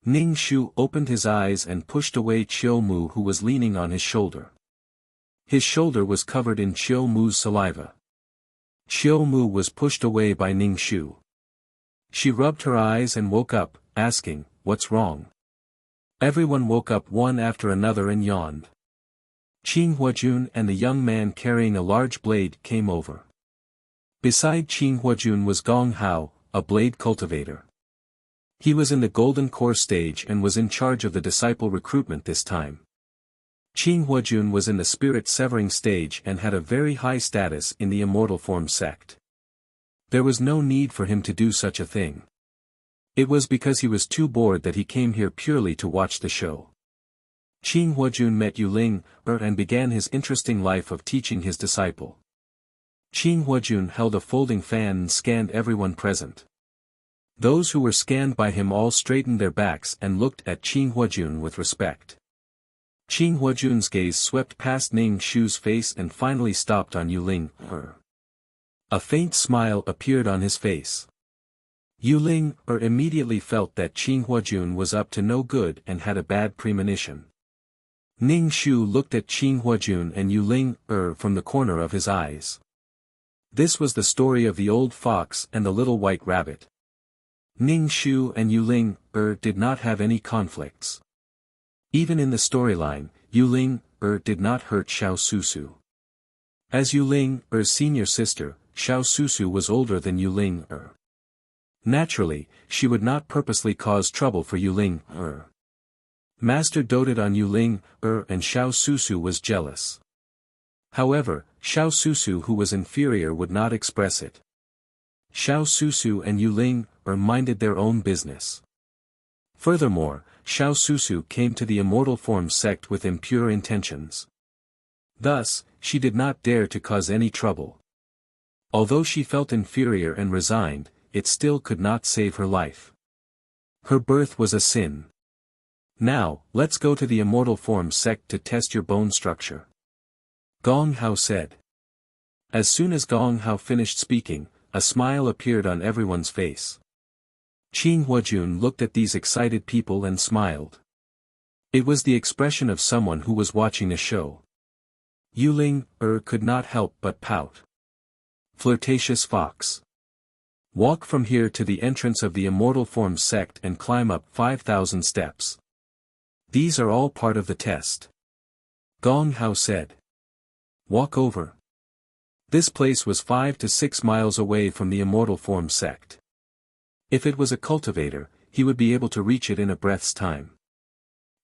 Ning Shu opened his eyes and pushed away Chiu Mu, who was leaning on his shoulder. His shoulder was covered in Chiu Mu's saliva. Chiu Mu was pushed away by Ning Shu. She rubbed her eyes and woke up, asking, "What's wrong?" Everyone woke up one after another and yawned. Qin Huajun and the young man carrying a large blade came over. Beside Qin Huajun was Gong Hao, a blade cultivator. He was in the Golden Core stage and was in charge of the disciple recruitment this time. Qin Huajun was in the spirit severing stage and had a very high status in the Immortal Form sect. There was no need for him to do such a thing. It was because he was too bored that he came here purely to watch the show. Qin Huajun met Yuling and began his interesting life of teaching his disciple. Qin Huajun held a folding fan and scanned everyone present. Those who were scanned by him all straightened their backs and looked at Qin Huajun with respect. Qin Huajun's gaze swept past Ning Shu's face and finally stopped on Yuling. A faint smile appeared on his face. Yuling immediately felt that Qin Huajun was up to no good and had a bad premonition. Ning Shu looked at Qin Huajun and Yuling from the corner of his eyes. This was the story of the old fox and the little white rabbit. Ning Shu and Yuling did not have any conflicts. Even in the storyline, Yuling did not hurt Xiao Susu. As Yuling's senior sister, Xiao Susu was older than Yuling. Naturally, she would not purposely cause trouble for Yuling. Master doted on Yuling and Xiao Susu was jealous. However, Xiao Susu, who was inferior, would not express it. Xiao Susu and Yuling minded their own business. Furthermore, Xiao Susu came to the Immortal Form sect with impure intentions. Thus, she did not dare to cause any trouble. Although she felt inferior and resigned, it still could not save her life. Her birth was a sin. Now, let's go to the Immortal Form sect to test your bone structure. Gong Hao said. As soon as Gong Hao finished speaking, a smile appeared on everyone's face. Qin Huajun looked at these excited people and smiled. It was the expression of someone who was watching a show. Yuling could not help but pout. Flirtatious fox. Walk from here to the entrance of the Immortal Form sect and climb up 5,000 steps. These are all part of the test. Gong Hao said. Walk over. This place was 5 to 6 miles away from the Immortal Form sect. If it was a cultivator, he would be able to reach it in a breath's time.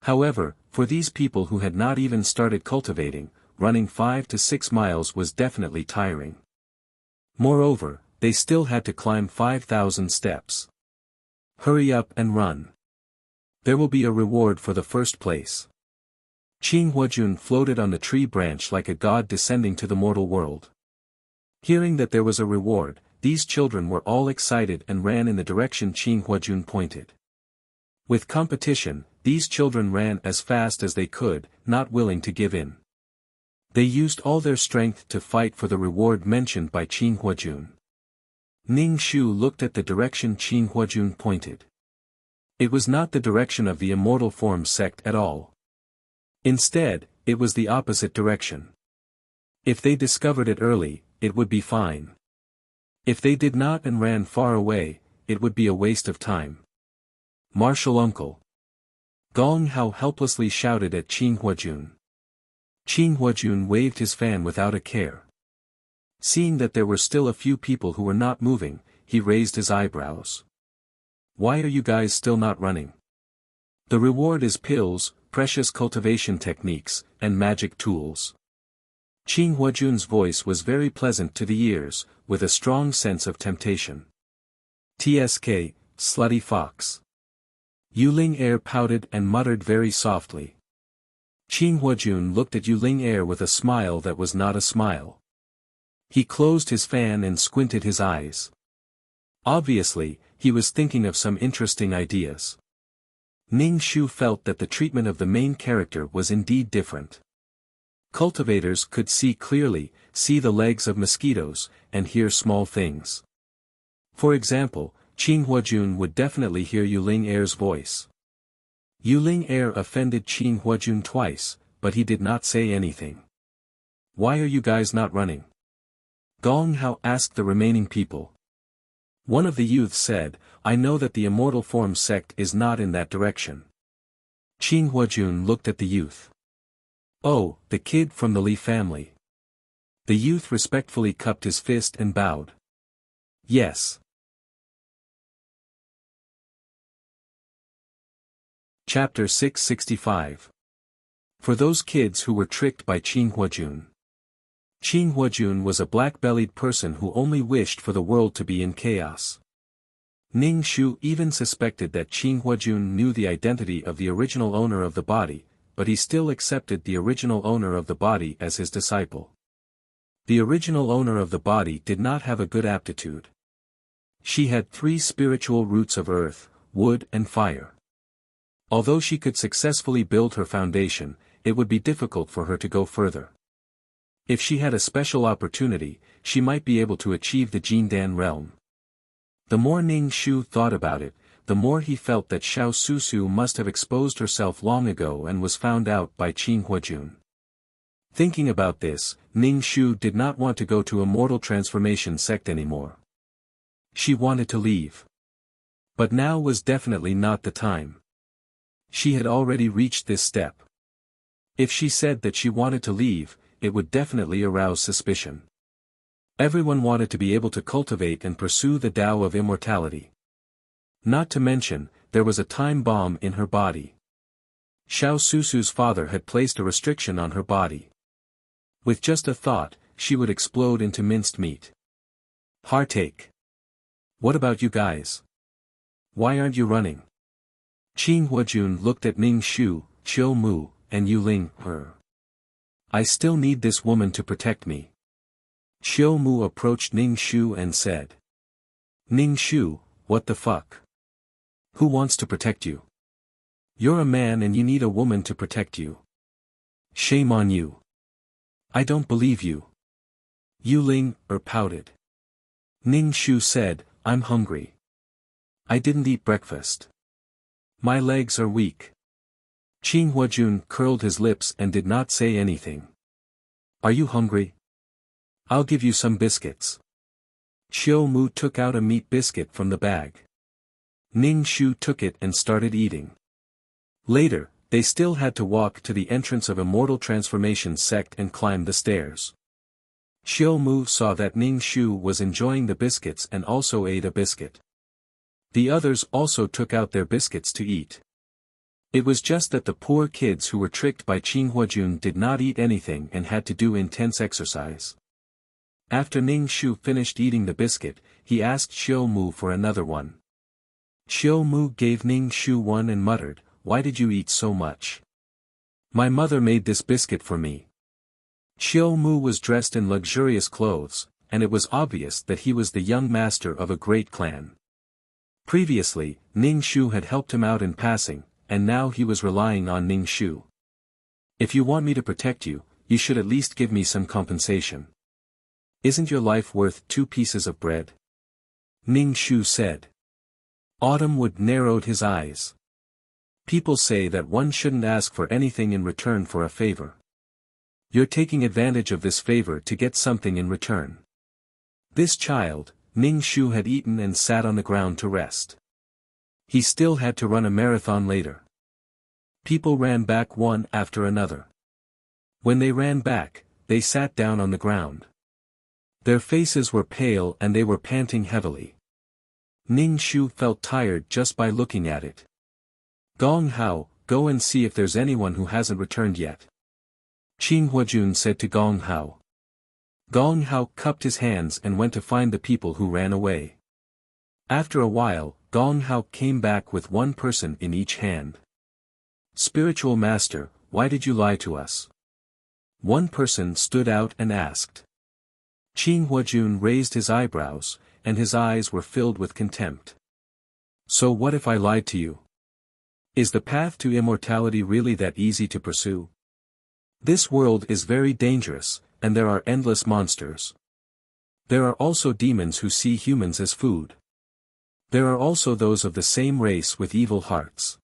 However, for these people who had not even started cultivating, running 5 to 6 miles was definitely tiring. Moreover, they still had to climb 5,000 steps. Hurry up and run. There will be a reward for the first place. Qin Huajun floated on the tree branch like a god descending to the mortal world. Hearing that there was a reward, these children were all excited and ran in the direction Qin Huajun pointed. With competition, these children ran as fast as they could, not willing to give in. They used all their strength to fight for the reward mentioned by Qin Huajun. Ning Shu looked at the direction Qin Huajun pointed. It was not the direction of the Immortal Form sect at all. Instead, it was the opposite direction. If they discovered it early, it would be fine. If they did not and ran far away, it would be a waste of time. Martial uncle. Gong Hao helplessly shouted at Qin Huajun. Qin Huajun waved his fan without a care. Seeing that there were still a few people who were not moving, he raised his eyebrows. Why are you guys still not running? The reward is pills, precious cultivation techniques, and magic tools. Qin Huajun's voice was very pleasant to the ears, with a strong sense of temptation. TSK, slutty fox. Yuling pouted and muttered very softly. Qin Huajun looked at Yuling with a smile that was not a smile. He closed his fan and squinted his eyes. Obviously, he was thinking of some interesting ideas. Ning Shu felt that the treatment of the main character was indeed different. Cultivators could see clearly, see the legs of mosquitoes, and hear small things. For example, Qin Huajun would definitely hear Yuling voice. Yuling Air offended Qing Huajun twice, but he did not say anything. Why are you guys not running? Gong Hao asked the remaining people. One of the youths said, I know that the immortal form sect is not in that direction. Qing Huajun looked at the youth. Oh, the kid from the Li family. The youth respectfully cupped his fist and bowed. Yes. Chapter 665. For those kids who were tricked by Qing Huajun. Qing Huajun was a black-bellied person who only wished for the world to be in chaos. Ning Shu even suspected that Qing Huajun knew the identity of the original owner of the body, but he still accepted the original owner of the body as his disciple. The original owner of the body did not have a good aptitude. She had 3 spiritual roots of earth, wood and fire. Although she could successfully build her foundation, it would be difficult for her to go further. If she had a special opportunity, she might be able to achieve the Jindan realm. The more Ning Shu thought about it, the more he felt that Xiao Susu must have exposed herself long ago and was found out by Qing Huajun. Thinking about this, Ning Shu did not want to go to Immortal Transformation sect anymore. She wanted to leave. But now was definitely not the time. She had already reached this step. If she said that she wanted to leave, it would definitely arouse suspicion. Everyone wanted to be able to cultivate and pursue the Tao of immortality. Not to mention, there was a time bomb in her body. Xiao Susu's father had placed a restriction on her body. With just a thought, she would explode into minced meat. Heartache. What about you guys? Why aren't you running? Qing Huajun looked at Ning Shu, Chiu Mu, and Yuling, her. I still need this woman to protect me. Chiu Mu approached Ning Shu and said. Ning Shu, what the fuck? Who wants to protect you? You're a man and you need a woman to protect you. Shame on you. I don't believe you. Yuling, pouted. Ning Shu said, I'm hungry. I didn't eat breakfast. My legs are weak. Qing Huajun curled his lips and did not say anything. Are you hungry? I'll give you some biscuits. Chiu Mu took out a meat biscuit from the bag. Ning Shu took it and started eating. Later, they still had to walk to the entrance of Immortal Transformation sect and climb the stairs. Chiu Mu saw that Ning Shu was enjoying the biscuits and also ate a biscuit. The others also took out their biscuits to eat. It was just that the poor kids who were tricked by Qing Huajun did not eat anything and had to do intense exercise. After Ning Shu finished eating the biscuit, he asked Chiu Mu for another one. Chiu Mu gave Ning Shu one and muttered, Why did you eat so much? My mother made this biscuit for me. Chiu Mu was dressed in luxurious clothes, and it was obvious that he was the young master of a great clan. Previously, Ning Shu had helped him out in passing, and now he was relying on Ning Shu. If you want me to protect you, you should at least give me some compensation. Isn't your life worth 2 pieces of bread? Ning Shu said. Autumnwood narrowed his eyes. People say that one shouldn't ask for anything in return for a favor. You're taking advantage of this favor to get something in return. This child, Ning Shu had eaten and sat on the ground to rest. He still had to run a marathon later. People ran back one after another. When they ran back, they sat down on the ground. Their faces were pale and they were panting heavily. Ning Shu felt tired just by looking at it. Gong Hao, go and see if there's anyone who hasn't returned yet. Qing Huajun said to Gong Hao. Gong Hao cupped his hands and went to find the people who ran away. After a while, Gong Hao came back with one person in each hand. Spiritual Master, why did you lie to us? One person stood out and asked. Qing Huajun raised his eyebrows, and his eyes were filled with contempt. So what if I lied to you? Is the path to immortality really that easy to pursue? This world is very dangerous, and there are endless monsters. There are also demons who see humans as food. There are also those of the same race with evil hearts.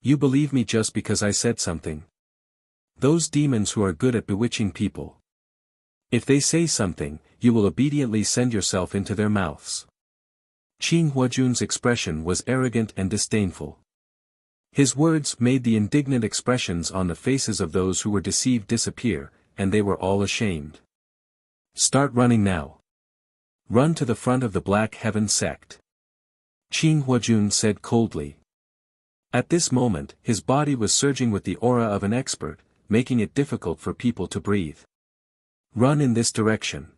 You believe me just because I said something? Those demons who are good at bewitching people. If they say something, you will obediently send yourself into their mouths. Qing Huajun's expression was arrogant and disdainful. His words made the indignant expressions on the faces of those who were deceived disappear, and they were all ashamed. Start running now. Run to the front of the Black Heaven sect. Qing Huajun said coldly. At this moment, his body was surging with the aura of an expert, making it difficult for people to breathe. Run in this direction.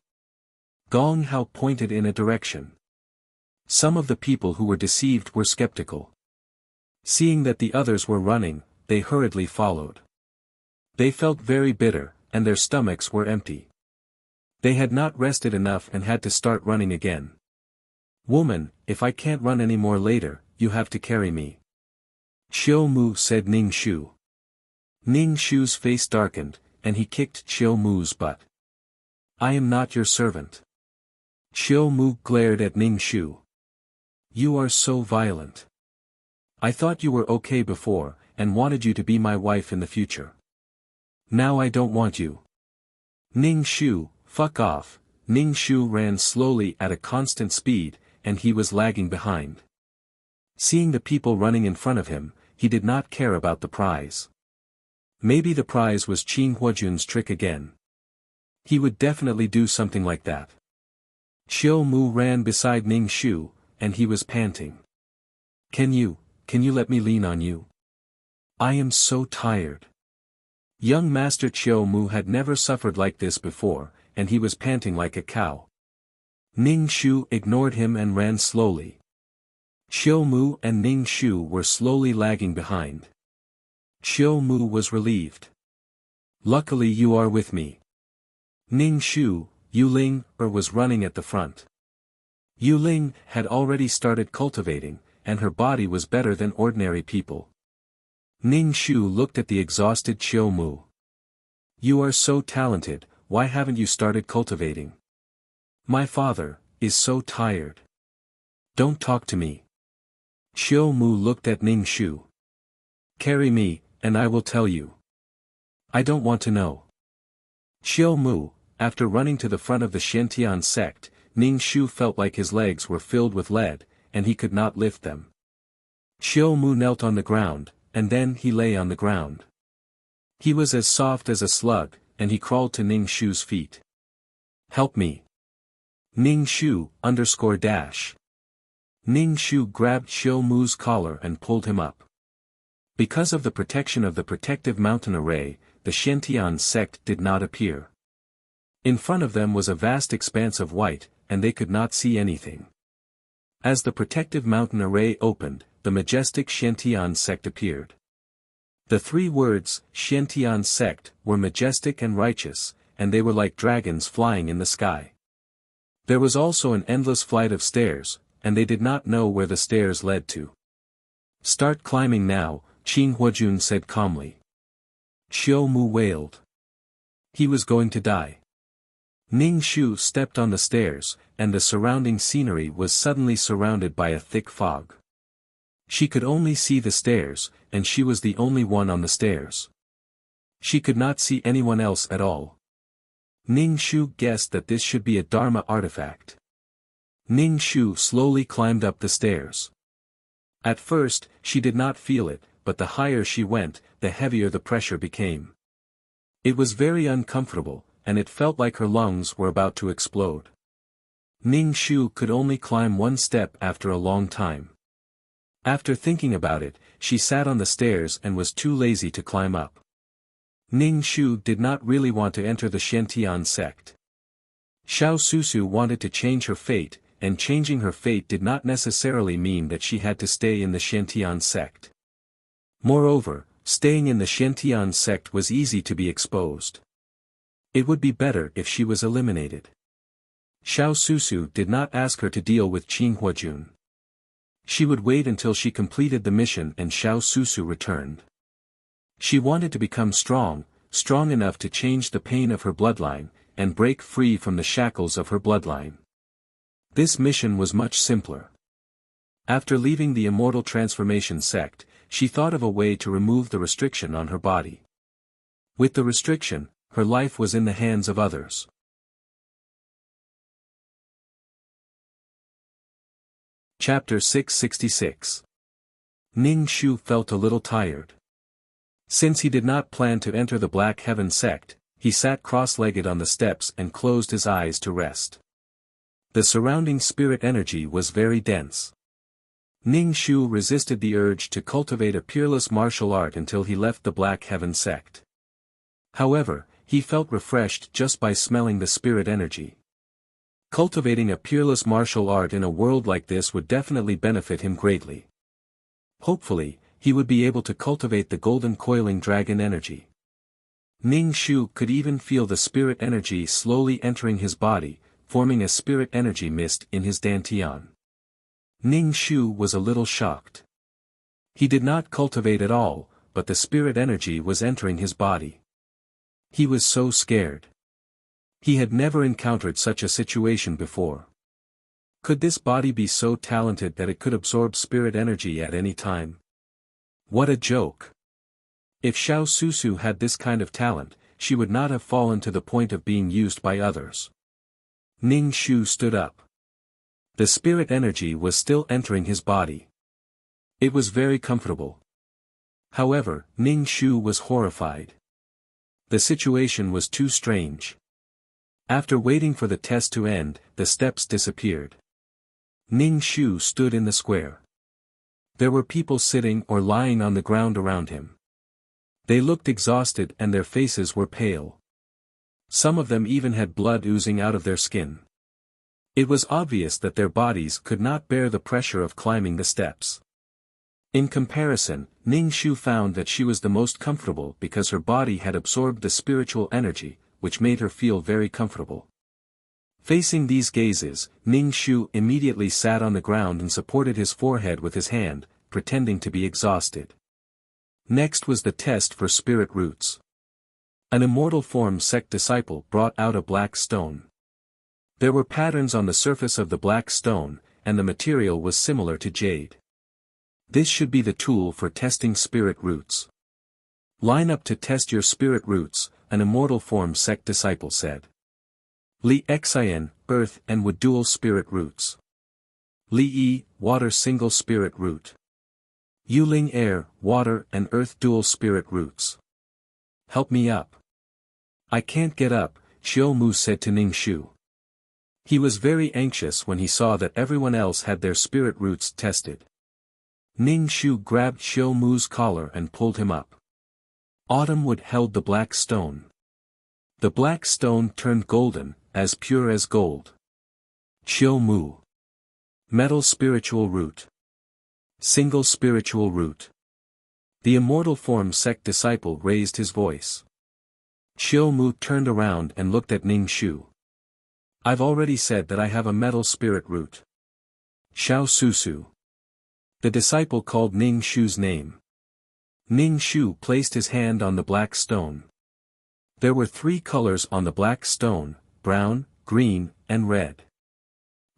Gong Hao pointed in a direction. Some of the people who were deceived were skeptical. Seeing that the others were running, they hurriedly followed. They felt very bitter, and their stomachs were empty. They had not rested enough and had to start running again. Woman, if I can't run any more later, you have to carry me. Qiu Mu said Ning Shu. Ning Shu's face darkened, and he kicked Qiu Mu's butt. I am not your servant. Qiu Mu glared at Ning Shu. You are so violent. I thought you were okay before, and wanted you to be my wife in the future. Now I don't want you. Ning Shu, fuck off. Ning Shu ran slowly at a constant speed, and he was lagging behind. Seeing the people running in front of him, he did not care about the prize. Maybe the prize was Qing Huajun's trick again. He would definitely do something like that. Qiu Mu ran beside Ning Shu, and he was panting. Can you let me lean on you? I am so tired. Young Master Qiu Mu had never suffered like this before, and he was panting like a cow. Ning Shu ignored him and ran slowly. Qiu Mu and Ning Shu were slowly lagging behind. Qiu Mu was relieved. Luckily you are with me. Ning Shu, Yuling, was running at the front. Yuling had already started cultivating, and her body was better than ordinary people. Ning Shu looked at the exhausted Qiu Mu. You are so talented, why haven't you started cultivating? My father is so tired. Don't talk to me. Qiu Mu looked at Ning Shu. Carry me, and I will tell you. I don't want to know. Qiu Mu, after running to the front of the Xiantian sect, Ning Shu felt like his legs were filled with lead, and he could not lift them. Qiu Mu knelt on the ground, and then he lay on the ground. He was as soft as a slug, and he crawled to Ning Shu's feet. Help me. Ning Shu, _. Ning Shu grabbed Qiu Mu's collar and pulled him up. Because of the protection of the protective mountain array, the Xiantian sect did not appear. In front of them was a vast expanse of white, and they could not see anything. As the protective mountain array opened, the majestic Xiantian sect appeared. The three words, Xiantian sect, were majestic and righteous, and they were like dragons flying in the sky. There was also an endless flight of stairs, and they did not know where the stairs led to. Start climbing now, Qing Huajun said calmly. Qiu Mu wailed. He was going to die. Ning Shu stepped on the stairs, and the surrounding scenery was suddenly surrounded by a thick fog. She could only see the stairs, and she was the only one on the stairs. She could not see anyone else at all. Ning Shu guessed that this should be a Dharma artifact. Ning Shu slowly climbed up the stairs. At first, she did not feel it, but the higher she went, the heavier the pressure became. It was very uncomfortable, and it felt like her lungs were about to explode. Ning Shu could only climb one step after a long time. After thinking about it, she sat on the stairs and was too lazy to climb up. Ning Shu did not really want to enter the Xiantian sect. Xiao Susu wanted to change her fate, and changing her fate did not necessarily mean that she had to stay in the Xiantian sect. Moreover, staying in the Xiantian sect was easy to be exposed. It would be better if she was eliminated. Xiao Susu did not ask her to deal with Qing Huajun. She would wait until she completed the mission and Xiao Susu returned. She wanted to become strong enough to change the pain of her bloodline, and break free from the shackles of her bloodline. This mission was much simpler. After leaving the Immortal Transformation sect, she thought of a way to remove the restriction on her body. With the restriction, her life was in the hands of others. Chapter 666. Ning Shu felt a little tired. Since he did not plan to enter the Black Heaven sect, he sat cross-legged on the steps and closed his eyes to rest. The surrounding spirit energy was very dense. Ning Shu resisted the urge to cultivate a peerless martial art until he left the Black Heaven sect. However, he felt refreshed just by smelling the spirit energy. Cultivating a peerless martial art in a world like this would definitely benefit him greatly. Hopefully, he would be able to cultivate the golden coiling dragon energy. Ning Shu could even feel the spirit energy slowly entering his body, forming a spirit energy mist in his dantian. Ning Shu was a little shocked. He did not cultivate at all, but the spirit energy was entering his body. He was so scared. He had never encountered such a situation before. Could this body be so talented that it could absorb spirit energy at any time? What a joke! If Xiao Susu had this kind of talent, she would not have fallen to the point of being used by others. Ning Shu stood up. The spirit energy was still entering his body. It was very comfortable. However, Ning Shu was horrified. The situation was too strange. After waiting for the test to end, the steps disappeared. Ning Shu stood in the square. There were people sitting or lying on the ground around him. They looked exhausted and their faces were pale. Some of them even had blood oozing out of their skin. It was obvious that their bodies could not bear the pressure of climbing the steps. In comparison, Ning Shu found that she was the most comfortable because her body had absorbed the spiritual energy, which made her feel very comfortable. Facing these gazes, Ning Shu immediately sat on the ground and supported his forehead with his hand, pretending to be exhausted. Next was the test for spirit roots. An immortal form sect disciple brought out a black stone. There were patterns on the surface of the black stone, and the material was similar to jade. This should be the tool for testing spirit roots. Line up to test your spirit roots, an immortal form sect disciple said. Li Xian, earth and wood dual spirit roots. Li Yi, water single spirit root. Yu Ling air, water and earth dual spirit roots. Help me up. I can't get up, Xiao Mu said to Ning Shu. He was very anxious when he saw that everyone else had their spirit roots tested. Ning Shu grabbed Xiao Mu's collar and pulled him up. Autumn wood held the black stone. The black stone turned golden, as pure as gold. Xiao Mu. Metal spiritual root. Single spiritual root. The immortal form sect disciple raised his voice. Xiao Mu turned around and looked at Ning Shu. I've already said that I have a metal spirit root. Xiao Susu. The disciple called Ning Shu's name. Ning Shu placed his hand on the black stone. There were 3 colors on the black stone, brown, green, and red.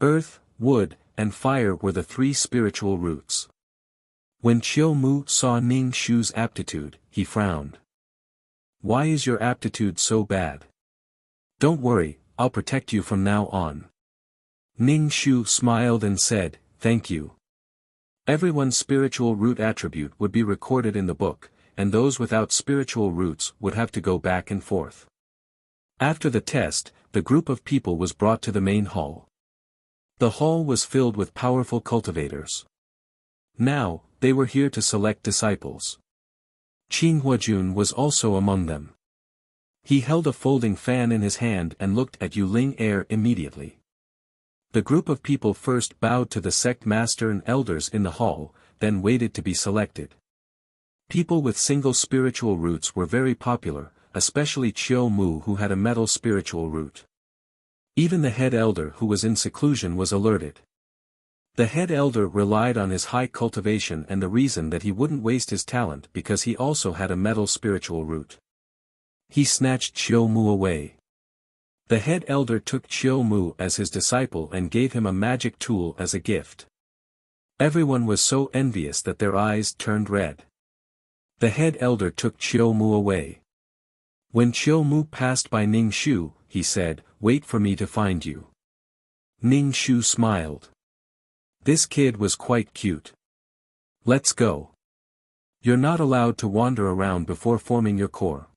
Earth, wood, and fire were the 3 spiritual roots. When Xiao Mu saw Ning Shu's aptitude, he frowned. Why is your aptitude so bad? Don't worry, I'll protect you from now on. Ning Shu smiled and said, thank you. Everyone's spiritual root attribute would be recorded in the book, and those without spiritual roots would have to go back and forth. After the test, the group of people was brought to the main hall. The hall was filled with powerful cultivators. Now, they were here to select disciples. Qin Huajun was also among them. He held a folding fan in his hand and looked at Yu Ling air immediately. The group of people first bowed to the sect master and elders in the hall, then waited to be selected. People with single spiritual roots were very popular, especially Xiao Mu who had a metal spiritual root. Even the head elder who was in seclusion was alerted. The head elder relied on his high cultivation and the reason that he wouldn't waste his talent because he also had a metal spiritual root. He snatched Xiao Mu away. The head elder took Xiao Mu as his disciple and gave him a magic tool as a gift. Everyone was so envious that their eyes turned red. The head elder took Chiu Mu away. When Chiu Mu passed by Ning Shu, he said, "Wait for me to find you." Ning Shu smiled. This kid was quite cute. Let's go. You're not allowed to wander around before forming your core.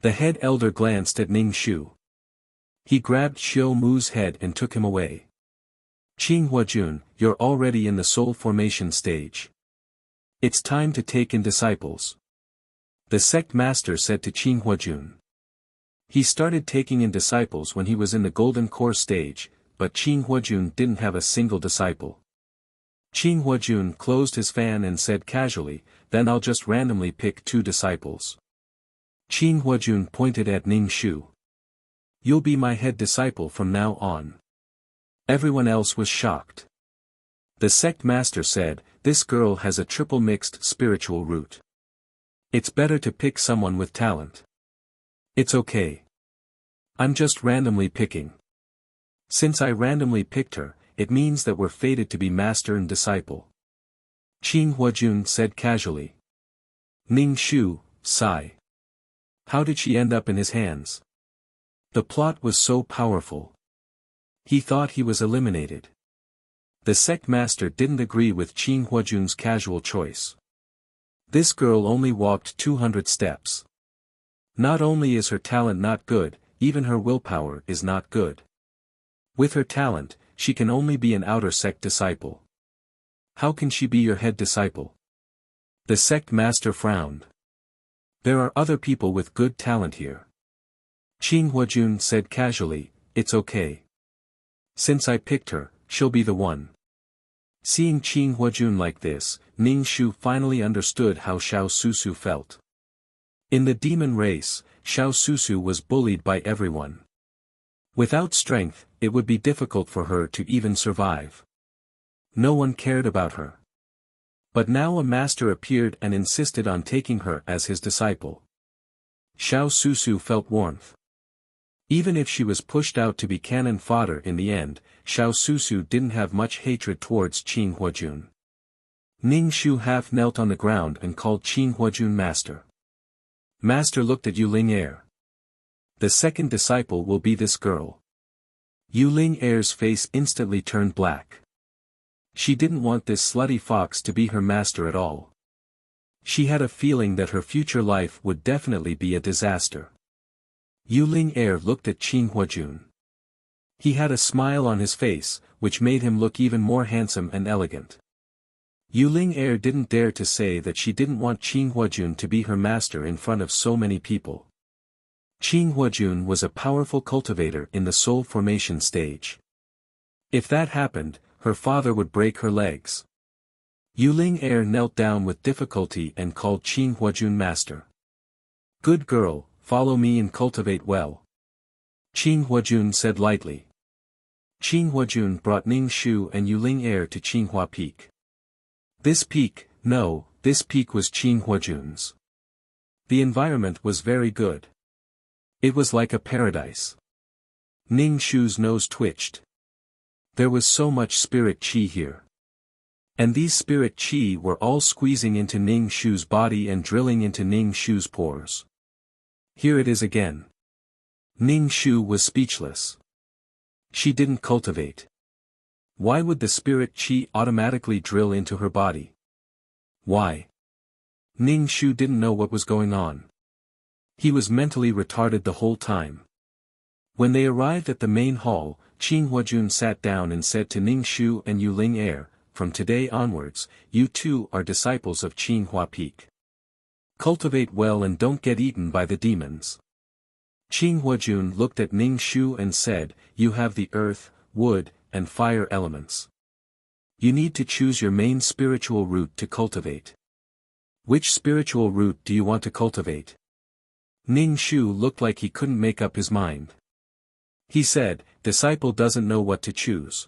The head elder glanced at Ning Shu. He grabbed Chiu Mu's head and took him away. Qing Huajun, you're already in the soul formation stage. It's time to take in disciples. The sect master said to Qing Huajun. He started taking in disciples when he was in the golden core stage, but Qing Huajun didn't have a single disciple. Qing Huajun closed his fan and said casually, "Then I'll just randomly pick 2 disciples." Qing Huajun pointed at Ning Shu. "You'll be my head disciple from now on." Everyone else was shocked. The sect master said, "This girl has a triple mixed spiritual root. It's better to pick someone with talent." "It's okay. I'm just randomly picking." "Since I randomly picked her, it means that we're fated to be master and disciple," Qing Huajun said casually. Ning Shu, sigh. How did she end up in his hands? The plot was so powerful. He thought he was eliminated. The sect master didn't agree with Qing Huajun's casual choice. This girl only walked 200 steps. Not only is her talent not good, even her willpower is not good. With her talent, she can only be an outer sect disciple. How can she be your head disciple? The sect master frowned. There are other people with good talent here. Qing Huajun said casually, "It's okay. Since I picked her, she'll be the one." Seeing Qing Huajun like this, Ning Shu finally understood how Xiao Susu felt. In the demon race, Xiao Susu was bullied by everyone. Without strength, it would be difficult for her to even survive. No one cared about her. But now a master appeared and insisted on taking her as his disciple. Xiao Susu felt warmth. Even if she was pushed out to be cannon fodder in the end, Xiao Susu didn't have much hatred towards Qing Huajun. Ning Shu half knelt on the ground and called Qing Huajun master. Master looked at Yuling Air. The second disciple will be this girl. Yuling Air's face instantly turned black. She didn't want this slutty fox to be her master at all. She had a feeling that her future life would definitely be a disaster. Yuling Air looked at Qing Huajun. He had a smile on his face, which made him look even more handsome and elegant. Yuling Air didn't dare to say that she didn't want Qing Huajun to be her master in front of so many people. Qing Huajun was a powerful cultivator in the soul formation stage. If that happened, her father would break her legs. Yuling Air knelt down with difficulty and called Qing Huajun master. "Good girl, follow me and cultivate well," Qing Huajun said lightly. Qing Huajun brought Ning Shu and Yuling Air to Qinghua Peak. This peak was Qing Huajun's. The environment was very good. It was like a paradise. Ning Shu's nose twitched. There was so much spirit qi here. And these spirit qi were all squeezing into Ning Shu's body and drilling into Ning Shu's pores. Here it is again. Ning Shu was speechless. She didn't cultivate. Why would the spirit qi automatically drill into her body? Why? Ning Shu didn't know what was going on. He was mentally retarded the whole time. When they arrived at the main hall, Qing Huajun sat down and said to Ning Shu and Yuling Air, "From today onwards, you two are disciples of Qinghua Peak. Cultivate well and don't get eaten by the demons." Qing Huajun looked at Ning Shu and said, "You have the earth, wood, and fire elements. You need to choose your main spiritual root to cultivate. Which spiritual root do you want to cultivate?" Ning Shu looked like he couldn't make up his mind. He said, "Disciple doesn't know what to choose.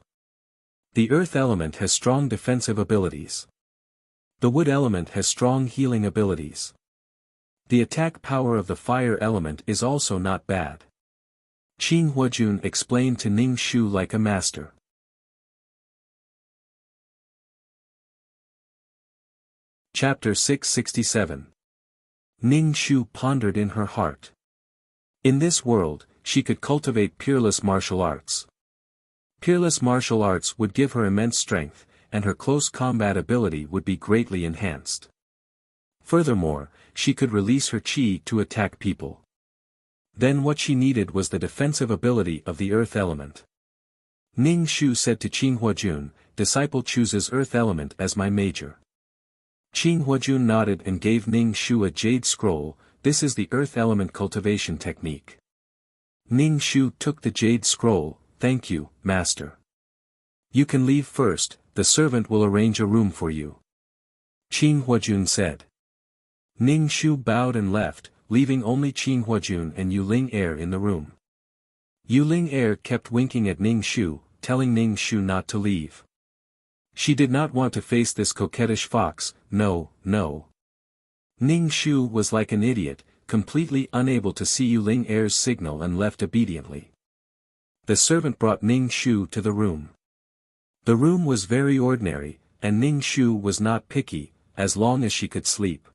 The earth element has strong defensive abilities. The wood element has strong healing abilities. The attack power of the fire element is also not bad." Qing Huajun explained to Ning Shu like a master. Chapter 667. Ning Shu pondered in her heart. In this world, she could cultivate peerless martial arts. Peerless martial arts would give her immense strength, and her close combat ability would be greatly enhanced. Furthermore, she could release her chi to attack people. Then what she needed was the defensive ability of the earth element. Ning Shu said to Qin Huajun, "Disciple chooses earth element as my major." Qin Huajun nodded and gave Ning Shu a jade scroll. This is the earth element cultivation technique. Ning Shu took the jade scroll. "Thank you, master. You can leave first, the servant will arrange a room for you," Qin Huajun said. Ning Shu bowed and left, leaving only Qin Huajun and Yu Ling Er in the room. Yu Ling Er kept winking at Ning Shu, telling Ning Shu not to leave. She did not want to face this coquettish fox. No. Ning Shu was like an idiot, completely unable to see Yu Ling Er's signal and left obediently. The servant brought Ning Shu to the room. The room was very ordinary, and Ning Shu was not picky, as long as she could sleep.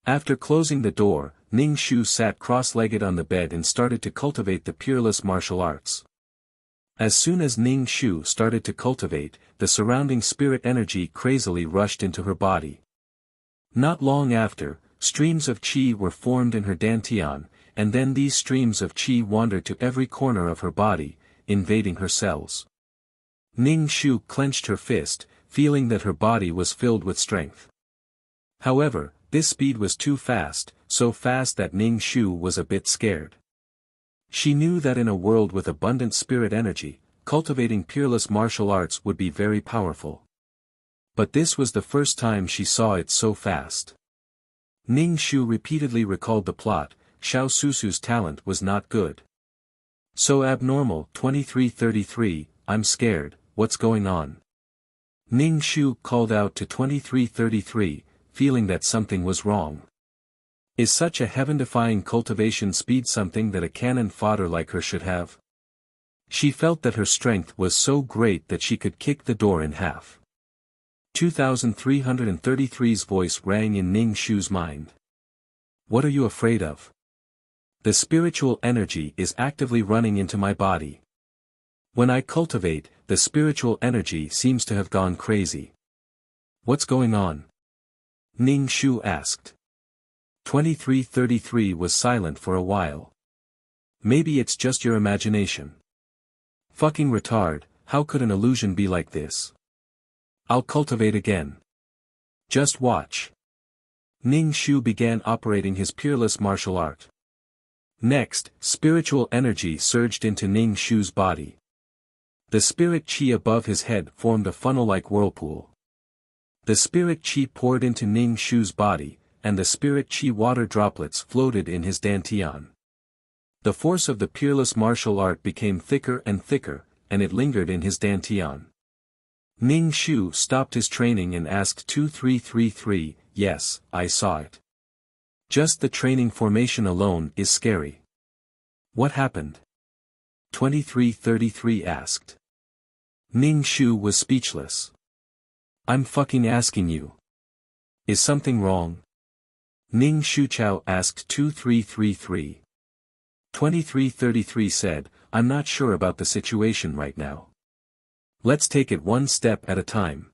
After closing the door, Ning Shu sat cross-legged on the bed and started to cultivate the peerless martial arts. As soon as Ning Shu started to cultivate, the surrounding spirit energy crazily rushed into her body. Not long after, streams of qi were formed in her dantian, and then these streams of qi wandered to every corner of her body, invading her cells. Ning Shu clenched her fist, feeling that her body was filled with strength. However, this speed was too fast, so fast that Ning Shu was a bit scared. She knew that in a world with abundant spirit energy, cultivating peerless martial arts would be very powerful. But this was the first time she saw it so fast. Ning Shu repeatedly recalled the plot. Xiao Susu's talent was not good. So abnormal. 2333, I'm scared, what's going on? Ning Shu called out to 2333, feeling that something was wrong. Is such a heaven-defying cultivation speed something that a cannon fodder like her should have? She felt that her strength was so great that she could kick the door in half. 2333's voice rang in Ning Shu's mind. What are you afraid of? The spiritual energy is actively running into my body. When I cultivate, the spiritual energy seems to have gone crazy. What's going on? Ning Shu asked. 2333 was silent for a while. Maybe it's just your imagination. Fucking retard, how could an illusion be like this? I'll cultivate again. Just watch. Ning Shu began operating his peerless martial art. Next, spiritual energy surged into Ning Shu's body. The spirit qi above his head formed a funnel-like whirlpool. The spirit qi poured into Ning Shu's body, and the spirit qi water droplets floated in his dantian. The force of the peerless martial art became thicker and thicker, and it lingered in his dantian. Ning Shu stopped his training and asked 2333, yes, I saw it. Just the training formation alone is scary. What happened? 2333 asked. Ning Shu was speechless. I'm fucking asking you. Is something wrong? Ning Shuchao asked 2333. 2333 said, I'm not sure about the situation right now. Let's take it one step at a time.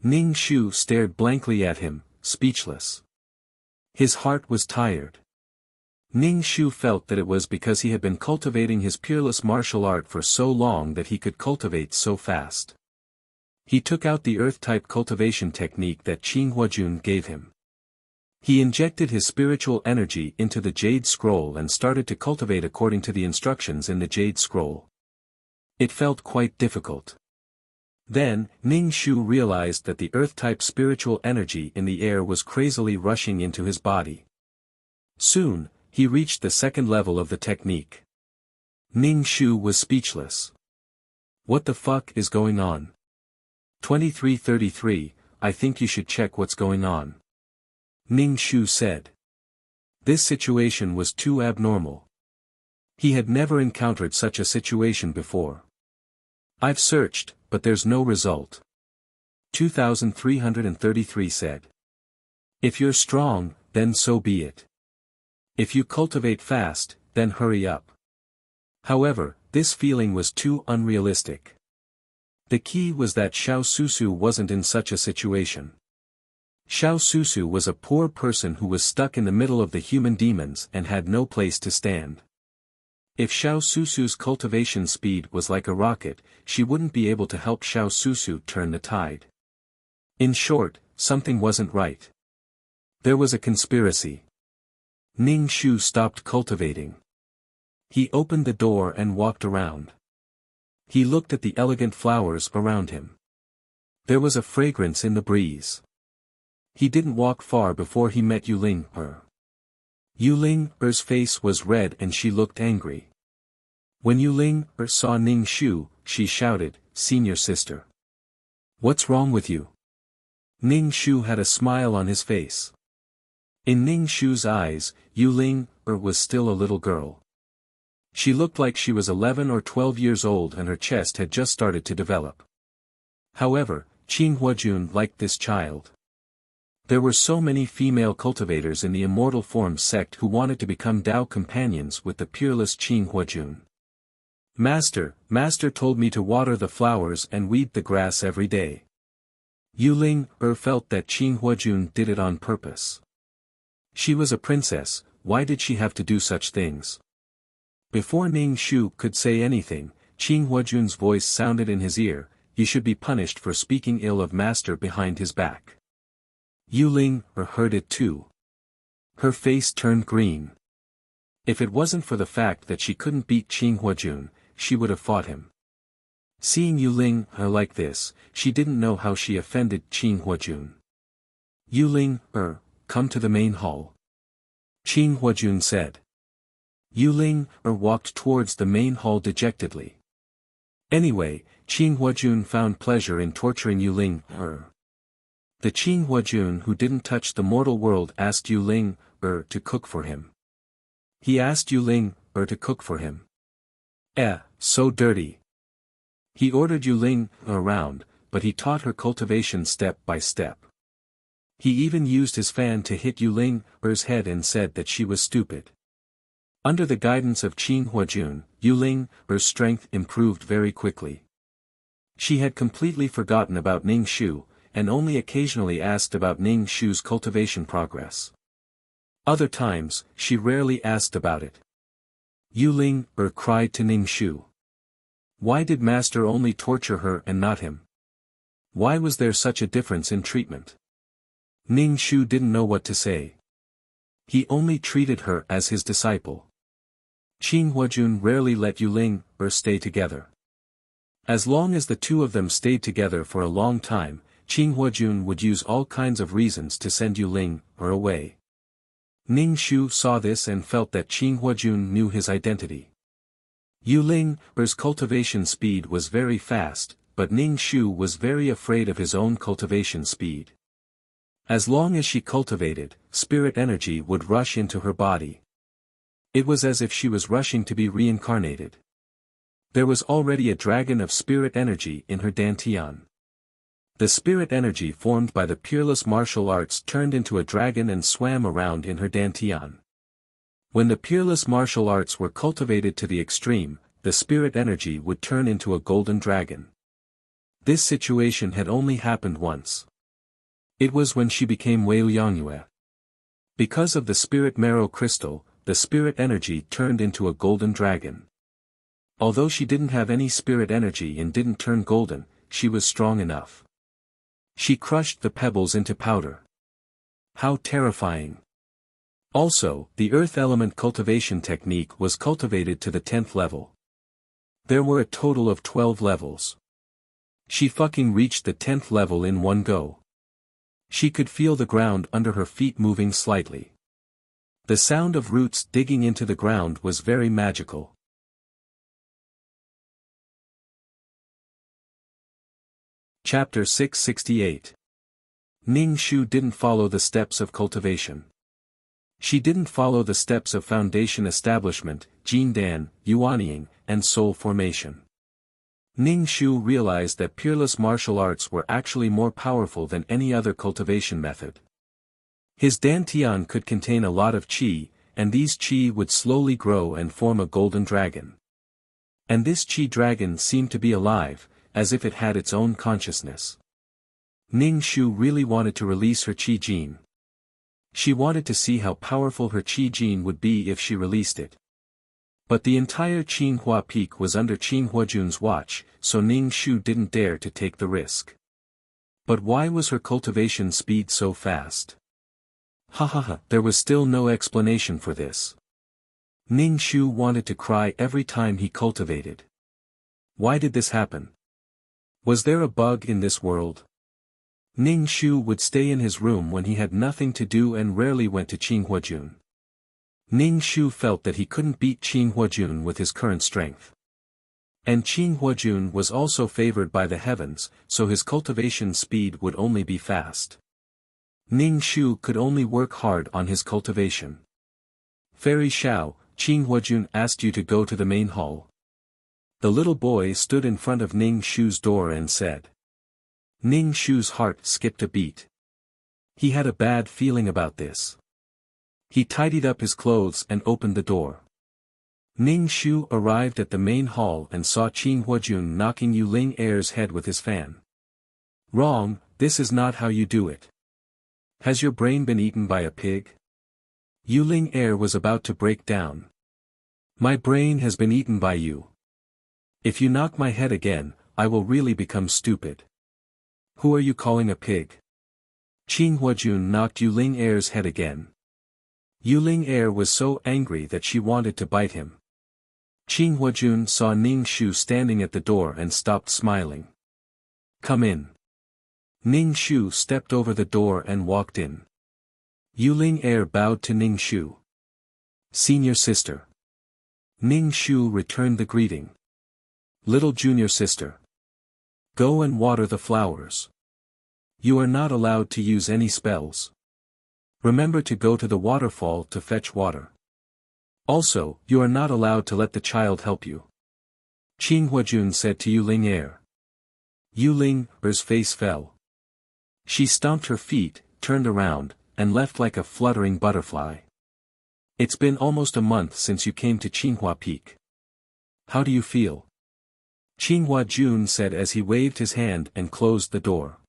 Ning Shu stared blankly at him, speechless. His heart was tired. Ning Shu felt that it was because he had been cultivating his peerless martial art for so long that he could cultivate so fast. He took out the earth-type cultivation technique that Qin Huajun gave him. He injected his spiritual energy into the jade scroll and started to cultivate according to the instructions in the jade scroll. It felt quite difficult. Then, Ning Shu realized that the earth-type spiritual energy in the air was crazily rushing into his body. Soon, he reached the second level of the technique. Ning Shu was speechless. What the fuck is going on? 2333, I think you should check what's going on. Ning Shu said. This situation was too abnormal. He had never encountered such a situation before. I've searched, but there's no result. 2333 said. If you're strong, then so be it. If you cultivate fast, then hurry up. However, this feeling was too unrealistic. The key was that Xiao Susu wasn't in such a situation. Xiao Susu was a poor person who was stuck in the middle of the human demons and had no place to stand. If Xiao Susu's cultivation speed was like a rocket, she wouldn't be able to help Xiao Susu turn the tide. In short, something wasn't right. There was a conspiracy. Ning Shu stopped cultivating. He opened the door and walked around. He looked at the elegant flowers around him. There was a fragrance in the breeze. He didn't walk far before he met Yuling Er. Yuling Er's face was red and she looked angry. When Yuling Er saw Ning Shu, she shouted, "Senior sister. What's wrong with you?" Ning Shu had a smile on his face. In Ning Shu's eyes, Yuling Er was still a little girl. She looked like she was 11 or 12 years old and her chest had just started to develop. However, Qin Huajun liked this child. There were so many female cultivators in the Immortal Forms sect who wanted to become Dao companions with the peerless Qin Huajun. Master told me to water the flowers and weed the grass every day." Yuling Er felt that Qin Huajun did it on purpose. She was a princess, why did she have to do such things? Before Ning Shu could say anything, Qin Huajun's voice sounded in his ear, "You should be punished for speaking ill of master behind his back." Yuling Er heard it too. Her face turned green. If it wasn't for the fact that she couldn't beat Qin Huajun, she would have fought him. Seeing Yuling Er like this, she didn't know how she offended Qin Huajun. "Yuling Er, come to the main hall," Qin Huajun said. Yuling Er walked towards the main hall dejectedly. Anyway, Qin Huajun found pleasure in torturing Yuling Er. The Qin Huajun who didn't touch the mortal world asked Yuling Er to cook for him. He asked Yuling Er to cook for him. So dirty. He ordered Yuling Er around, but he taught her cultivation step by step. He even used his fan to hit Yuling Er's head and said that she was stupid. Under the guidance of Qin Huajun, Yuling Er's strength improved very quickly. She had completely forgotten about Ning Shu, and only occasionally asked about Ning Shu's cultivation progress. Other times, she rarely asked about it. Yuling Er cried to Ning Shu. Why did master only torture her and not him? Why was there such a difference in treatment? Ning Shu didn't know what to say. He only treated her as his disciple. Qin Huajun rarely let Yuling Er stay together. As long as the two of them stayed together for a long time, Qin Huajun would use all kinds of reasons to send Yuling Er away. Ning Shu saw this and felt that Qin Huajun knew his identity. Yuling Er's cultivation speed was very fast, but Ning Shu was very afraid of his own cultivation speed. As long as she cultivated, spirit energy would rush into her body. It was as if she was rushing to be reincarnated. There was already a dragon of spirit energy in her dantian. The spirit energy formed by the peerless martial arts turned into a dragon and swam around in her dantian. When the peerless martial arts were cultivated to the extreme, the spirit energy would turn into a golden dragon. This situation had only happened once. It was when she became Wei Liangyue. Because of the spirit marrow crystal, the spirit energy turned into a golden dragon. Although she didn't have any spirit energy and didn't turn golden, she was strong enough. She crushed the pebbles into powder. How terrifying! Also, the earth element cultivation technique was cultivated to the 10th level. There were a total of 12 levels. She fucking reached the 10th level in one go. She could feel the ground under her feet moving slightly. The sound of roots digging into the ground was very magical. Chapter 668. Ning Shu didn't follow the steps of cultivation. She didn't follow the steps of foundation establishment, Jindan, Yuanying, and soul formation. Ning Shu realized that peerless martial arts were actually more powerful than any other cultivation method. His dantian could contain a lot of qi, and these qi would slowly grow and form a golden dragon. And this qi dragon seemed to be alive, as if it had its own consciousness. Ning Shu really wanted to release her qi gene. She wanted to see how powerful her qi gene would be if she released it. But the entire Qinghua Peak was under Qin Huajun's watch, so Ning Shu didn't dare to take the risk. But why was her cultivation speed so fast? There was still no explanation for this. Ning Shu wanted to cry every time he cultivated. Why did this happen? Was there a bug in this world? Ning Shu would stay in his room when he had nothing to do and rarely went to Qin Huajun. Ning Shu felt that he couldn't beat Qin Huajun with his current strength. And Qin Huajun was also favored by the heavens, so his cultivation speed would only be fast. Ning Shu could only work hard on his cultivation. Fairy Xiao, Qin Huajun asked you to go to the main hall. The little boy stood in front of Ning Shu's door and said. Ning Shu's heart skipped a beat. He had a bad feeling about this. He tidied up his clothes and opened the door. Ning Shu arrived at the main hall and saw Qin Huajun knocking Yu Ling Er's head with his fan. Wrong, this is not how you do it. Has your brain been eaten by a pig? Yu Ling Er was about to break down. My brain has been eaten by you. If you knock my head again, I will really become stupid. Who are you calling a pig? Qin Huajun knocked Yu Ling Er's head again. Yu Ling Er was so angry that she wanted to bite him. Qin Huajun saw Ning Shu standing at the door and stopped smiling. Come in. Ning Shu stepped over the door and walked in. Yu Ling Er bowed to Ning Shu. Senior sister. Ning Shu returned the greeting. Little junior sister. Go and water the flowers. You are not allowed to use any spells. Remember to go to the waterfall to fetch water. Also, you are not allowed to let the child help you. Qin Huajun said to Yu Ling Er. Yu Ling Er's face fell. She stomped her feet, turned around, and left like a fluttering butterfly. It's been almost a month since you came to Qinghua Peak. How do you feel? Qin Huajun said as he waved his hand and closed the door.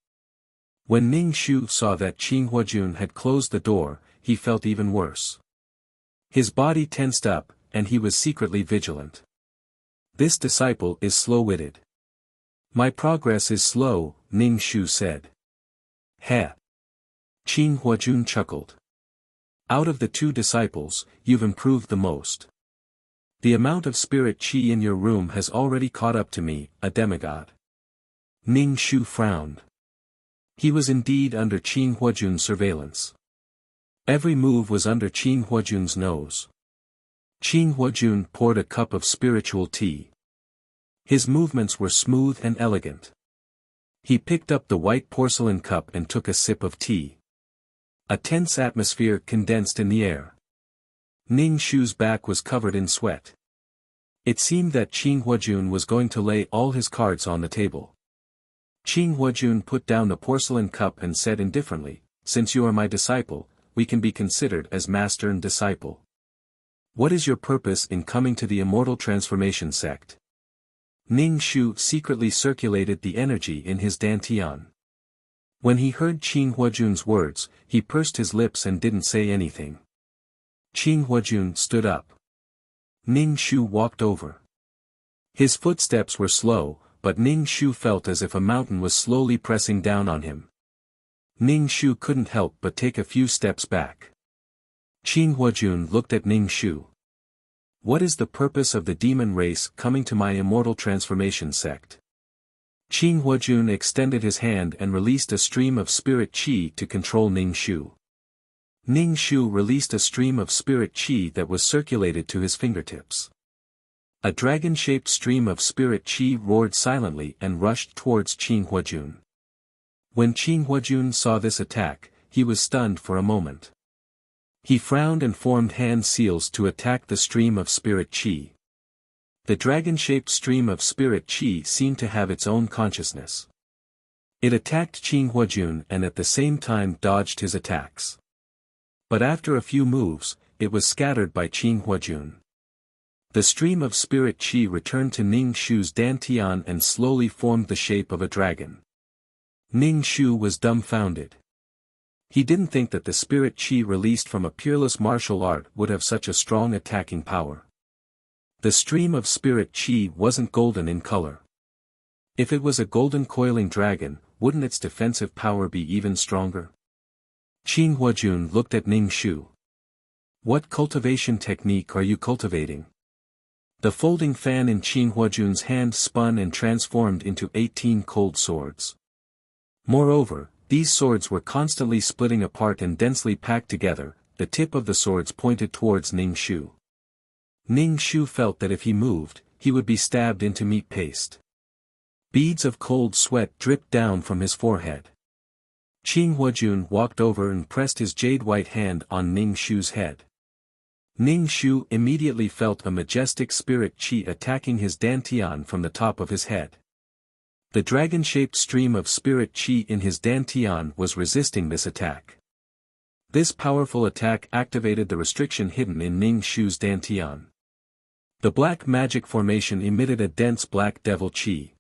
When Ning Shu saw that Qin Huajun had closed the door, he felt even worse. His body tensed up, and he was secretly vigilant. This disciple is slow-witted. My progress is slow, Ning Shu said. Heh. Qin Huajun chuckled. Out of the two disciples, you've improved the most. The amount of spirit qi in your room has already caught up to me, a demigod. Ning Shu frowned. He was indeed under Qin Huajun's surveillance. Every move was under Qin Huajun's nose. Qin Huajun poured a cup of spiritual tea. His movements were smooth and elegant. He picked up the white porcelain cup and took a sip of tea. A tense atmosphere condensed in the air. Ning Shu's back was covered in sweat. It seemed that Qin Huajun was going to lay all his cards on the table. Qin Huajun put down the porcelain cup and said indifferently, Since you are my disciple, we can be considered as master and disciple. What is your purpose in coming to the Immortal Transformation sect? Ning Shu secretly circulated the energy in his dantian. When he heard Qin Huajun's words, he pursed his lips and didn't say anything. Qin Huajun stood up. Ning Shu walked over. His footsteps were slow, but Ning Shu felt as if a mountain was slowly pressing down on him. Ning Shu couldn't help but take a few steps back. Qin Huajun looked at Ning Shu. What is the purpose of the demon race coming to my Immortal Transformation sect? Qin Huajun extended his hand and released a stream of spirit qi to control Ning Shu. Ning Shu released a stream of spirit qi that was circulated to his fingertips. A dragon-shaped stream of spirit qi roared silently and rushed towards Qin Huajun. When Qin Huajun saw this attack, he was stunned for a moment. He frowned and formed hand seals to attack the stream of spirit qi. The dragon-shaped stream of spirit qi seemed to have its own consciousness. It attacked Qin Huajun and at the same time dodged his attacks. But after a few moves, it was scattered by Qin Huajun. The stream of spirit qi returned to Ning Shu's dantian and slowly formed the shape of a dragon. Ning Shu was dumbfounded. He didn't think that the spirit qi released from a peerless martial art would have such a strong attacking power. The stream of spirit qi wasn't golden in color. If it was a golden coiling dragon, wouldn't its defensive power be even stronger? Qin Huajun looked at Ning Shu. What cultivation technique are you cultivating? The folding fan in Qin Huajun's hand spun and transformed into 18 cold swords. Moreover, these swords were constantly splitting apart and densely packed together, the tip of the swords pointed towards Ning Shu. Ning Shu felt that if he moved, he would be stabbed into meat paste. Beads of cold sweat dripped down from his forehead. Qin Huajun walked over and pressed his jade-white hand on Ning Shu's head. Ning Shu immediately felt a majestic spirit qi attacking his dantian from the top of his head. The dragon-shaped stream of spirit qi in his dantian was resisting this attack. This powerful attack activated the restriction hidden in Ning Shu's dantian. The black magic formation emitted a dense black devil qi.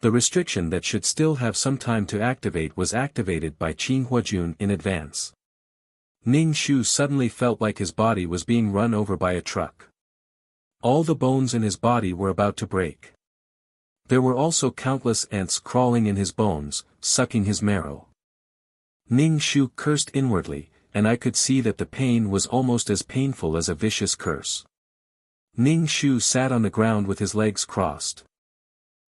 The restriction that should still have some time to activate was activated by Qin Huajun in advance. Ning Shu suddenly felt like his body was being run over by a truck. All the bones in his body were about to break. There were also countless ants crawling in his bones, sucking his marrow. Ning Shu cursed inwardly, and I could see that the pain was almost as painful as a vicious curse. Ning Shu sat on the ground with his legs crossed.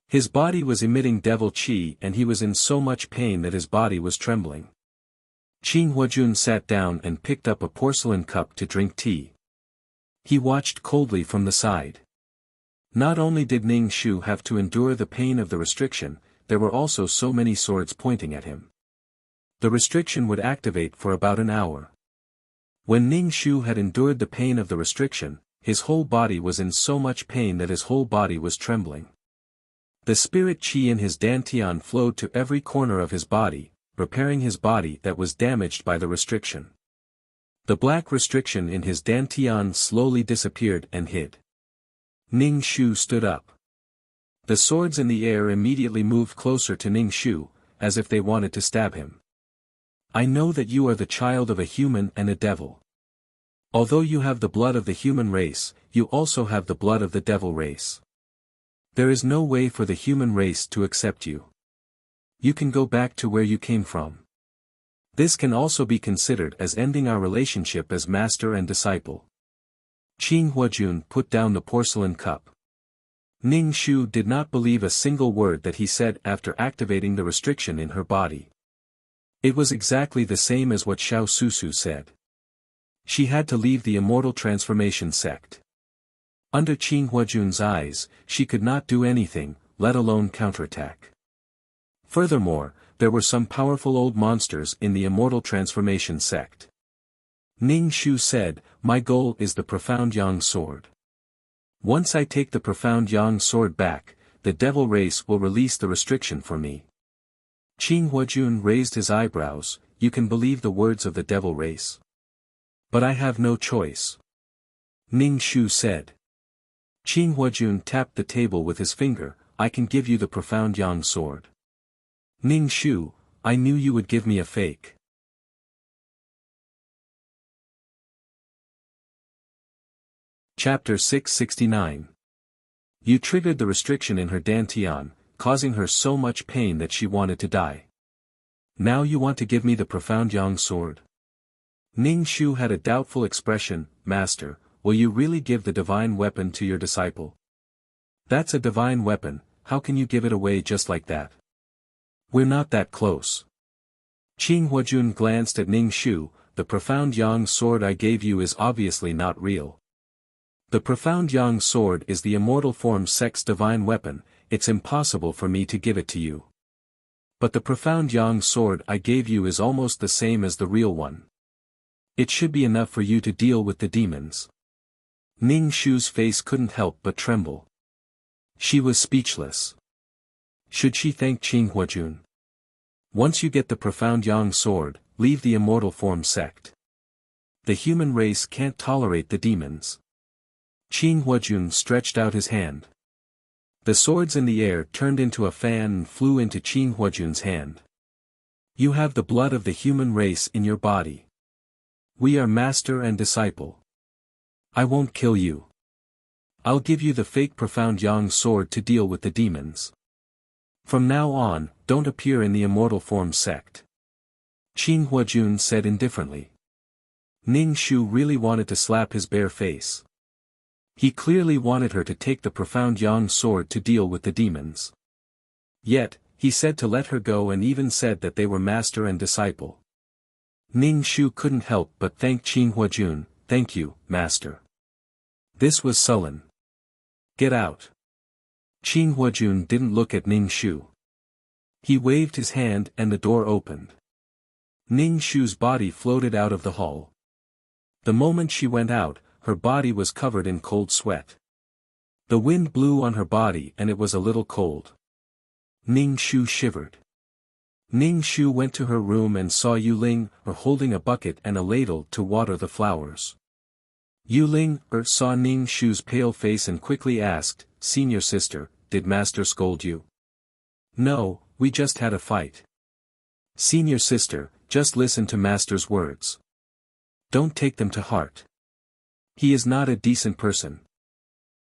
His body was emitting devil qi and he was in so much pain that his body was trembling. Qin Huajun sat down and picked up a porcelain cup to drink tea. He watched coldly from the side. Not only did Ning Shu have to endure the pain of the restriction, there were also so many swords pointing at him. The restriction would activate for about an hour. When Ning Shu had endured the pain of the restriction, his whole body was in so much pain that his whole body was trembling. The spirit qi in his dantian flowed to every corner of his body, repairing his body that was damaged by the restriction. The black restriction in his dantian slowly disappeared and hid. Ning Shu stood up. The swords in the air immediately moved closer to Ning Shu, as if they wanted to stab him. I know that you are the child of a human and a devil. Although you have the blood of the human race, you also have the blood of the devil race. There is no way for the human race to accept you. You can go back to where you came from. This can also be considered as ending our relationship as master and disciple. Qin Huajun put down the porcelain cup. Ning Shu did not believe a single word that he said after activating the restriction in her body. It was exactly the same as what Xiao Susu said. She had to leave the immortal transformation sect. Under Qin Huajun's eyes, she could not do anything, let alone counterattack. Furthermore, there were some powerful old monsters in the immortal transformation sect. Ning Shu said, "My goal is the profound yang sword. Once I take the profound yang sword back, the devil race will release the restriction for me." Qin Huajun raised his eyebrows. You can believe the words of the devil race. But I have no choice. Ning Shu said. Qin Huajun tapped the table with his finger. I can give you the profound yang sword. Ning Shu, I knew you would give me a fake. Chapter 669. You triggered the restriction in her dantian, causing her so much pain that she wanted to die. Now you want to give me the profound yang sword? Ning Shu had a doubtful expression. Master, will you really give the divine weapon to your disciple? That's a divine weapon, how can you give it away just like that? We're not that close. Qin Huajun glanced at Ning Shu. The profound yang sword I gave you is obviously not real. The profound yang sword is the immortal form sect's divine weapon, it's impossible for me to give it to you. But the profound yang sword I gave you is almost the same as the real one. It should be enough for you to deal with the demons. Ning Shu's face couldn't help but tremble. She was speechless. Should she thank Qin Huajun? Once you get the profound yang sword, leave the immortal form sect. The human race can't tolerate the demons. Qin Huajun stretched out his hand. The swords in the air turned into a fan and flew into Qin Huajun's hand. You have the blood of the human race in your body. We are master and disciple. I won't kill you. I'll give you the fake profound yang sword to deal with the demons. From now on, don't appear in the immortal form sect. Qin Huajun said indifferently. Ning Shu really wanted to slap his bare face. He clearly wanted her to take the profound yang sword to deal with the demons. Yet, he said to let her go and even said that they were master and disciple. Ning Shu couldn't help but thank Qin Huajun. Thank you, master. This was sullen. Get out. Qin Huajun didn't look at Ning Shu. He waved his hand and the door opened. Ning Shu's body floated out of the hall. The moment she went out, her body was covered in cold sweat. The wind blew on her body and it was a little cold. Ning Shu shivered. Ning Shu went to her room and saw Yuling holding a bucket and a ladle to water the flowers. Yuling saw Ning Shu's pale face and quickly asked, "Senior sister, did master scold you?" "No, we just had a fight." "Senior sister, just listen to master's words. Don't take them to heart. He is not a decent person.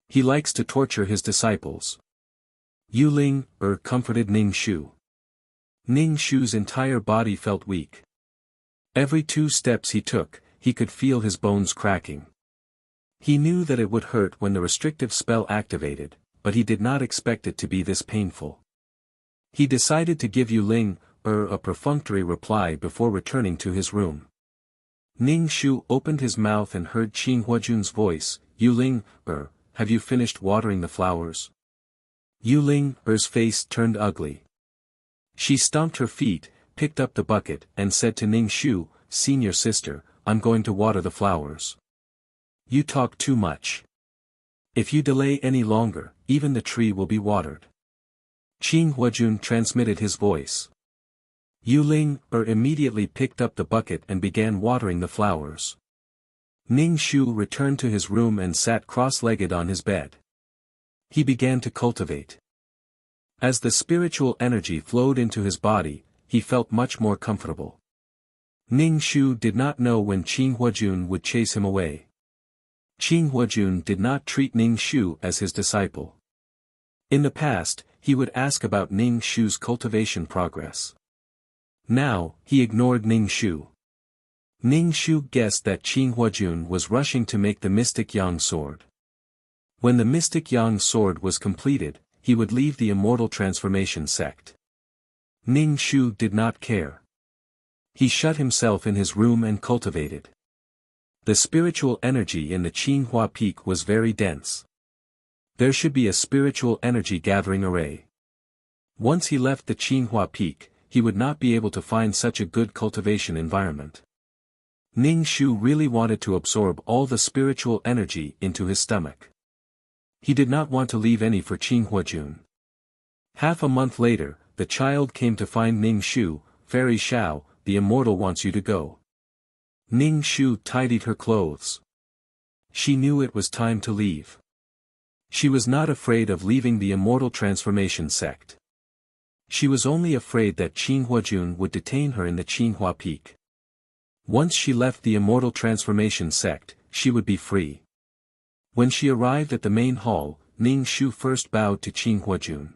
He likes to torture his disciples." Yuling comforted Ning Shu. Ning Shu's entire body felt weak. Every 2 steps he took, he could feel his bones cracking. He knew that it would hurt when the restrictive spell activated, but he did not expect it to be this painful. He decided to give Yuling a perfunctory reply before returning to his room. Ning Shu opened his mouth and heard Qin Huajun's voice, "Yuling, have you finished watering the flowers?" Yuling's face turned ugly. She stomped her feet, picked up the bucket, and said to Ning Shu, "Senior sister, I'm going to water the flowers. You talk too much. If you delay any longer, even the tree will be watered." Qin Huajun transmitted his voice. Yuling immediately picked up the bucket and began watering the flowers. Ning Shu returned to his room and sat cross-legged on his bed. He began to cultivate. As the spiritual energy flowed into his body, he felt much more comfortable. Ning Shu did not know when Qin Huajun would chase him away. Qin Huajun did not treat Ning Shu as his disciple. In the past, he would ask about Ning Shu's cultivation progress. Now, he ignored Ning Shu. Ning Shu guessed that Qin Huajun was rushing to make the mystic yang sword. When the mystic yang sword was completed, he would leave the immortal transformation sect. Ning Shu did not care. He shut himself in his room and cultivated. The spiritual energy in the Qinghua Peak was very dense. There should be a spiritual energy gathering array. Once he left the Qinghua Peak, he would not be able to find such a good cultivation environment. Ning Shu really wanted to absorb all the spiritual energy into his stomach. He did not want to leave any for Qin Huajun. Half a month later, the child came to find Ning Shu. "Fairy Xiao, the immortal wants you to go." Ning Shu tidied her clothes. She knew it was time to leave. She was not afraid of leaving the immortal transformation sect. She was only afraid that Qin Huajun would detain her in the Qinghua Peak. Once she left the immortal transformation sect, she would be free. When she arrived at the main hall, Ning Shu first bowed to Qin Huajun.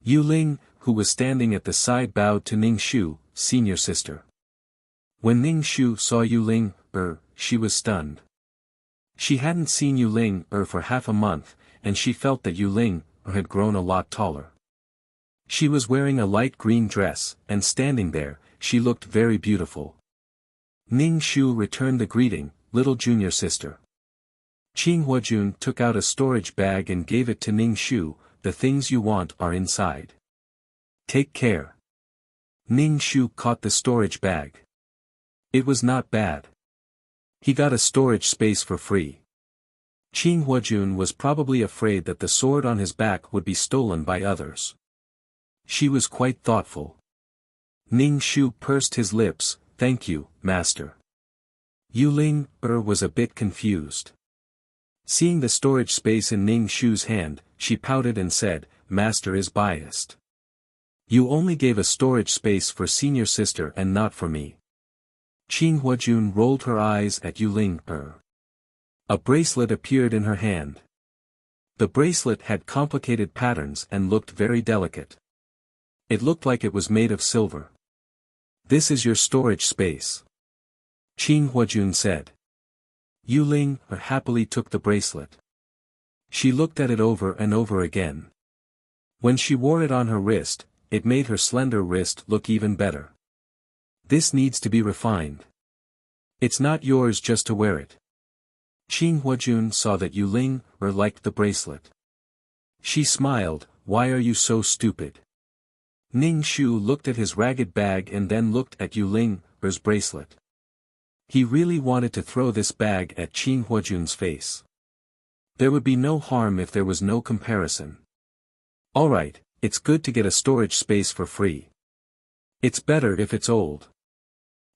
Yuling, who was standing at the side, bowed to Ning Shu, "Senior sister." When Ning Shu saw Yuling, she was stunned. She hadn't seen Yuling for half a month, and she felt that Yuling had grown a lot taller. She was wearing a light green dress, and standing there, she looked very beautiful. Ning Shu returned the greeting, "Little junior sister." Qin Huajun took out a storage bag and gave it to Ning Shu. "The things you want are inside. Take care." Ning Shu caught the storage bag. It was not bad. He got a storage space for free. Qin Huajun was probably afraid that the sword on his back would be stolen by others. She was quite thoughtful. Ning Shu pursed his lips, "Thank you, master." Yuling was a bit confused. Seeing the storage space in Ning Shu's hand, she pouted and said, Master is biased. You only gave a storage space for senior sister and not for me. Qin Huajun rolled her eyes at Yuling. A bracelet appeared in her hand. The bracelet had complicated patterns and looked very delicate. It looked like it was made of silver. This is your storage space. Qin Huajun said. Yuling happily took the bracelet. She looked at it over and over again. When she wore it on her wrist, it made her slender wrist look even better. This needs to be refined. It's not yours just to wear it. Qin Huajun saw that Yuling liked the bracelet. She smiled, why are you so stupid? Ning Shu looked at his ragged bag and then looked at Yuling's bracelet. He really wanted to throw this bag at Qin Huajun's face. There would be no harm if there was no comparison. Alright, it's good to get a storage space for free. It's better if it's old.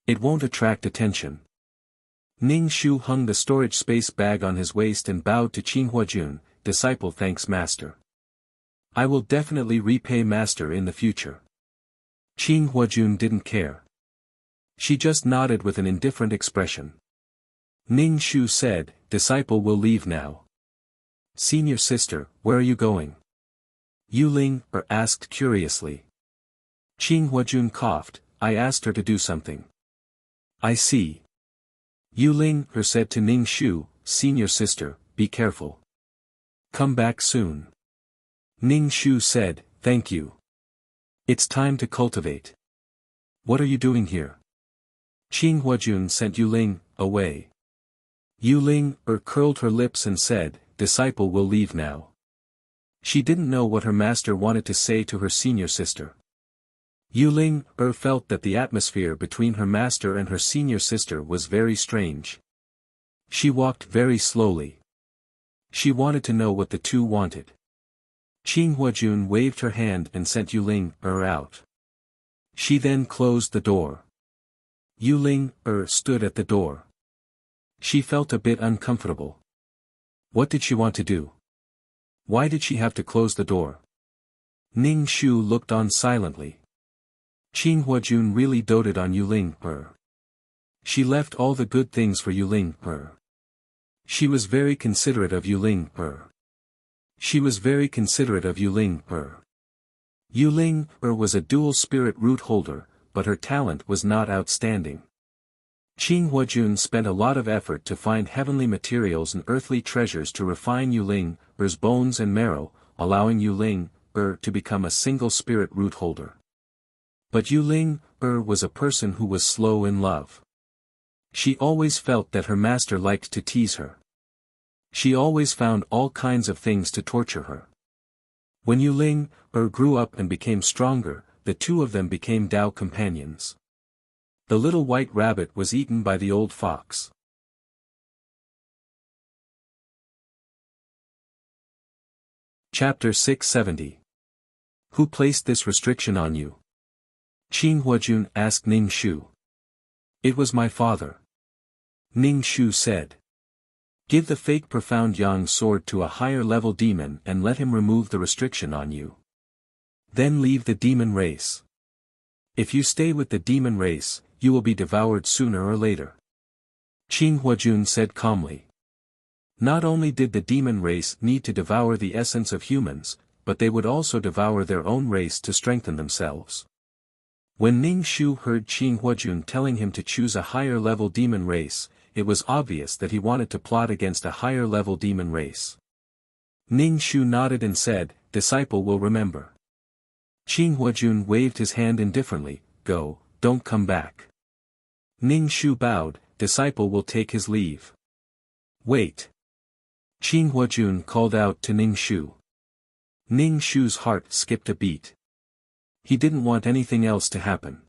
It won't attract attention. Ning Shu hung the storage space bag on his waist and bowed to Qin Huajun, disciple thanks master. I will definitely repay master in the future. Qin Huajun didn't care. She just nodded with an indifferent expression. Ning Shu said, disciple will leave now. Senior sister, where are you going? Yuling asked curiously. Qin Huajun coughed, I asked her to do something. I see. Yuling said to Ning Shu, senior sister, be careful. Come back soon. Ning Shu said, thank you. It's time to cultivate. What are you doing here? Qin Huajun sent Yuling away. Yuling curled her lips and said, disciple will leave now. She didn't know what her master wanted to say to her senior sister. Yuling felt that the atmosphere between her master and her senior sister was very strange. She walked very slowly. She wanted to know what the two wanted. Qin Huajun waved her hand and sent Yuling out. She then closed the door. Yuling stood at the door. She felt a bit uncomfortable. What did she want to do? Why did she have to close the door? Ning Shu looked on silently. Qin Huajun really doted on Yuling. She left all the good things for Yuling. She was very considerate of Yuling. She was very considerate of Yuling. Yuling was a dual spirit root holder, but her talent was not outstanding. Qin Huajun spent a lot of effort to find heavenly materials and earthly treasures to refine Yuling's bones and marrow, allowing Yuling to become a single spirit root holder. But Yuling was a person who was slow in love. She always felt that her master liked to tease her. She always found all kinds of things to torture her. When Yuling grew up and became stronger, the two of them became Tao companions. The little white rabbit was eaten by the old fox. Chapter 670. Who placed this restriction on you? Qin Huajun asked Ning Shu. It was my father. Ning Shu said. Give the fake profound yang sword to a higher level demon and let him remove the restriction on you. Then leave the demon race. If you stay with the demon race, you will be devoured sooner or later. Qin Huajun said calmly. Not only did the demon race need to devour the essence of humans, but they would also devour their own race to strengthen themselves. When Ning Shu heard Qin Huajun telling him to choose a higher level demon race, it was obvious that he wanted to plot against a higher level demon race. Ning Shu nodded and said, disciple will remember. Qin Huajun waved his hand indifferently, go, don't come back. Ning Shu bowed, disciple will take his leave. Wait. Qin Huajun called out to Ning Shu. Ning Shu's heart skipped a beat. He didn't want anything else to happen.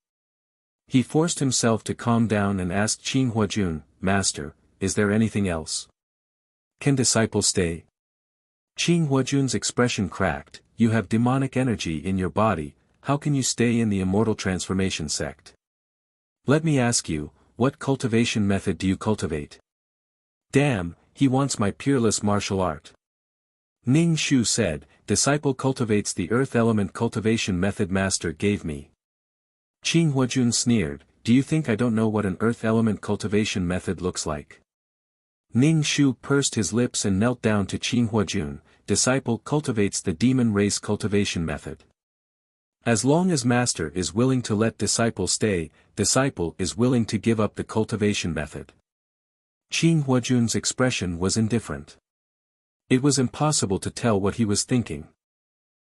He forced himself to calm down and asked Qin Huajun, Master, is there anything else? Can disciple stay? Qin Huajun's expression cracked, you have demonic energy in your body, how can you stay in the immortal transformation sect? Let me ask you, what cultivation method do you cultivate? Damn, he wants my peerless martial art. Ning Shu said, disciple cultivates the earth element cultivation method master gave me. Qing Huajun sneered, do you think I don't know what an earth element cultivation method looks like? Ning Shu pursed his lips and knelt down to Qing Huajun, disciple cultivates the demon race cultivation method. As long as master is willing to let disciple stay, disciple is willing to give up the cultivation method. Qing Huajun's expression was indifferent. It was impossible to tell what he was thinking.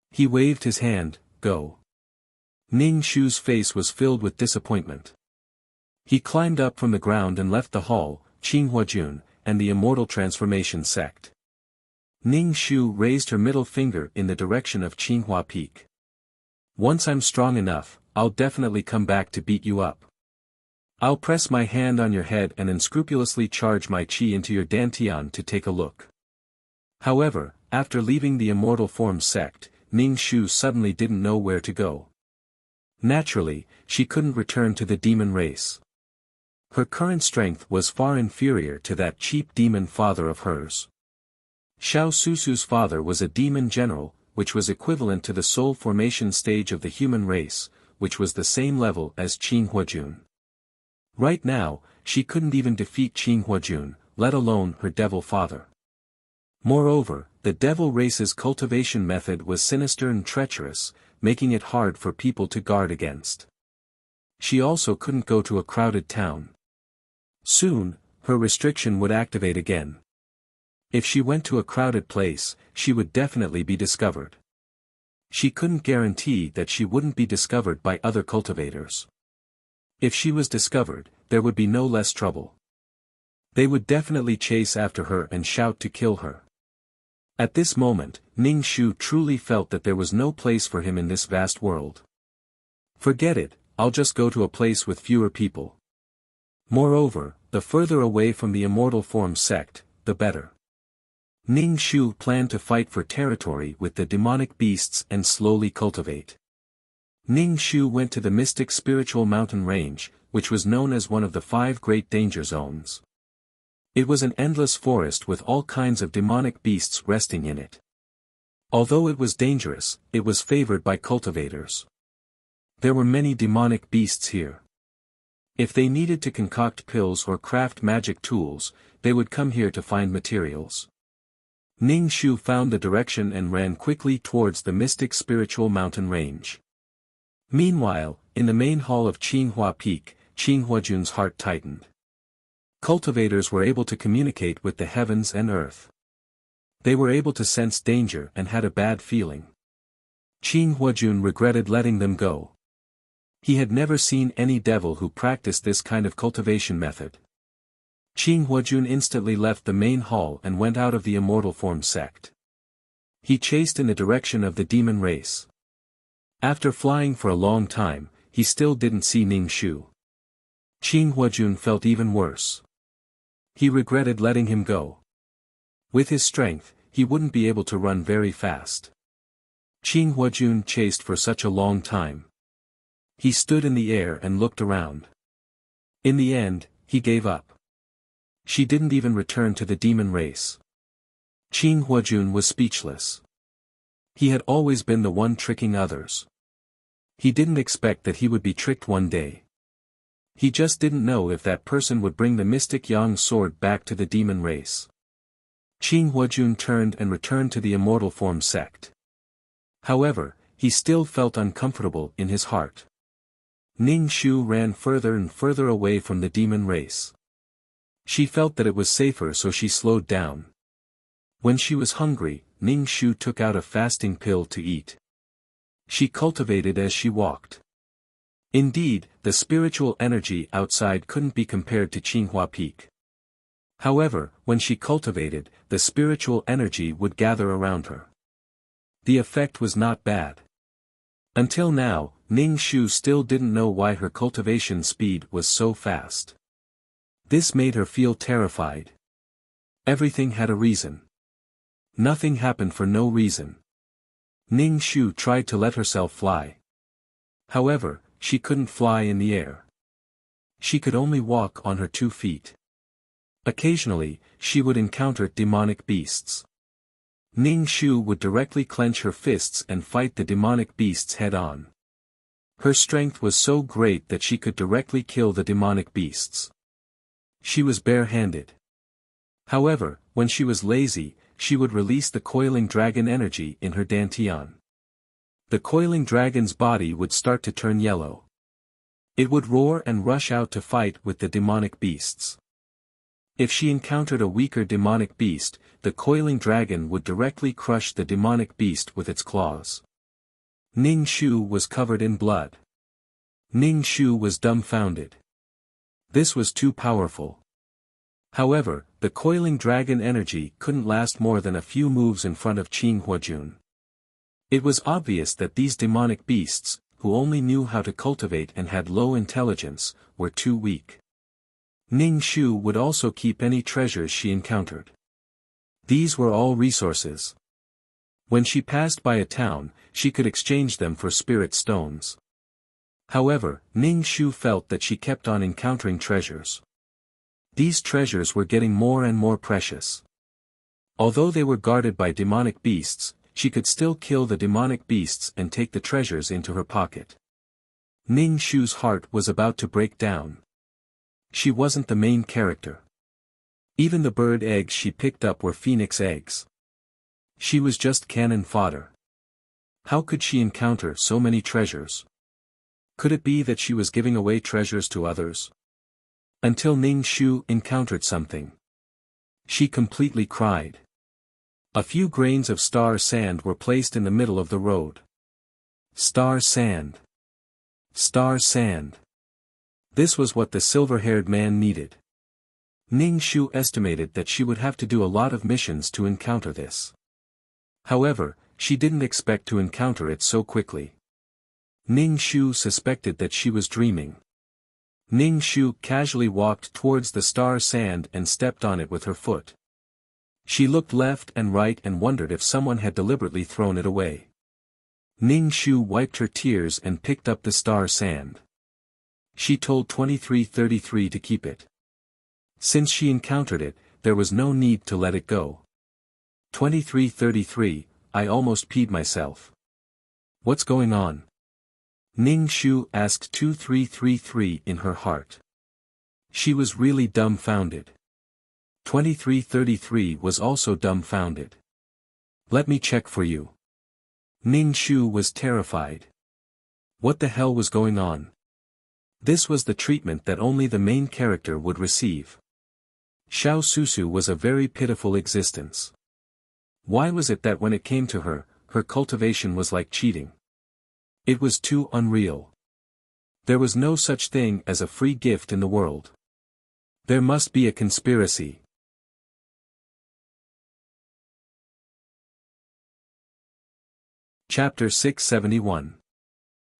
He waved his hand, go. Ning Shu's face was filled with disappointment. He climbed up from the ground and left the hall, Qing Huajun, and the immortal transformation sect. Ning Shu raised her middle finger in the direction of Qinghua Peak. Once I'm strong enough, I'll definitely come back to beat you up. I'll press my hand on your head and unscrupulously charge my qi into your dantian to take a look. However, after leaving the immortal form sect, Ning Shu suddenly didn't know where to go. Naturally, she couldn't return to the demon race. Her current strength was far inferior to that cheap demon father of hers. Xiao Susu's father was a demon general, which was equivalent to the soul formation stage of the human race, which was the same level as Qing Huajun. Right now, she couldn't even defeat Qing Huajun, let alone her devil father. Moreover, the devil race's cultivation method was sinister and treacherous, making it hard for people to guard against. She also couldn't go to a crowded town. Soon, her restriction would activate again. If she went to a crowded place, she would definitely be discovered. She couldn't guarantee that she wouldn't be discovered by other cultivators. If she was discovered, there would be no less trouble. They would definitely chase after her and shout to kill her. At this moment, Ning Shu truly felt that there was no place for him in this vast world. Forget it, I'll just go to a place with fewer people. Moreover, the further away from the immortal form sect, the better. Ning Shu planned to fight for territory with the demonic beasts and slowly cultivate. Ning Shu went to the mystic spiritual mountain range, which was known as one of the 5 great danger zones. It was an endless forest with all kinds of demonic beasts resting in it. Although it was dangerous, it was favored by cultivators. There were many demonic beasts here. If they needed to concoct pills or craft magic tools, they would come here to find materials. Ning Shu found the direction and ran quickly towards the mystic spiritual mountain range. Meanwhile, in the main hall of Qinghua Peak, Qing Huajun's heart tightened. Cultivators were able to communicate with the heavens and earth. They were able to sense danger and had a bad feeling. Qing Huajun regretted letting them go. He had never seen any devil who practiced this kind of cultivation method. Qing Huajun instantly left the main hall and went out of the immortal form sect. He chased in the direction of the demon race. After flying for a long time, he still didn't see Ning Shu. Qing Huajun felt even worse. He regretted letting him go. With his strength, he wouldn't be able to run very fast. Qing Huajun chased for such a long time. He stood in the air and looked around. In the end, he gave up. She didn't even return to the demon race. Qing Huajun was speechless. He had always been the one tricking others. He didn't expect that he would be tricked one day. He just didn't know if that person would bring the mystic Yang sword back to the demon race. Qing Huajun turned and returned to the immortal form sect. However, he still felt uncomfortable in his heart. Ning Shu ran further and further away from the demon race. She felt that it was safer, so she slowed down. When she was hungry, Ning Shu took out a fasting pill to eat. She cultivated as she walked. Indeed, the spiritual energy outside couldn't be compared to Qinghua Peak. However, when she cultivated, the spiritual energy would gather around her. The effect was not bad. Until now, Ning Shu still didn't know why her cultivation speed was so fast. This made her feel terrified. Everything had a reason. Nothing happened for no reason. Ning Shu tried to let herself fly. However, she couldn't fly in the air. She could only walk on her 2 feet. Occasionally, she would encounter demonic beasts. Ning Shu would directly clench her fists and fight the demonic beasts head-on. Her strength was so great that she could directly kill the demonic beasts. She was bare-handed. However, when she was lazy, she would release the coiling dragon energy in her dantian. The coiling dragon's body would start to turn yellow. It would roar and rush out to fight with the demonic beasts. If she encountered a weaker demonic beast, the coiling dragon would directly crush the demonic beast with its claws. Ning Shu was covered in blood. Ning Shu was dumbfounded. This was too powerful. However, the coiling dragon energy couldn't last more than a few moves in front of Qing Huajun. It was obvious that these demonic beasts, who only knew how to cultivate and had low intelligence, were too weak. Ning Shu would also keep any treasures she encountered. These were all resources. When she passed by a town, she could exchange them for spirit stones. However, Ning Shu felt that she kept on encountering treasures. These treasures were getting more and more precious. Although they were guarded by demonic beasts, she could still kill the demonic beasts and take the treasures into her pocket. Ning Shu's heart was about to break down. She wasn't the main character. Even the bird eggs she picked up were phoenix eggs. She was just cannon fodder. How could she encounter so many treasures? Could it be that she was giving away treasures to others? Until Ning Shu encountered something. She completely cried. A few grains of star sand were placed in the middle of the road. Star sand. Star sand. This was what the silver-haired man needed. Ning Shu estimated that she would have to do a lot of missions to encounter this. However, she didn't expect to encounter it so quickly. Ning Shu suspected that she was dreaming. Ning Shu casually walked towards the star sand and stepped on it with her foot. She looked left and right and wondered if someone had deliberately thrown it away. Ning Shu wiped her tears and picked up the star sand. She told 2333 to keep it. Since she encountered it, there was no need to let it go. 2333, I almost peed myself. What's going on? Ning Shu asked 2333 in her heart. She was really dumbfounded. 2333 was also dumbfounded. Let me check for you. Ning Shu was terrified. What the hell was going on? This was the treatment that only the main character would receive. Xiao Susu was a very pitiful existence. Why was it that when it came to her, her cultivation was like cheating? It was too unreal. There was no such thing as a free gift in the world. There must be a conspiracy. Chapter 671.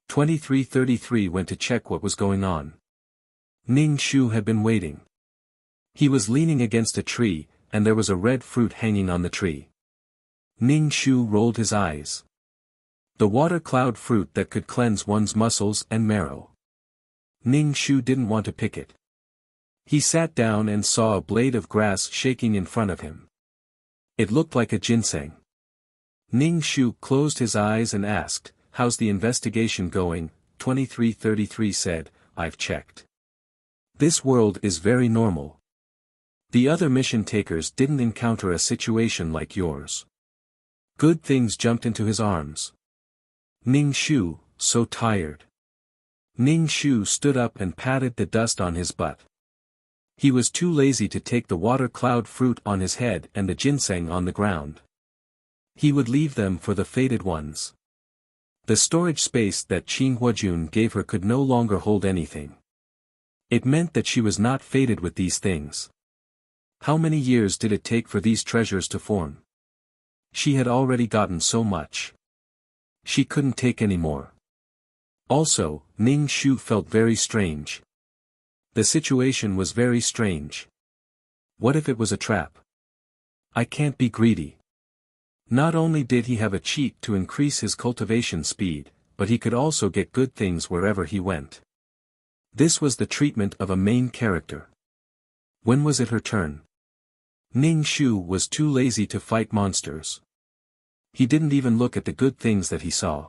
2333 went to check what was going on. Ning Shu had been waiting. He was leaning against a tree, and there was a red fruit hanging on the tree. Ning Shu rolled his eyes. The water cloud fruit that could cleanse one's muscles and marrow. Ning Shu didn't want to pick it. He sat down and saw a blade of grass shaking in front of him. It looked like a ginseng. Ning Shu closed his eyes and asked, "How's the investigation going?" 2333 said, "I've checked. This world is very normal. The other mission takers didn't encounter a situation like yours." Good things jumped into his arms. Ning Shu, so tired. Ning Shu stood up and patted the dust on his butt. He was too lazy to take the water cloud fruit on his head and the ginseng on the ground. He would leave them for the fated ones. The storage space that Qing Huajun gave her could no longer hold anything. It meant that she was not fated with these things. How many years did it take for these treasures to form? She had already gotten so much. She couldn't take any more. Also, Ning Shu felt very strange. The situation was very strange. What if it was a trap? I can't be greedy. Not only did he have a cheat to increase his cultivation speed, but he could also get good things wherever he went. This was the treatment of a main character. When was it her turn? Ning Shu was too lazy to fight monsters. He didn't even look at the good things that he saw.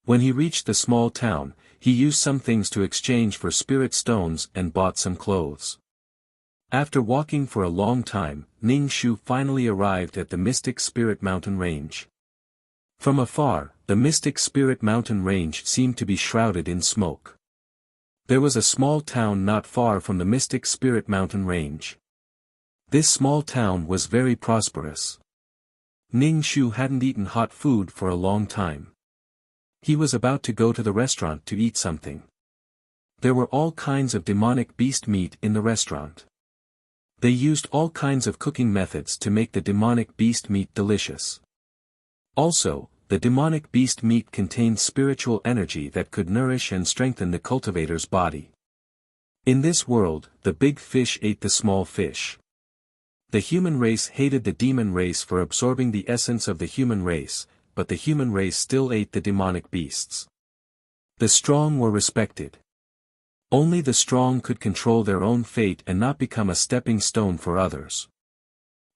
When he reached the small town, he used some things to exchange for spirit stones and bought some clothes. After walking for a long time, Ning Shu finally arrived at the Mystic Spirit Mountain Range. From afar, the Mystic Spirit Mountain Range seemed to be shrouded in smoke. There was a small town not far from the Mystic Spirit Mountain Range. This small town was very prosperous. Ning Shu hadn't eaten hot food for a long time. He was about to go to the restaurant to eat something. There were all kinds of demonic beast meat in the restaurant. They used all kinds of cooking methods to make the demonic beast meat delicious. Also, the demonic beast meat contained spiritual energy that could nourish and strengthen the cultivator's body. In this world, the big fish ate the small fish. The human race hated the demon race for absorbing the essence of the human race, but the human race still ate the demonic beasts. The strong were respected. Only the strong could control their own fate and not become a stepping stone for others.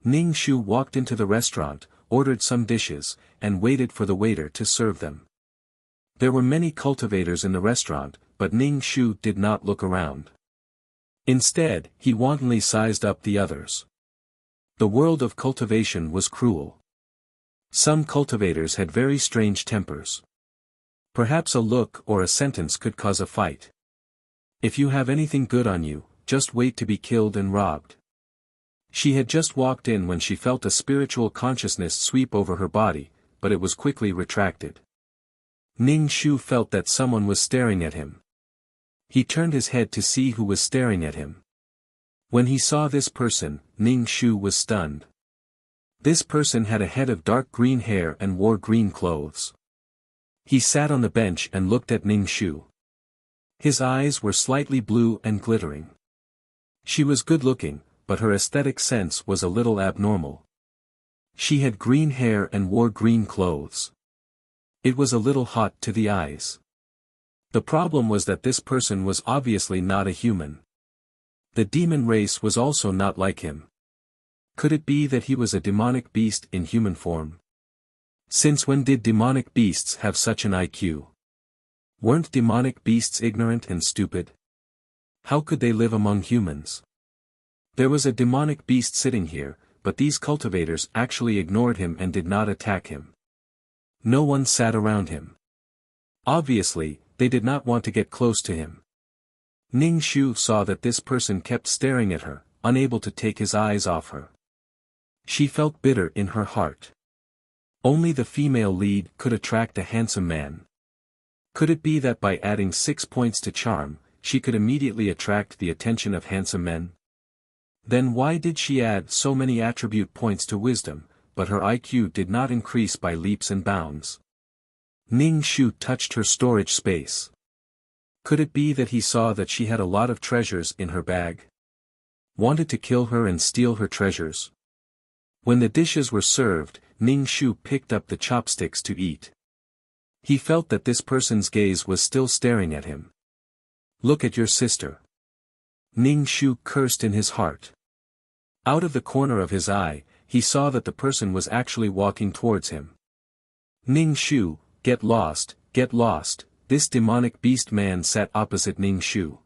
Ning Shu walked into the restaurant, ordered some dishes, and waited for the waiter to serve them. There were many cultivators in the restaurant, but Ning Shu did not look around. Instead, he wantonly sized up the others. The world of cultivation was cruel. Some cultivators had very strange tempers. Perhaps a look or a sentence could cause a fight. If you have anything good on you, just wait to be killed and robbed. She had just walked in when she felt a spiritual consciousness sweep over her body, but it was quickly retracted. Ning Shu felt that someone was staring at him. He turned his head to see who was staring at him. When he saw this person, Ning Shu was stunned. This person had a head of dark green hair and wore green clothes. He sat on the bench and looked at Ning Shu. His eyes were slightly blue and glittering. She was good-looking, but her aesthetic sense was a little abnormal. She had green hair and wore green clothes. It was a little hot to the eyes. The problem was that this person was obviously not a human. The demon race was also not like him. Could it be that he was a demonic beast in human form? Since when did demonic beasts have such an IQ? Weren't demonic beasts ignorant and stupid? How could they live among humans? There was a demonic beast sitting here, but these cultivators actually ignored him and did not attack him. No one sat around him. Obviously, they did not want to get close to him. Ning Shu saw that this person kept staring at her, unable to take his eyes off her. She felt bitter in her heart. Only the female lead could attract a handsome man. Could it be that by adding 6 points to charm, she could immediately attract the attention of handsome men? Then why did she add so many attribute points to wisdom, but her IQ did not increase by leaps and bounds? Ning Shu touched her storage space. Could it be that he saw that she had a lot of treasures in her bag? Wanted to kill her and steal her treasures? When the dishes were served, Ning Shu picked up the chopsticks to eat. He felt that this person's gaze was still staring at him. Look at your sister. Ning Shu cursed in his heart. Out of the corner of his eye, he saw that the person was actually walking towards him. Ning Shu, get lost, this demonic beast man sat opposite Ning Shu.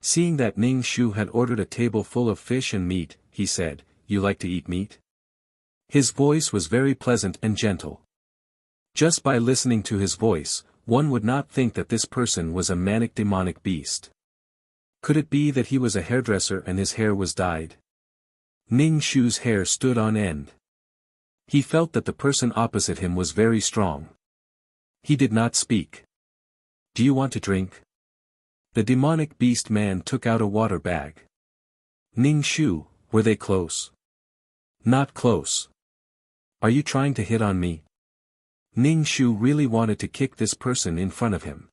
Seeing that Ning Shu had ordered a table full of fish and meat, he said, "You like to eat meat?" His voice was very pleasant and gentle. Just by listening to his voice, one would not think that this person was a manic demonic beast. Could it be that he was a hairdresser and his hair was dyed? Ning Shu's hair stood on end. He felt that the person opposite him was very strong. He did not speak. Do you want to drink? The demonic beast man took out a water bag. Ning Shu, were they close? Not close. Are you trying to hit on me? Ning Shu really wanted to kick this person in front of him.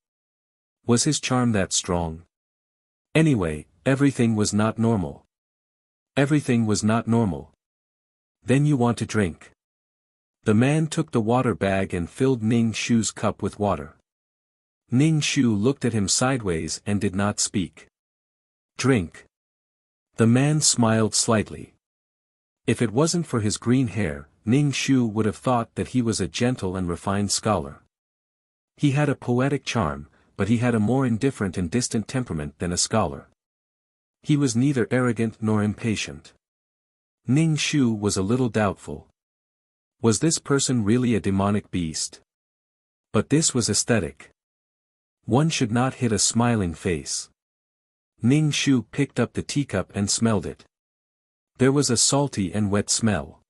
Was his charm that strong? Anyway, everything was not normal. Everything was not normal. Then you want to drink. The man took the water bag and filled Ning Shu's cup with water. Ning Shu looked at him sideways and did not speak. Drink. The man smiled slightly. If it wasn't for his green hair, Ning Shu would have thought that he was a gentle and refined scholar. He had a poetic charm, but he had a more indifferent and distant temperament than a scholar. He was neither arrogant nor impatient. Ning Shu was a little doubtful. Was this person really a demonic beast? But this was aesthetic. One should not hit a smiling face. Ning Shu picked up the teacup and smelled it. There was a salty and wet smell.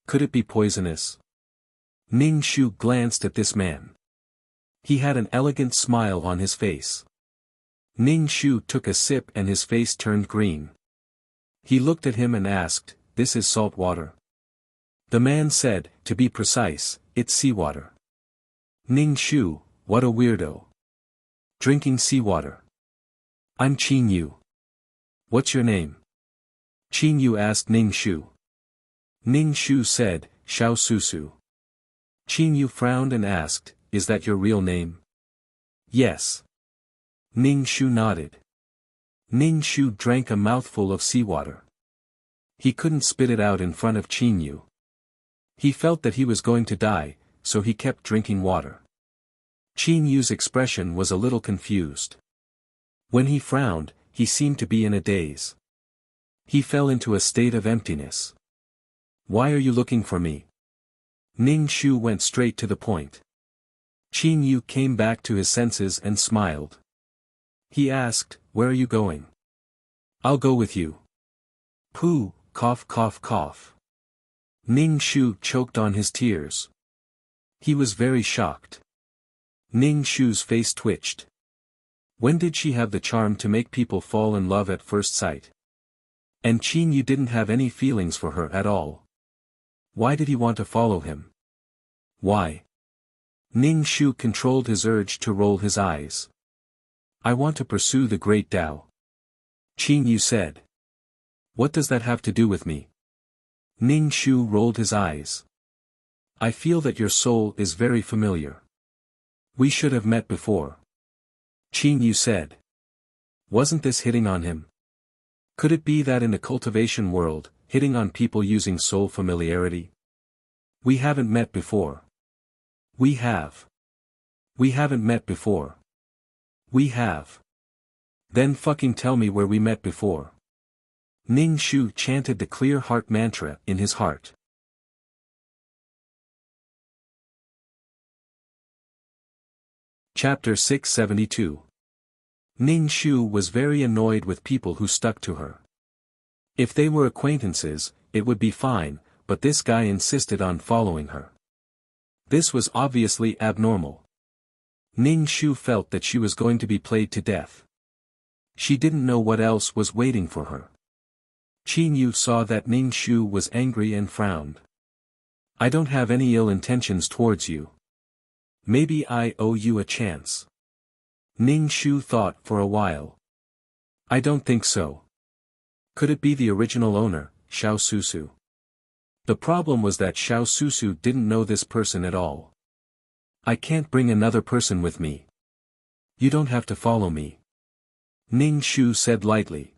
Could it be poisonous? Ning Shu glanced at this man. He had an elegant smile on his face. Ning Shu took a sip and his face turned green. He looked at him and asked, "This is salt water?" The man said, "To be precise, it's seawater." Ning Shu, what a weirdo. Drinking seawater. I'm Qin Yu. What's your name? Qin Yu asked Ning Shu. Ning Shu said, Xiao Susu. Qin Yu frowned and asked, "Is that your real name?" Yes. Ning Shu nodded. Ning Shu drank a mouthful of seawater. He couldn't spit it out in front of Qin Yu. He felt that he was going to die, so he kept drinking water. Qin Yu's expression was a little confused. When he frowned, he seemed to be in a daze. He fell into a state of emptiness. "Why are you looking for me?" Ning Shu went straight to the point. Qin Yu came back to his senses and smiled. He asked, "Where are you going?" "I'll go with you." Pooh, cough cough cough. Ning Shu choked on his tears. He was very shocked. Ning Shu's face twitched. When did she have the charm to make people fall in love at first sight? And Qin Yu didn't have any feelings for her at all. Why did he want to follow him? Why? Ning Shu controlled his urge to roll his eyes. "I want to pursue the great Tao." Qin Yu said. "What does that have to do with me?" Ning Shu rolled his eyes. "I feel that your soul is very familiar. We should have met before." Qin Yu said. Wasn't this hitting on him? Could it be that in the cultivation world, hitting on people using soul familiarity? "We haven't met before." "We have." "We haven't met before." "We have." "Then fucking tell me where we met before." Ning Shu chanted the clear heart mantra in his heart. Chapter 672. Ning Shu was very annoyed with people who stuck to her. If they were acquaintances, it would be fine, but this guy insisted on following her. This was obviously abnormal. Ning Shu felt that she was going to be played to death. She didn't know what else was waiting for her. Qin Yu saw that Ning Shu was angry and frowned. "I don't have any ill intentions towards you. Maybe I owe you a chance." Ning Shu thought for a while. "I don't think so. Could it be the original owner, Xiao Susu?" The problem was that Xiao Susu didn't know this person at all. "I can't bring another person with me." "You don't have to follow me." Ning Shu said lightly.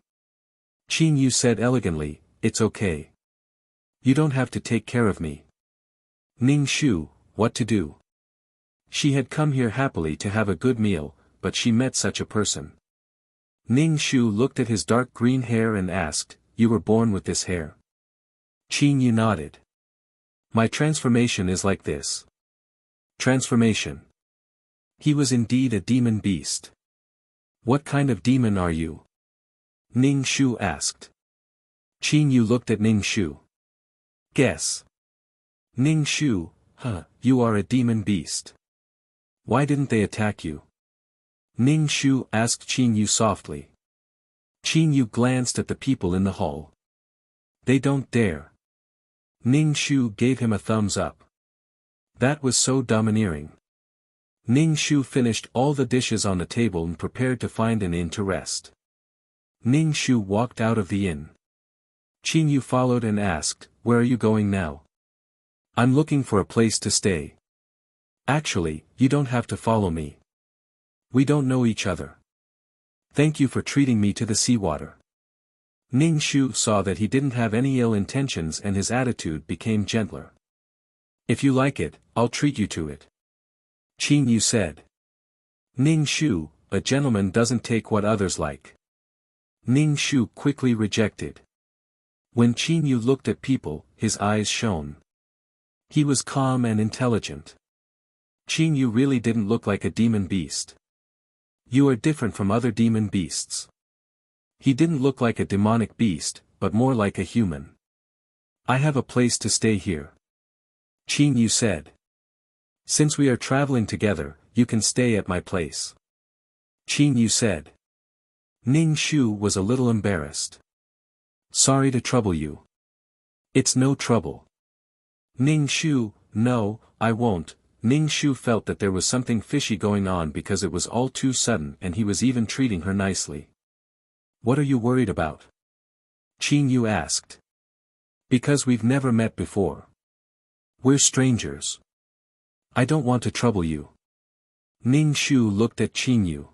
Qin Yu said elegantly, "It's okay. You don't have to take care of me." Ning Shu, what to do? She had come here happily to have a good meal, but she met such a person. Ning Shu looked at his dark green hair and asked, "You were born with this hair?" Qin Yu nodded. "My transformation is like this." Transformation. He was indeed a demon beast. "What kind of demon are you?" Ning Shu asked. Qin Yu looked at Ning Shu. "Guess." Ning Shu, you are a demon beast. Why didn't they attack you?" Ning Shu asked Qin Yu softly. Qin Yu glanced at the people in the hall. "They don't dare." Ning Shu gave him a thumbs up. That was so domineering. Ning Shu finished all the dishes on the table and prepared to find an inn to rest. Ning Shu walked out of the inn. Qin Yu followed and asked, "Where are you going now?" "I'm looking for a place to stay." "Actually, you don't have to follow me. We don't know each other. Thank you for treating me to the seawater. Ning Shu saw that he didn't have any ill intentions and his attitude became gentler. If you like it, I'll treat you to it. Qin Yu said. Ning Shu, a gentleman doesn't take what others like. Ning Shu quickly rejected. When Qin Yu looked at people, his eyes shone. He was calm and intelligent. Qin Yu really didn't look like a demon beast. You are different from other demon beasts. He didn't look like a demonic beast, but more like a human. I have a place to stay here. Qin Yu said. Since we are traveling together, you can stay at my place. Qin Yu said. Ning Shu was a little embarrassed. Sorry to trouble you. It's no trouble. Ning Shu, no, I won't. Ning Shu felt that there was something fishy going on because it was all too sudden and he was even treating her nicely. What are you worried about? Qin Yu asked. Because we've never met before. We're strangers. I don't want to trouble you. Ning Shu looked at Qin Yu.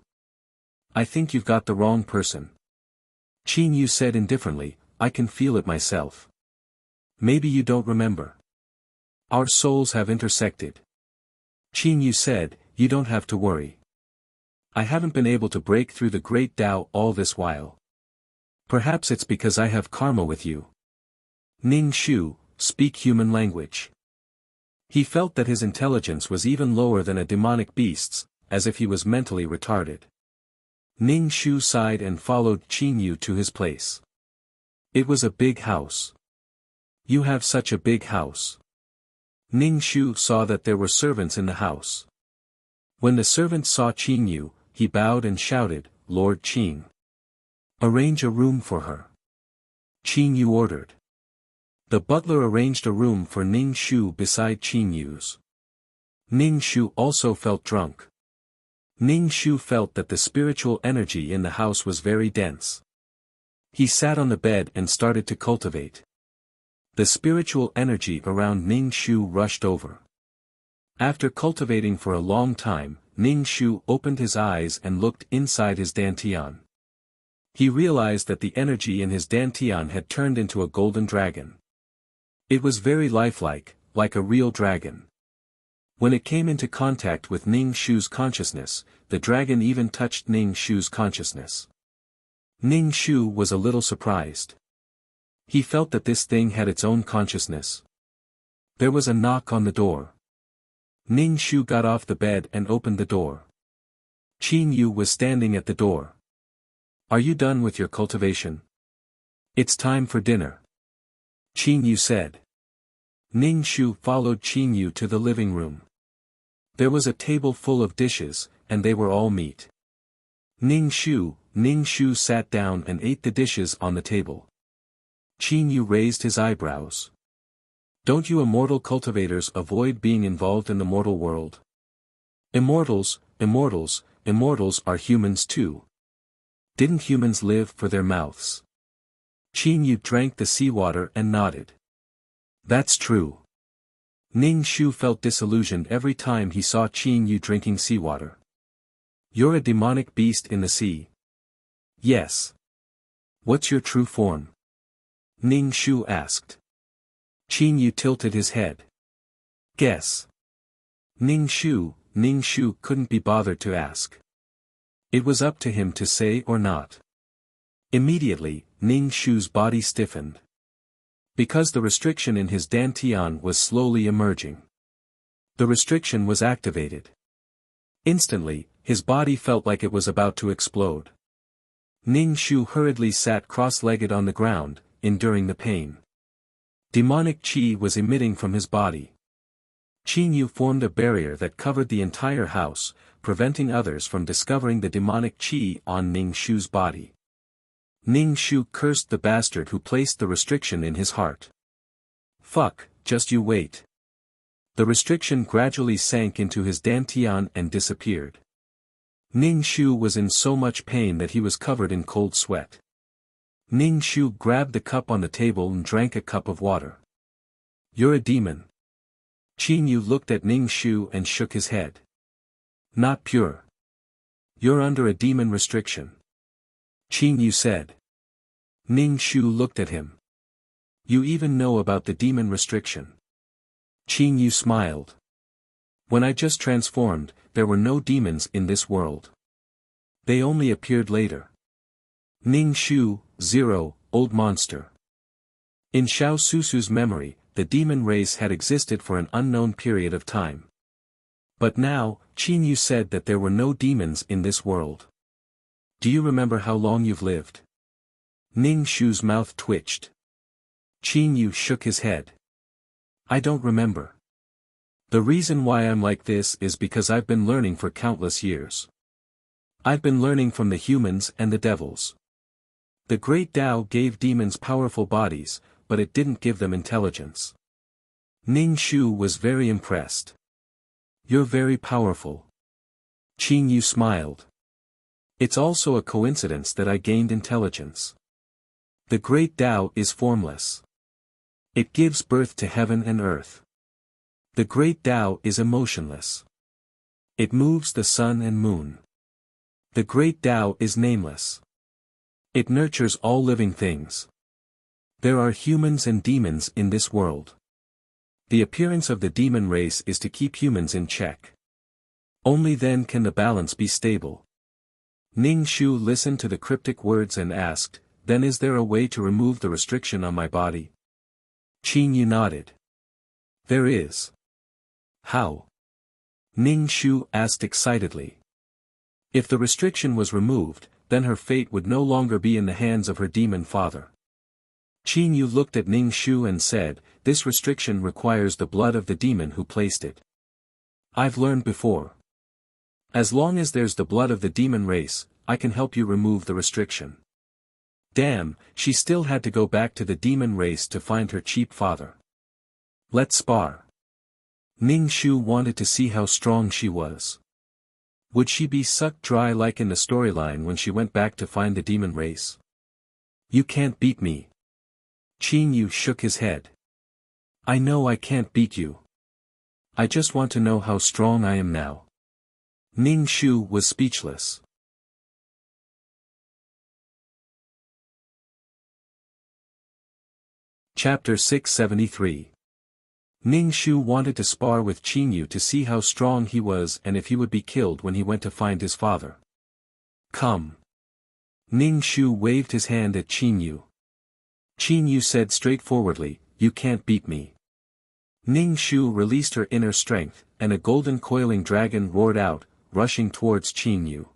I think you've got the wrong person. Qin Yu said indifferently, I can feel it myself. Maybe you don't remember. Our souls have intersected. Qin Yu said, you don't have to worry. I haven't been able to break through the great Tao all this while. Perhaps it's because I have karma with you. Ning Shu, speak human language. He felt that his intelligence was even lower than a demonic beast's, as if he was mentally retarded. Ning Shu sighed and followed Qin Yu to his place. It was a big house. You have such a big house. Ning Shu saw that there were servants in the house. When the servant saw Qin Yu, he bowed and shouted, Lord Qin. Arrange a room for her. Qin Yu ordered. The butler arranged a room for Ning Shu beside Qin Yu's. Ning Shu also felt drunk. Ning Shu felt that the spiritual energy in the house was very dense. He sat on the bed and started to cultivate. The spiritual energy around Ning Shu rushed over. After cultivating for a long time, Ning Shu opened his eyes and looked inside his dantian. He realized that the energy in his dantian had turned into a golden dragon. It was very lifelike, like a real dragon. When it came into contact with Ning Shu's consciousness, the dragon even touched Ning Shu's consciousness. Ning Shu was a little surprised. He felt that this thing had its own consciousness. There was a knock on the door. Ning Shu got off the bed and opened the door. Qin Yu was standing at the door. Are you done with your cultivation? It's time for dinner. Qin Yu said. Ning Shu followed Qin Yu to the living room. There was a table full of dishes, and they were all meat. Ning Shu sat down and ate the dishes on the table. Qin Yu raised his eyebrows. Don't you immortal cultivators avoid being involved in the mortal world? Immortals are humans too. Didn't humans live for their mouths? Qin Yu drank the seawater and nodded. That's true. Ning Shu felt disillusioned every time he saw Qin Yu drinking seawater. You're a demonic beast in the sea. Yes. What's your true form? Ning Shu asked. Qin Yu tilted his head. Guess. Ning Shu couldn't be bothered to ask. It was up to him to say or not. Immediately, Ning Shu's body stiffened. Because the restriction in his dantian was slowly emerging. The restriction was activated. Instantly, his body felt like it was about to explode. Ning Shu hurriedly sat cross-legged on the ground, enduring the pain. Demonic qi was emitting from his body. Qin Yu formed a barrier that covered the entire house, preventing others from discovering the demonic qi on Ning Shu's body. Ning Shu cursed the bastard who placed the restriction in his heart. Fuck, just you wait. The restriction gradually sank into his dantian and disappeared. Ning Shu was in so much pain that he was covered in cold sweat. Ning Shu grabbed the cup on the table and drank a cup of water. You're a demon. Qin Yu looked at Ning Shu and shook his head. Not pure. You're under a demon restriction. Qin Yu said. Ning Shu looked at him. You even know about the demon restriction. Qin Yu smiled. When I just transformed, there were no demons in this world. They only appeared later. Ning Shu, 0, old monster. In Xiao Susu's memory, the demon race had existed for an unknown period of time. But now, Qin Yu said that there were no demons in this world. Do you remember how long you've lived? Ning Shu's mouth twitched. Qin Yu shook his head. I don't remember. The reason why I'm like this is because I've been learning for countless years. I've been learning from the humans and the devils. The great Tao gave demons powerful bodies, but it didn't give them intelligence. Ning Shu was very impressed. You're very powerful. Qin Yu smiled. It's also a coincidence that I gained intelligence. The great Tao is formless. It gives birth to heaven and earth. The great Tao is emotionless. It moves the sun and moon. The great Tao is nameless. It nurtures all living things. There are humans and demons in this world. The appearance of the demon race is to keep humans in check. Only then can the balance be stable. Ning Shu listened to the cryptic words and asked, then is there a way to remove the restriction on my body? Qin Yu nodded. There is. How? Ning Shu asked excitedly. If the restriction was removed, then her fate would no longer be in the hands of her demon father. Qin Yu looked at Ning Shu and said, this restriction requires the blood of the demon who placed it. I've learned before. As long as there's the blood of the demon race, I can help you remove the restriction. Damn, she still had to go back to the demon race to find her cheap father. Let's spar. Ning Shu wanted to see how strong she was. Would she be sucked dry like in the storyline when she went back to find the demon race? You can't beat me. Qin Yu shook his head. I know I can't beat you. I just want to know how strong I am now. Ning Shu was speechless. Chapter 673. Ning Shu wanted to spar with Qin Yu to see how strong he was and if he would be killed when he went to find his father. Come. Ning Shu waved his hand at Qin Yu. Qin Yu said straightforwardly, you can't beat me. Ning Shu released her inner strength, and a golden coiling dragon roared out, rushing towards Qin Yu.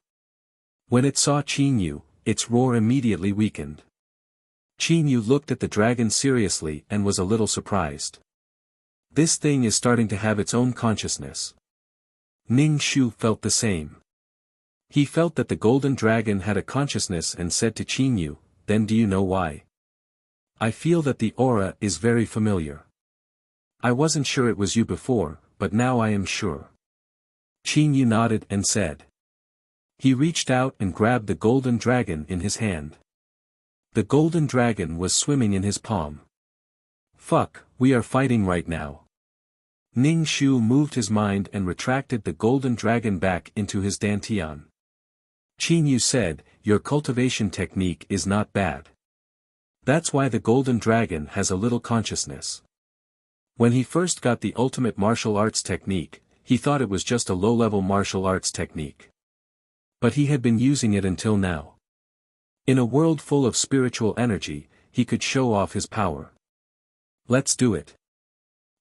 When it saw Qin Yu, its roar immediately weakened. Qin Yu looked at the dragon seriously and was a little surprised. This thing is starting to have its own consciousness. Ning Shu felt the same. He felt that the golden dragon had a consciousness and said to Qin Yu, then do you know why? I feel that the aura is very familiar. I wasn't sure it was you before, but now I am sure. Qin Yu nodded and said. He reached out and grabbed the golden dragon in his hand. The golden dragon was swimming in his palm. Fuck, we are fighting right now. Ning Shu moved his mind and retracted the golden dragon back into his dantian. Qin Yu said, your cultivation technique is not bad. That's why the golden dragon has a little consciousness. When he first got the ultimate martial arts technique, he thought it was just a low-level martial arts technique. But he had been using it until now. In a world full of spiritual energy, he could show off his power. Let's do it.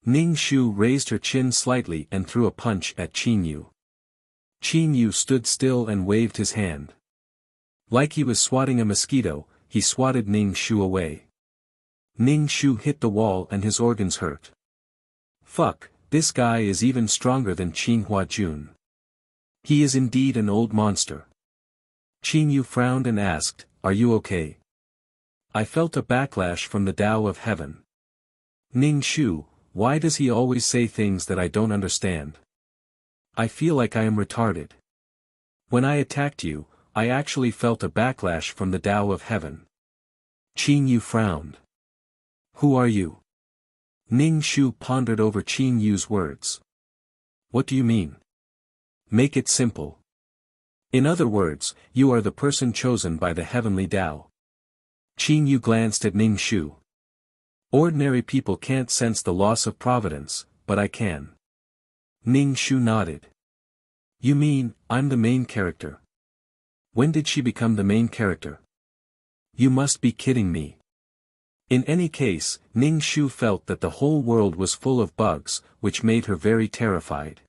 Ning Shu raised her chin slightly and threw a punch at Qin Yu. Qin Yu stood still and waved his hand. Like he was swatting a mosquito, he swatted Ning Shu away. Ning Shu hit the wall and his organs hurt. Fuck, this guy is even stronger than Qin Huajun. He is indeed an old monster. Qin Yu frowned and asked, are you okay? I felt a backlash from the Tao of Heaven. Ning Shu, why does he always say things that I don't understand? I feel like I am retarded. When I attacked you, I actually felt a backlash from the Tao of Heaven. Qin Yu frowned. Who are you? Ning Shu pondered over Qin Yu's words. What do you mean? Make it simple. In other words, you are the person chosen by the heavenly Tao. Qin Yu glanced at Ning Shu. Ordinary people can't sense the loss of providence, but I can. Ning Shu nodded. You mean, I'm the main character? When did she become the main character? You must be kidding me. In any case, Ning Shu felt that the whole world was full of bugs, which made her very terrified.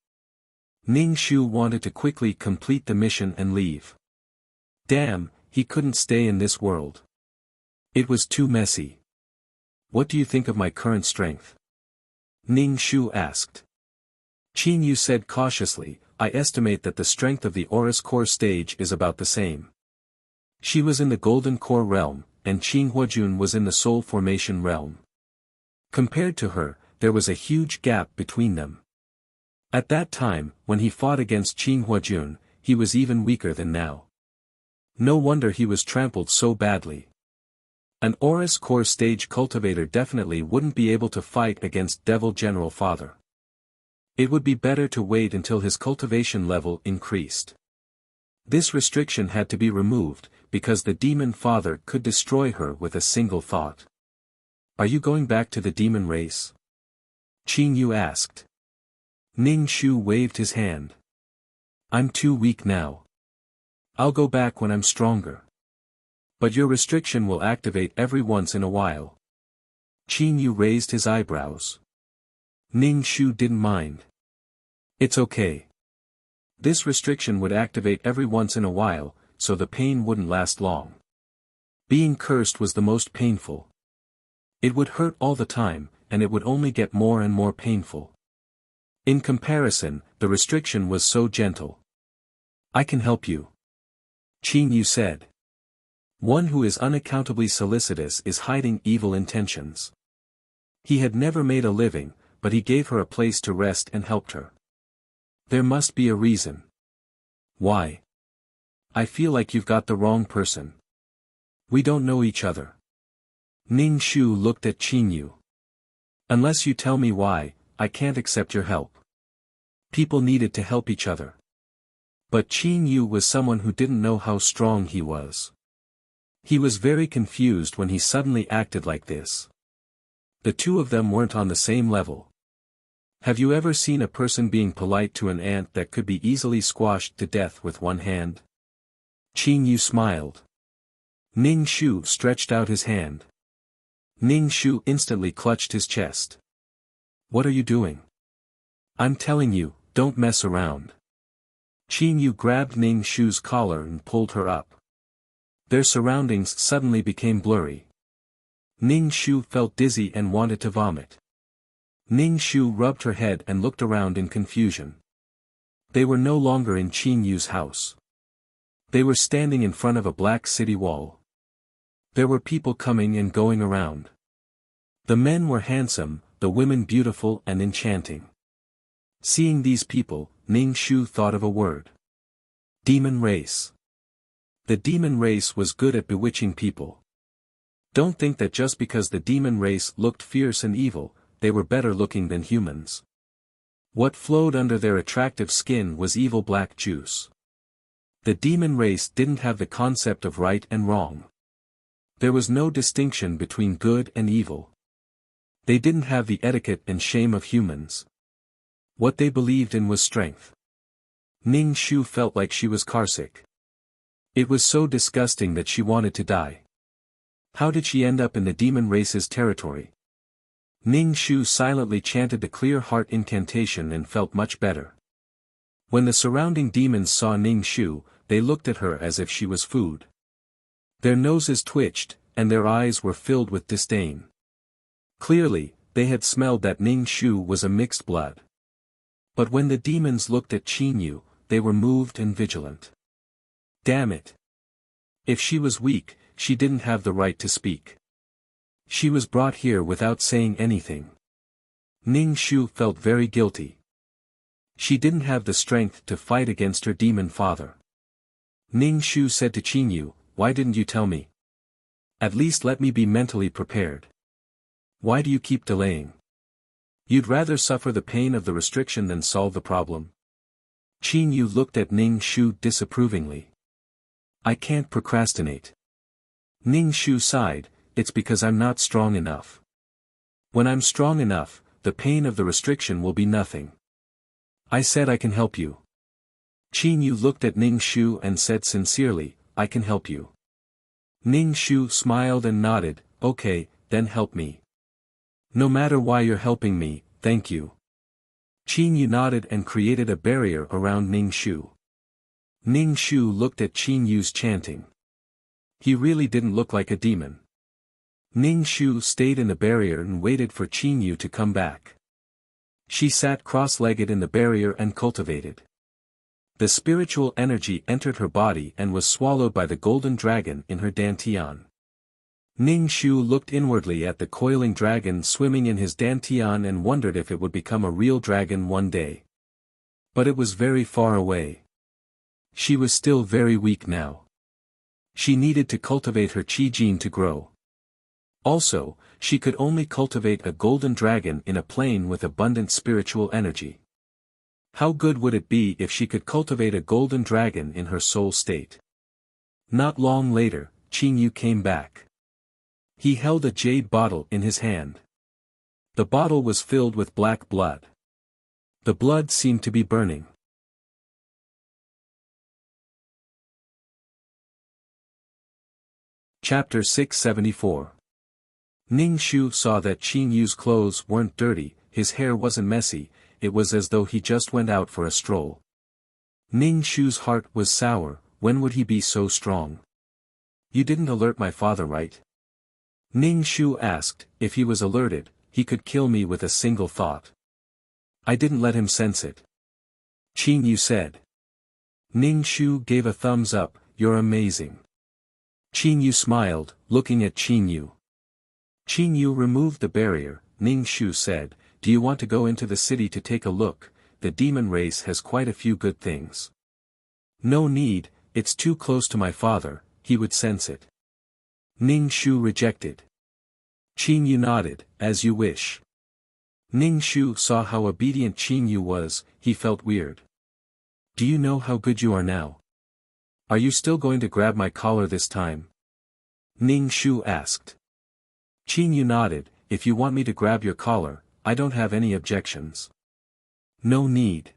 Ning Shu wanted to quickly complete the mission and leave. Damn, he couldn't stay in this world. It was too messy. What do you think of my current strength? Ning Shu asked. Qin Yu said cautiously, I estimate that the strength of the Aurus Core stage is about the same. She was in the Golden Core realm, and Qin Huajun was in the Soul Formation realm. Compared to her, there was a huge gap between them. At that time, when he fought against Qin Huajun, he was even weaker than now. No wonder he was trampled so badly. An Aurus Core stage cultivator definitely wouldn't be able to fight against Devil General Fodder. It would be better to wait until his cultivation level increased. This restriction had to be removed, because the demon father could destroy her with a single thought. Are you going back to the demon race? Qin Yu asked. Ning Shu waved his hand. I'm too weak now. I'll go back when I'm stronger. But your restriction will activate every once in a while. Qin Yu raised his eyebrows. Ning Shu didn't mind. It's okay. This restriction would activate every once in a while, so the pain wouldn't last long. Being cursed was the most painful. It would hurt all the time, and it would only get more and more painful. In comparison, the restriction was so gentle. I can help you. Qin Yu said. One who is unaccountably solicitous is hiding evil intentions. He had never made a living, but he gave her a place to rest and helped her. There must be a reason. Why? I feel like you've got the wrong person. We don't know each other. Ning Shu looked at Qin Yu. Unless you tell me why, I can't accept your help. People needed to help each other. But Qin Yu was someone who didn't know how strong he was. He was very confused when he suddenly acted like this. The two of them weren't on the same level. Have you ever seen a person being polite to an ant that could be easily squashed to death with one hand? Qin Yu smiled. Ning Shu stretched out his hand. Ning Shu instantly clutched his chest. What are you doing? I'm telling you, don't mess around. Qin Yu grabbed Ning Shu's collar and pulled her up. Their surroundings suddenly became blurry. Ning Shu felt dizzy and wanted to vomit. Ning Shu rubbed her head and looked around in confusion. They were no longer in Qin Yu's house. They were standing in front of a black city wall. There were people coming and going around. The men were handsome, the women beautiful and enchanting. Seeing these people, Ning Shu thought of a word. Demon race. The demon race was good at bewitching people. Don't think that just because the demon race looked fierce and evil, they were better looking than humans. What flowed under their attractive skin was evil black juice. The demon race didn't have the concept of right and wrong. There was no distinction between good and evil. They didn't have the etiquette and shame of humans. What they believed in was strength. Ning Shu felt like she was carsick. It was so disgusting that she wanted to die. How did she end up in the demon race's territory? Ning Shu silently chanted the clear heart incantation and felt much better. When the surrounding demons saw Ning Shu, they looked at her as if she was food. Their noses twitched, and their eyes were filled with disdain. Clearly, they had smelled that Ning Shu was a mixed blood. But when the demons looked at Qin Yu, they were moved and vigilant. Damn it! If she was weak, she didn't have the right to speak. She was brought here without saying anything. Ning Shu felt very guilty. She didn't have the strength to fight against her demon father. Ning Shu said to Qin Yu, why didn't you tell me? At least let me be mentally prepared. Why do you keep delaying? You'd rather suffer the pain of the restriction than solve the problem? Qin Yu looked at Ning Shu disapprovingly. I can't procrastinate. Ning Shu sighed, it's because I'm not strong enough. When I'm strong enough, the pain of the restriction will be nothing. I said I can help you. Qin Yu looked at Ning Shu and said sincerely, I can help you. Ning Shu smiled and nodded, okay, then help me. No matter why you're helping me, thank you. Qin Yu nodded and created a barrier around Ning Shu. Ning Shu looked at Qin Yu's chanting. He really didn't look like a demon. Ning Shu stayed in the barrier and waited for Qin Yu to come back. She sat cross-legged in the barrier and cultivated. The spiritual energy entered her body and was swallowed by the golden dragon in her dantian. Ning Shu looked inwardly at the coiling dragon swimming in his dantian and wondered if it would become a real dragon one day. But it was very far away. She was still very weak now. She needed to cultivate her qi gene to grow. Also, she could only cultivate a golden dragon in a plane with abundant spiritual energy. How good would it be if she could cultivate a golden dragon in her soul state? Not long later, Qin Yu came back. He held a jade bottle in his hand. The bottle was filled with black blood. The blood seemed to be burning. Chapter 674. Ning Shu saw that Qin Yu's clothes weren't dirty, his hair wasn't messy, it was as though he just went out for a stroll. Ning Shu's heart was sour, when would he be so strong? You didn't alert my father, right? Ning Shu asked. If he was alerted, he could kill me with a single thought. I didn't let him sense it. Qin Yu said. Ning Shu gave a thumbs up, you're amazing. Qin Yu smiled, looking at Qin Yu. Qin Yu removed the barrier. Ning Shu said, do you want to go into the city to take a look? The demon race has quite a few good things. No need, it's too close to my father, he would sense it. Ning Shu rejected. Qin Yu nodded, as you wish. Ning Shu saw how obedient Qin Yu was, he felt weird. Do you know how good you are now? Are you still going to grab my collar this time? Ning Shu asked. Qin Yu nodded, if you want me to grab your collar, I don't have any objections. No need.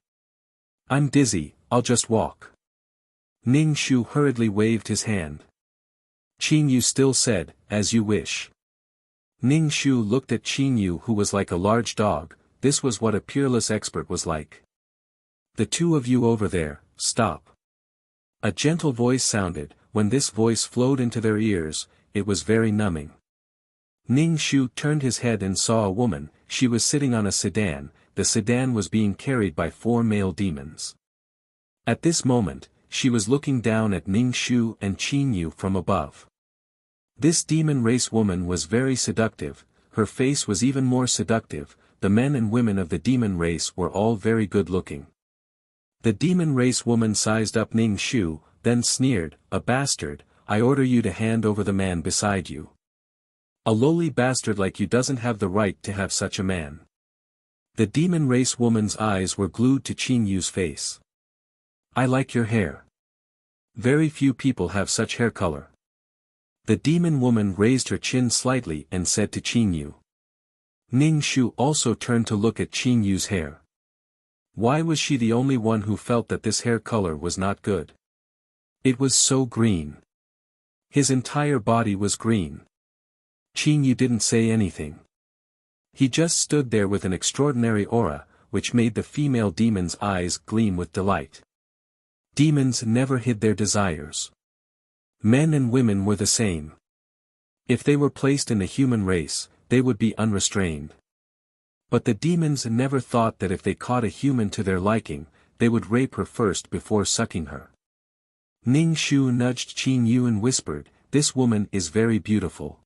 I'm dizzy, I'll just walk. Ning Shu hurriedly waved his hand. Qin Yu still said, as you wish. Ning Shu looked at Qin Yu who was like a large dog, this was what a peerless expert was like. The two of you over there, stop. A gentle voice sounded, when this voice flowed into their ears, it was very numbing. Ning Shu turned his head and saw a woman, she was sitting on a sedan, the sedan was being carried by 4 male demons. At this moment, she was looking down at Ning Shu and Qin Yu from above. This demon race woman was very seductive, her face was even more seductive, the men and women of the demon race were all very good looking. The demon race woman sized up Ning Shu, then sneered, a bastard, I order you to hand over the man beside you. A lowly bastard like you doesn't have the right to have such a man. The demon race woman's eyes were glued to Qin Yu's face. I like your hair. Very few people have such hair color. The demon woman raised her chin slightly and said to Qin Yu. Ning Shu also turned to look at Qin Yu's hair. Why was she the only one who felt that this hair color was not good? It was so green. His entire body was green. Qin Yu didn't say anything. He just stood there with an extraordinary aura, which made the female demon's eyes gleam with delight. Demons never hid their desires. Men and women were the same. If they were placed in the human race, they would be unrestrained. But the demons never thought that if they caught a human to their liking, they would rape her first before sucking her. Ning Shu nudged Qin Yu and whispered, this woman is very beautiful.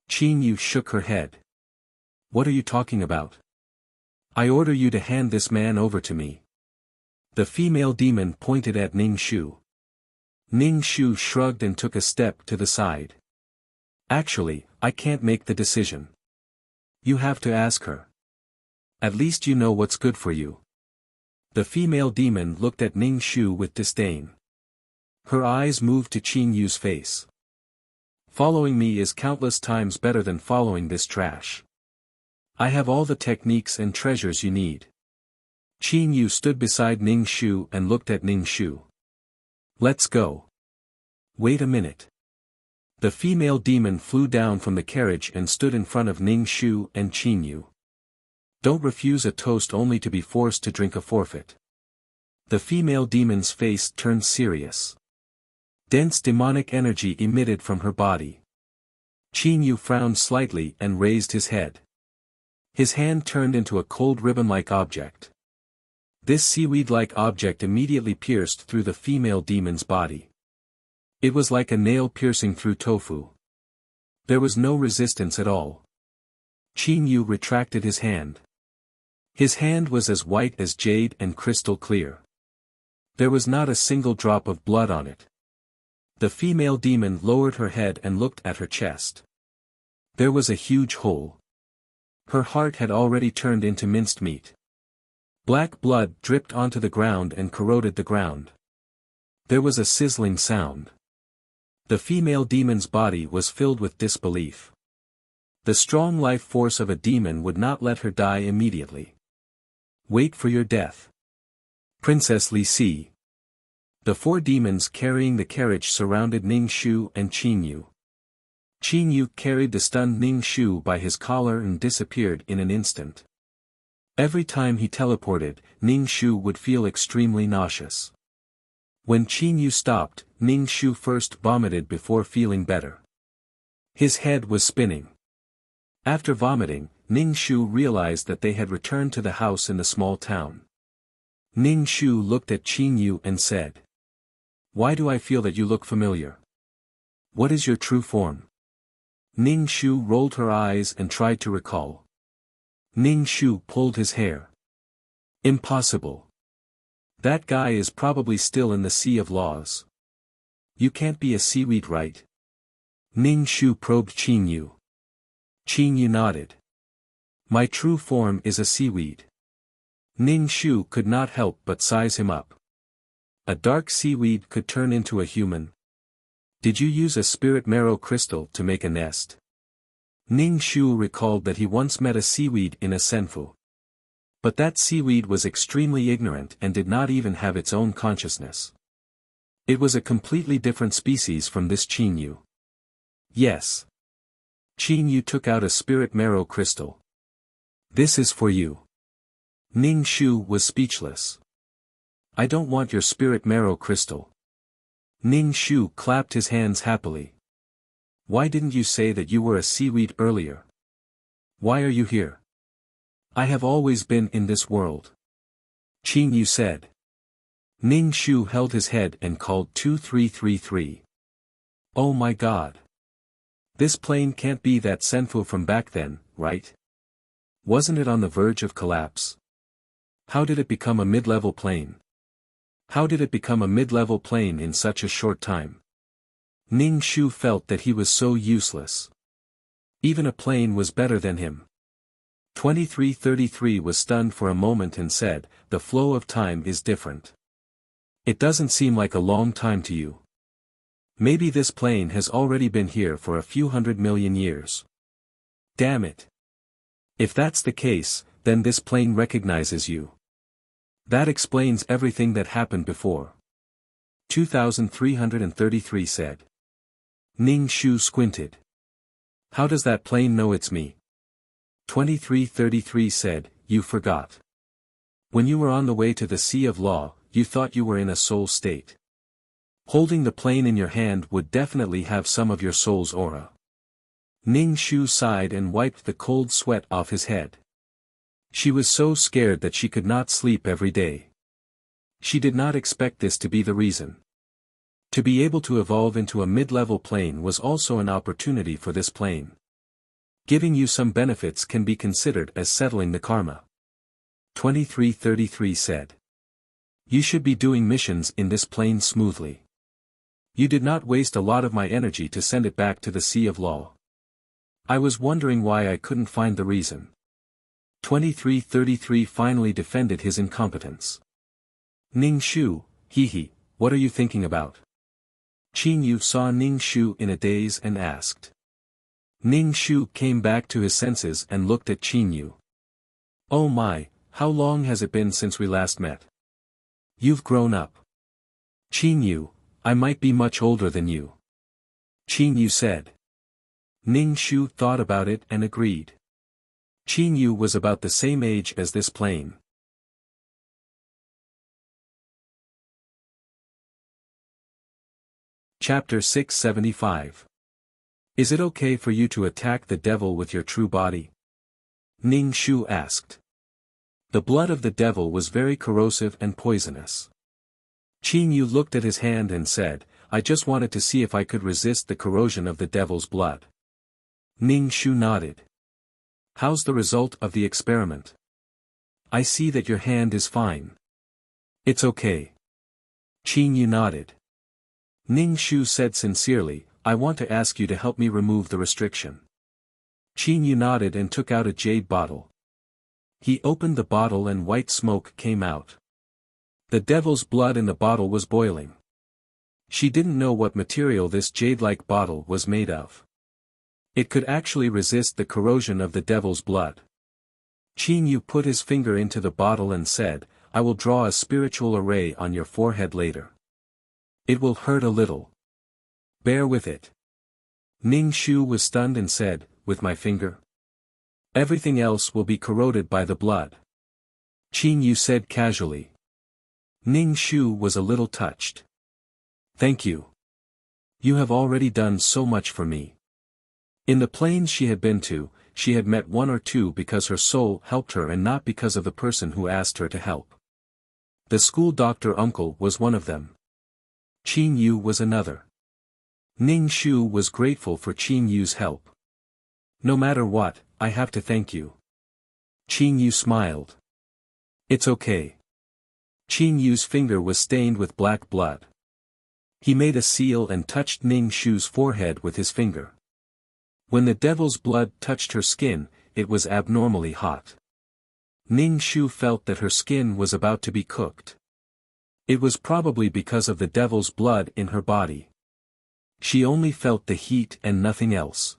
Qin Yu shook her head. What are you talking about? I order you to hand this man over to me. The female demon pointed at Ning Shu. Ning Shu shrugged and took a step to the side. Actually, I can't make the decision. You have to ask her. At least you know what's good for you. The female demon looked at Ning Shu with disdain. Her eyes moved to Qin Yu's face. Following me is countless times better than following this trash. I have all the techniques and treasures you need. Qin Yu stood beside Ning Shu and looked at Ning Shu. Let's go. Wait a minute. The female demon flew down from the carriage and stood in front of Ning Shu and Qin Yu. Don't refuse a toast only to be forced to drink a forfeit. The female demon's face turned serious. Dense demonic energy emitted from her body. Qin Yu frowned slightly and raised his head. His hand turned into a cold ribbon-like object. This seaweed-like object immediately pierced through the female demon's body. It was like a nail piercing through tofu. There was no resistance at all. Qin Yu retracted his hand. His hand was as white as jade and crystal clear. There was not a single drop of blood on it. The female demon lowered her head and looked at her chest. There was a huge hole. Her heart had already turned into minced meat. Black blood dripped onto the ground and corroded the ground. There was a sizzling sound. The female demon's body was filled with disbelief. The strong life force of a demon would not let her die immediately. Wait for your death. Princess Li Si. The four demons carrying the carriage surrounded Ning Shu and Qin Yu. Qin Yu carried the stunned Ning Shu by his collar and disappeared in an instant. Every time he teleported, Ning Shu would feel extremely nauseous. When Qin Yu stopped, Ning Shu first vomited before feeling better. His head was spinning. After vomiting, Ning Shu realized that they had returned to the house in the small town. Ning Shu looked at Qin Yu and said, "Why do I feel that you look familiar? What is your true form?" Ning Shu rolled her eyes and tried to recall. Ning Shu pulled his hair. Impossible. That guy is probably still in the Sea of Laws. You can't be a seaweed, right? Ning Shu probed Qin Yu. Qin Yu nodded. My true form is a seaweed. Ning Shu could not help but size him up. A dark seaweed could turn into a human. Did you use a spirit marrow crystal to make a nest? Ning Shu recalled that he once met a seaweed in a senfu. But that seaweed was extremely ignorant and did not even have its own consciousness. It was a completely different species from this Qin Yu. Yes. Qin Yu took out a spirit marrow crystal. This is for you. Ning Shu was speechless. I don't want your spirit marrow crystal. Ning Shu clapped his hands happily. Why didn't you say that you were a seaweed earlier? Why are you here? I have always been in this world. Qin Yu said. Ning Shu held his head and called 2333. Oh my god. This plane can't be that senfu from back then, right? Wasn't it on the verge of collapse? How did it become a mid-level plane? How did it become a mid-level plane in such a short time? Ning Shu felt that he was so useless. Even a plane was better than him. 2333 was stunned for a moment and said, the flow of time is different. It doesn't seem like a long time to you. Maybe this plane has already been here for a few 100 million years. Damn it. If that's the case, then this plane recognizes you. That explains everything that happened before. 2333 said. Ning Shu squinted. How does that plane know it's me? 2333 said, you forgot. When you were on the way to the Sea of Law, you thought you were in a soul state. Holding the plane in your hand would definitely have some of your soul's aura. Ning Shu sighed and wiped the cold sweat off his head. She was so scared that she could not sleep every day. She did not expect this to be the reason. To be able to evolve into a mid-level plane was also an opportunity for this plane. Giving you some benefits can be considered as settling the karma. 2333 said. You should be doing missions in this plane smoothly. You did not waste a lot of my energy to send it back to the Sea of Law. I was wondering why I couldn't find the reason. 2333 finally defended his incompetence. Ning Shu, hee, what are you thinking about? Qin Yu saw Ning Shu in a daze and asked. Ning Shu came back to his senses and looked at Qin Yu. Oh my, how long has it been since we last met? You've grown up. Qin Yu, I might be much older than you. Qin Yu said. Ning Shu thought about it and agreed. Qin Yu was about the same age as this plane. Chapter 675. Is it okay for you to attack the devil with your true body? Ning Shu asked. The blood of the devil was very corrosive and poisonous. Qin Yu looked at his hand and said, I just wanted to see if I could resist the corrosion of the devil's blood. Ning Shu nodded. How's the result of the experiment? I see that your hand is fine. It's okay. Qin Yu nodded. Ning Shu said sincerely, I want to ask you to help me remove the restriction. Qin Yu nodded and took out a jade bottle. He opened the bottle and white smoke came out. The devil's blood in the bottle was boiling. She didn't know what material this jade-like bottle was made of. It could actually resist the corrosion of the devil's blood. Qin Yu put his finger into the bottle and said, I will draw a spiritual array on your forehead later. It will hurt a little. Bear with it. Ning Shu was stunned and said, with my finger? Everything else will be corroded by the blood. Qin Yu said casually. Ning Shu was a little touched. Thank you. You have already done so much for me. In the planes she had been to, she had met one or two because her soul helped her and not because of the person who asked her to help. The school doctor uncle was one of them. Qin Yu was another. Ning Shu was grateful for Qin Yu's help. No matter what, I have to thank you. Qin Yu smiled. It's okay. Qin Yu's finger was stained with black blood. He made a seal and touched Ning Shu's forehead with his finger. When the devil's blood touched her skin, it was abnormally hot. Ning Shu felt that her skin was about to be cooked. It was probably because of the devil's blood in her body. She only felt the heat and nothing else.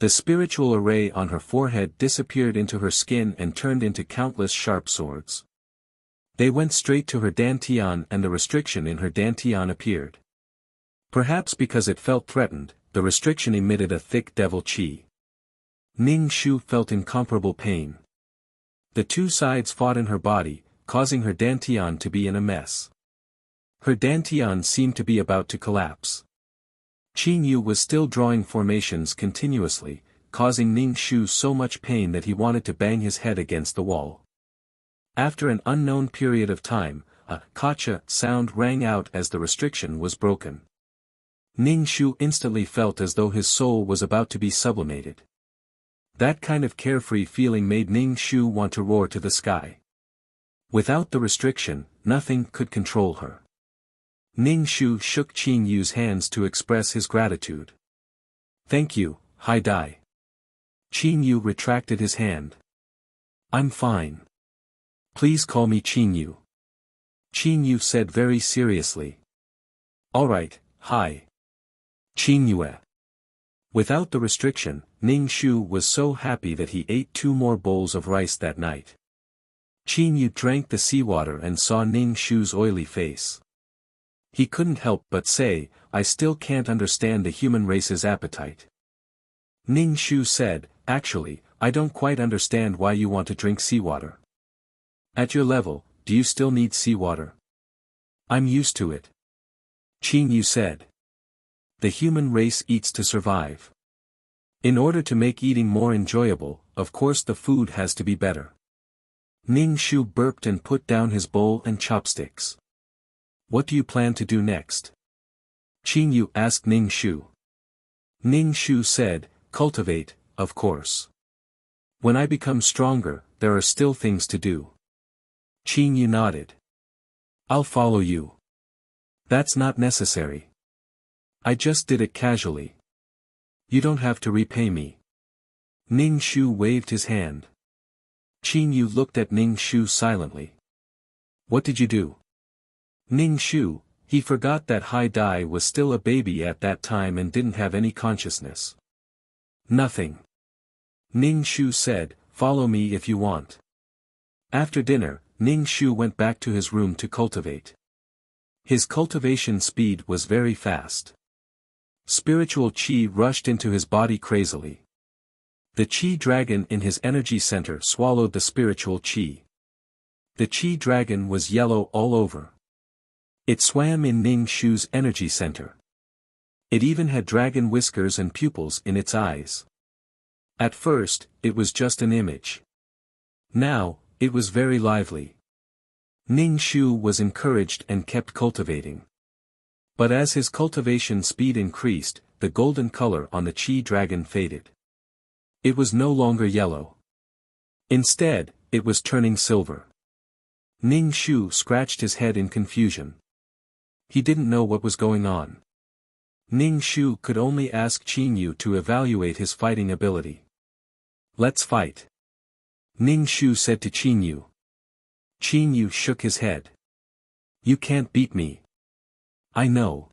The spiritual array on her forehead disappeared into her skin and turned into countless sharp swords. They went straight to her dantian and the restriction in her dantian appeared. Perhaps because it felt threatened, the restriction emitted a thick devil qi. Ning Shu felt incomparable pain. The two sides fought in her body, causing her dantian to be in a mess. Her dantian seemed to be about to collapse. Qin Yu was still drawing formations continuously, causing Ning Shu so much pain that he wanted to bang his head against the wall. After an unknown period of time, a "kacha" sound rang out as the restriction was broken. Ning Shu instantly felt as though his soul was about to be sublimated. That kind of carefree feeling made Ning Shu want to roar to the sky. Without the restriction, nothing could control her. Ning Shu shook Qin Yu's hands to express his gratitude. Thank you, Hai Dai. Qin Yu retracted his hand. I'm fine. Please call me Qin Yu. Qin Yu said very seriously. Alright, Hai. Qin Yue. Without the restriction, Ning Shu was so happy that he ate 2 more bowls of rice that night. Qin Yu drank the seawater and saw Ning Shu's oily face. He couldn't help but say, I still can't understand the human race's appetite. Ning Shu said, actually, I don't quite understand why you want to drink seawater. At your level, do you still need seawater? I'm used to it. Qin Yu said. The human race eats to survive. In order to make eating more enjoyable, of course the food has to be better. Ning Shu burped and put down his bowl and chopsticks. What do you plan to do next? Qin Yu asked Ning Shu. Ning Shu said, cultivate, of course. When I become stronger, there are still things to do. Qin Yu nodded. I'll follow you. That's not necessary. I just did it casually. You don't have to repay me. Ning Shu waved his hand. Qin Yu looked at Ning Shu silently. What did you do? Ning Shu, he forgot that Hai Dai was still a baby at that time and didn't have any consciousness. Nothing. Ning Shu said, follow me if you want. After dinner, Ning Shu went back to his room to cultivate. His cultivation speed was very fast. Spiritual qi rushed into his body crazily. The qi dragon in his energy center swallowed the spiritual qi. The qi dragon was yellow all over. It swam in Ning Shu's energy center. It even had dragon whiskers and pupils in its eyes. At first, it was just an image. Now, it was very lively. Ning Shu was encouraged and kept cultivating. But as his cultivation speed increased, the golden color on the qi dragon faded. It was no longer yellow. Instead, it was turning silver. Ning Shu scratched his head in confusion. He didn't know what was going on. Ning Shu could only ask Qin Yu to evaluate his fighting ability. Let's fight. Ning Shu said to Qin Yu. Qin Yu shook his head. You can't beat me. I know.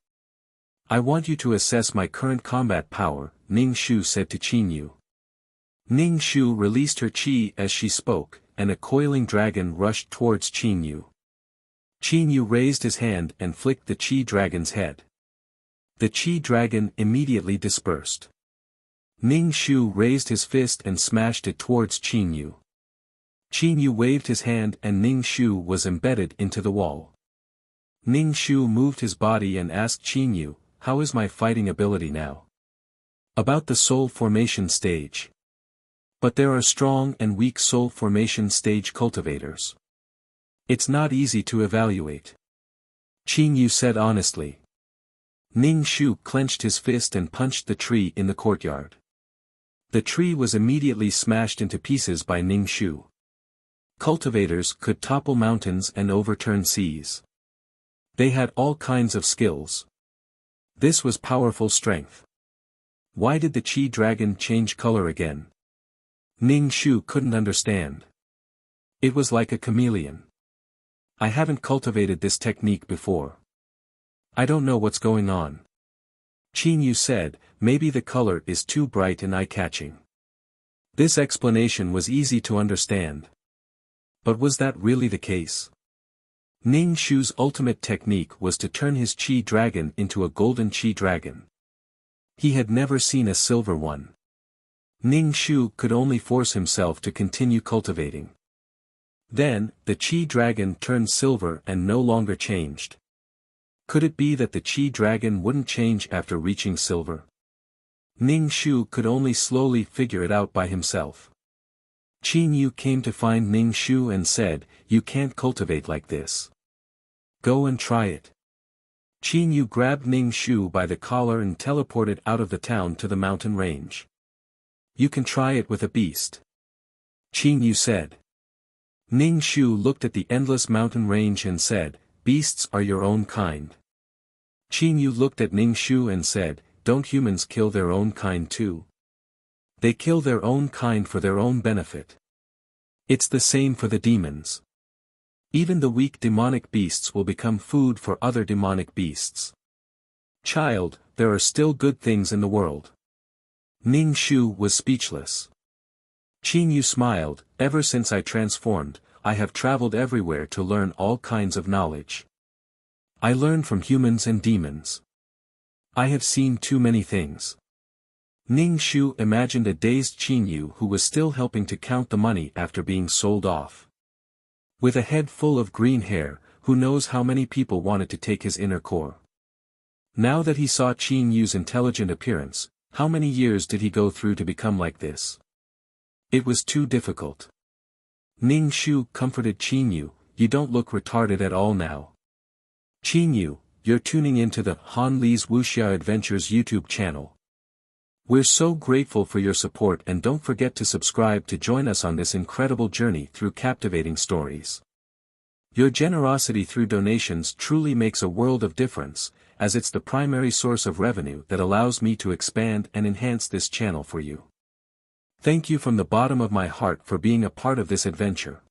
I want you to assess my current combat power, Ning Shu said to Qin Yu. Ning Shu released her qi as she spoke, and a coiling dragon rushed towards Qin Yu. Qin Yu raised his hand and flicked the qi dragon's head. The qi dragon immediately dispersed. Ning Shu raised his fist and smashed it towards Qin Yu. Qin Yu waved his hand and Ning Shu was embedded into the wall. Ning Shu moved his body and asked Qin Yu, how is my fighting ability now? About the soul formation stage. But there are strong and weak soul formation stage cultivators. It's not easy to evaluate. Qin Yu said honestly. Ning Shu clenched his fist and punched the tree in the courtyard. The tree was immediately smashed into pieces by Ning Shu. Cultivators could topple mountains and overturn seas. They had all kinds of skills. This was powerful strength. Why did the qi dragon change color again? Ning Shu couldn't understand. It was like a chameleon. I haven't cultivated this technique before. I don't know what's going on. Qin Yu said, maybe the color is too bright and eye-catching. This explanation was easy to understand. But was that really the case? Ning Shu's ultimate technique was to turn his qi dragon into a golden qi dragon. He had never seen a silver one. Ning Shu could only force himself to continue cultivating. Then, the qi dragon turned silver and no longer changed. Could it be that the qi dragon wouldn't change after reaching silver? Ning Shu could only slowly figure it out by himself. Qin Yu came to find Ning Shu and said, you can't cultivate like this. Go and try it. Qin Yu grabbed Ning Shu by the collar and teleported out of the town to the mountain range. You can try it with a beast. Qin Yu said. Ning Shu looked at the endless mountain range and said, beasts are your own kind. Qin Yu looked at Ning Shu and said, don't humans kill their own kind too? They kill their own kind for their own benefit. It's the same for the demons. Even the weak demonic beasts will become food for other demonic beasts. Child, there are still good things in the world. Ning Shu was speechless. Qin Yu smiled, ever since I transformed, I have traveled everywhere to learn all kinds of knowledge. I learn from humans and demons. I have seen too many things. Ning Shu imagined a dazed Qin Yu who was still helping to count the money after being sold off. With a head full of green hair, who knows how many people wanted to take his inner core. Now that he saw Qin Yu's intelligent appearance, how many years did he go through to become like this? It was too difficult. Ning Shu comforted Qin Yu, you don't look retarded at all now. Qin Yu, you're tuning into the Han Li's Wuxia Adventures YouTube channel. We're so grateful for your support and don't forget to subscribe to join us on this incredible journey through captivating stories. Your generosity through donations truly makes a world of difference, as it's the primary source of revenue that allows me to expand and enhance this channel for you. Thank you from the bottom of my heart for being a part of this adventure.